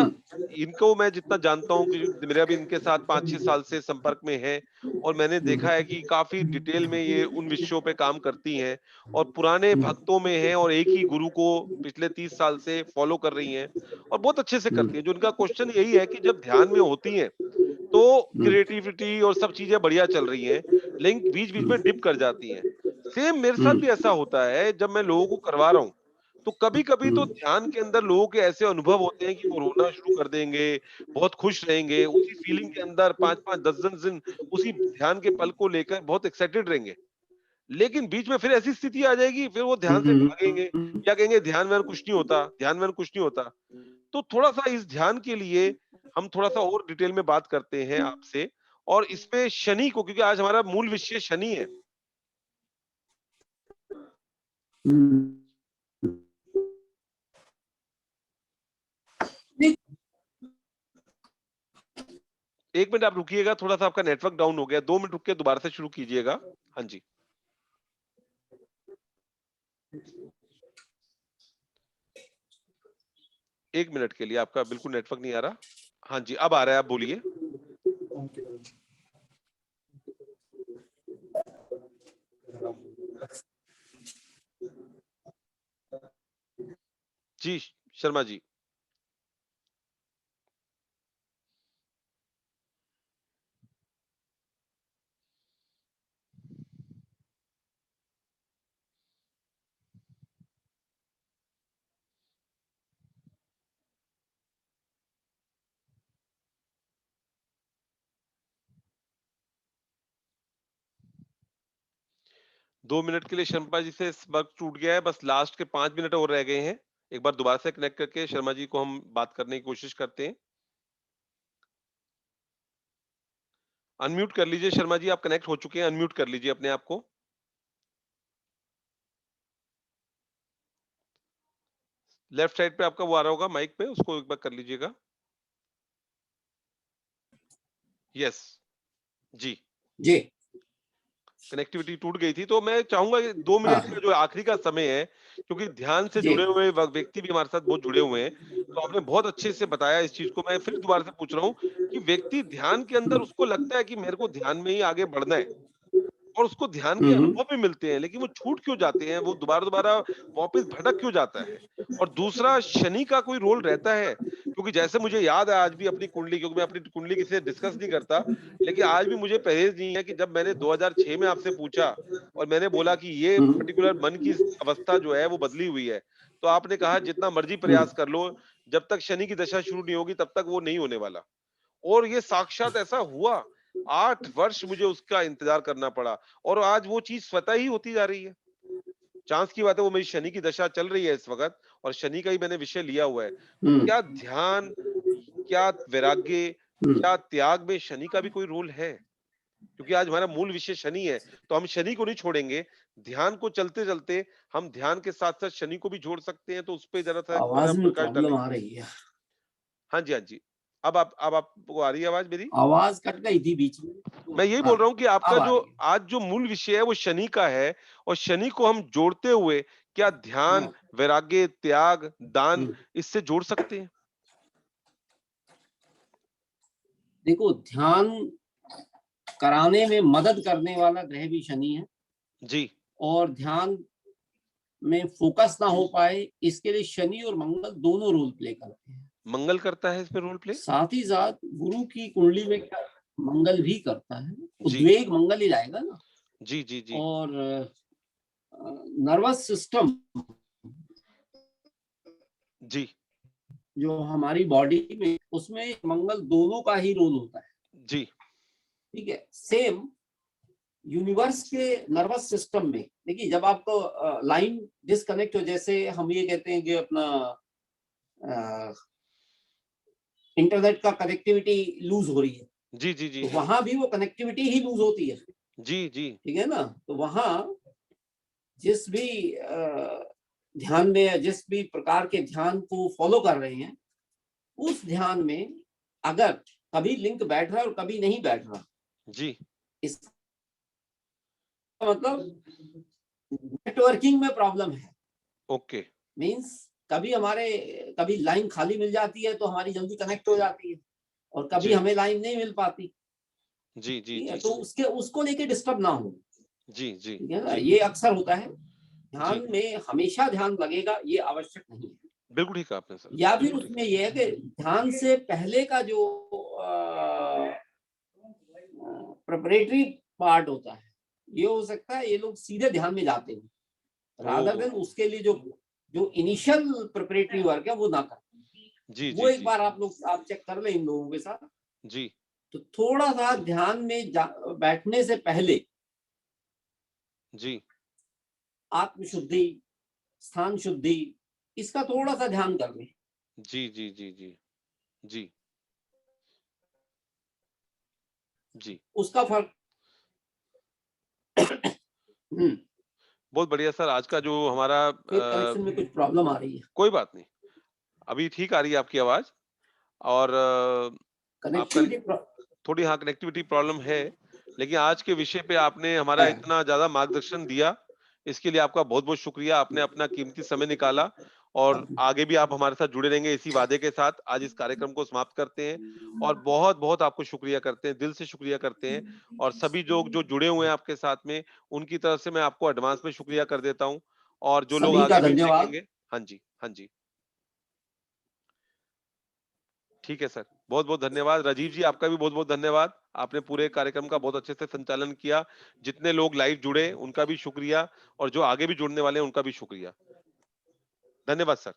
इनको मैं जितना जानता हूँ कि मेरा भी इनके साथ 5-6 साल से संपर्क में है और मैंने देखा है कि काफ़ी डिटेल में ये उन विषयों पे काम करती हैं और पुराने भक्तों में हैं और एक ही गुरु को पिछले 30 साल से फॉलो कर रही हैं और बहुत अच्छे से करती हैं। जो उनका क्वेश्चन यही है कि जब ध्यान में होती हैं, तो क्रिएटिविटी और सब चीज़ें बढ़िया चल रही हैं, लेकिन बीच-बीच में डिप कर जाती हैं। सेम मेरे साथ भी ऐसा होता है जब मैं लोगों को करवा रहा हूँ, तो कभी-कभी तो ध्यान के अंदर लोगों के ऐसे अनुभव होते हैं कि वो रोना शुरू कर देंगे, बहुत खुश रहेंगे, उसी फीलिंग के अंदर 5-5, 10-10 दिन उसी ध्यान के पल को लेकर बहुत एक्साइटेड रहेंगे। लेकिन बीच में फिर ऐसी स्थिति आ जाएगी, फिर वो ध्यान से भागेंगे या कहेंगे ध्यान-व्यान कुछ नहीं होता, ध्यान-व्यान कुछ नहीं होता। तो थोड़ा-सा इस ध्यान के लिए हम थोड़ा-सा और डिटेल में बात करते हैं आपसे और इसमें शनि को क्योंकि आज हमारा मूल विषय शनि है। नहीं, 1 मिनट आप रुकिएगा, थोड़ा-सा आपका नेटवर्क डाउन हो गया, 2 मिनट रुक के दोबारा से शुरू कीजिएगा। हाँ जी। 1 मिनट के लिए आपका बिल्कुल नेटवर्क नहीं आ रहा। हाँ जी, अब आ रहा है, आप बोलिए। जी, शर्मा जी। 2 मिनट के लिए शर्मा जी से संपर्क टूट गया है, बस लास्ट के 5 मिनट और रह गए हैं। एक बार दोबारा से कनेक्ट करके शर्मा जी को हम बात करने की कोशिश करते हैं। अनम्यूट कर लीजिए शर्मा जी, आप कनेक्ट हो चुके हैं, अनम्यूट कर लीजिए अपने आप को। लेफ्ट साइड पे आपका वो आ रहा होगा माइक पे, उसको एक बार कर लीजिएगा। यस, जी। जी। कनेक्टिविटी टूट गई थी, तो मैं चाहूँगा कि 2 मिनट का हाँ। जो आखिरी का समय है, क्योंकि ध्यान से जी। जुड़े हुए व्यक्ति भी हमारे साथ बहुत जुड़े हुए हैं, तो आपने बहुत अच्छे से बताया इस चीज़ को। मैं फिर दोबारा से पूछ रहा हूँ कि व्यक्ति ध्यान के अंदर उसको लगता है कि मेरे को ध्यान में ही आगे बढ़ना है। और उसको ध्यान के हम्म। अनुभव भी मिलते हैं, लेकिन वो छूट क्यों जाते हैं? वो दोबारा-दोबारा वापस भटक क्यों जाता है? और दूसरा शनि का कोई रोल रहता है? क्योंकि जैसे मुझे याद है आज भी अपनी कुंडली क्योंकि मैं अपनी कुंडली किसी से डिस्कस नहीं करता, लेकिन आज भी मुझे परहेज नहीं है कि जब मैंने 2006 में आपसे पूछा और मैंने बोला कि ये पर्टिकुलर मन की अवस्था जो है वो बदली हुई है। तो आपने कहा जितना मर्ज़ी प्रयास कर लो, जब तक शनि की दशा शुरू नहीं होगी तब तक वो नहीं होने वाला। और ये साक्षात ऐसा हुआ। 8 वर्ष मुझे उसका इंतज़ार करना पड़ा और आज वो चीज़ स्वतः ही होती जा रही है। चाँस की बात है वो मेरी शनि की दशा चल रही है इस वक़्त और शनि का ही मैंने विषय लिया हुआ है। तो क्या ध्यान, क्या वैराग्य, क्या त्याग में शनि का भी कोई रोल है? क्योंकि आज हमारा मूल विषय शनि है, तो हम शनि को नहीं छोड़ेंगे। ध्यान को चलते-चलते हम ध्यान के साथ-साथ शनि को भी जोड़ सकते हैं, तो उसपे ज़रा-सा थोड़ा आवाज में प्रकाश प्रॉब्लम आ डालेंगे। रही है। हाँ जी, हाँ जी। अब आपको आ रही है आवाज़ मेरी? आवाज कट गई थी बीच में। मैं यही हाँ, बोल रहा हूँ कि आपका अब आ जो रही है। आज जो मूल विषय है वो शनि का है और शनि को हम जोड़ते हुए क्या ध्यान, हाँ। वैराग्य, त्याग, दान इससे जोड़ सकते हैं? देखो, ध्यान कराने में मदद करने वाला ग्रह भी शनि है जी, और ध्यान में फोकस ना हो पाए इसके लिए शनि और मंगल दोनों रोल प्ले करते हैं। मंगल करता है इसमें रोल प्ले? साथ ही साथ गुरु की कुंडली में क्या मंगल भी करता है। जी, उद्वेग मंगल ही लाएगा ना। जी, जी, जी, और नर्वस सिस्टम जी, जो हमारी बॉडी में उसमें मंगल दोनों का ही रोल होता है। जी, ठीक है। सेम यूनिवर्स के नर्वस सिस्टम में देखिए, जब आपको लाइन डिस्कनेक्ट हो, जैसे हम ये कहते हैं कि अपना इंटरनेट का कनेक्टिविटी लूज हो रही है, जी जी जी तो वहां भी वो कनेक्टिविटी ही लूज होती है। जी जी ठीक है ना, तो वहां जिस भी ध्यान में या जिस भी प्रकार के ध्यान को फॉलो कर रहे हैं, उस ध्यान में अगर कभी लिंक बैठ रहा है और कभी नहीं बैठ रहा, जी इसका मतलब नेटवर्किंग में प्रॉब्लम है। ओके मींस कभी लाइन खाली मिल जाती है तो हमारी जल्दी कनेक्ट हो जाती है, और कभी जी हमें लाइन नहीं मिल पाती। जी जी ठीक है, जी तो उसको लेके डिस्टर्ब ना हो। जी जी ठीक है ना, जी ये अक्सर होता है। जी ध्यान में हमेशा ध्यान लगेगा ये आवश्यक नहीं है। बिल्कुल ठीक कहा आपने सर, या फिर बिल्कुल ठीक उसमें यह है कि ध्यान से पहले का जो प्रिपरेटरी पार्ट होता है, ये हो सकता है ये लोग सीधे ध्यान में जाते हैं, है। रादर देन ओ उसके लिए जो जो इनिशियल प्रिपरेटरी वर्क है वो ना करें। जी वो जी एक जी बार आप चेक कर लें इन लोगों के साथ। जी तो थोड़ा सा ध्यान में बैठने से पहले जी आत्म शुद्धि, स्थान शुद्धि, इसका थोड़ा सा ध्यान कर लें। जी जी जी जी जी जी उसका फर्क बहुत बढ़िया सर। आज का जो हमारा फिर कनेक्शन में कुछ प्रॉब्लम आ रही है। कोई बात नहीं, अभी ठीक आ रही है आपकी आवाज। और आपका कनेक्टिविटी थोड़ी हाँ कनेक्टिविटी प्रॉब्लम है, लेकिन आज के विषय पे आपने हमारा है। इतना ज्यादा मार्गदर्शन दिया, इसके लिए आपका बहुत बहुत शुक्रिया। आपने अपना कीमती समय निकाला और आगे भी आप हमारे साथ जुड़े रहेंगे इसी वादे के साथ। आज इस कार्यक्रम को समाप्त करते हैं और बहुत बहुत आपको शुक्रिया करते हैं, दिल से शुक्रिया करते हैं। और सभी लोग जो जुड़े हुए हैं आपके साथ में, उनकी तरफ से मैं आपको एडवांस में शुक्रिया कर देता हूँ, और जो लोग सभी का आगे भी धन्यवाद। देखेंगे। हाँ जी, हाँ जी, ठीक है सर, बहुत बहुत धन्यवाद। राजीव जी आपका भी बहुत बहुत धन्यवाद, आपने पूरे कार्यक्रम का बहुत अच्छे से संचालन किया। जितने लोग लाइव जुड़े उनका भी शुक्रिया, और जो आगे भी जुड़ने वाले हैं उनका भी शुक्रिया। धन्यवाद सर।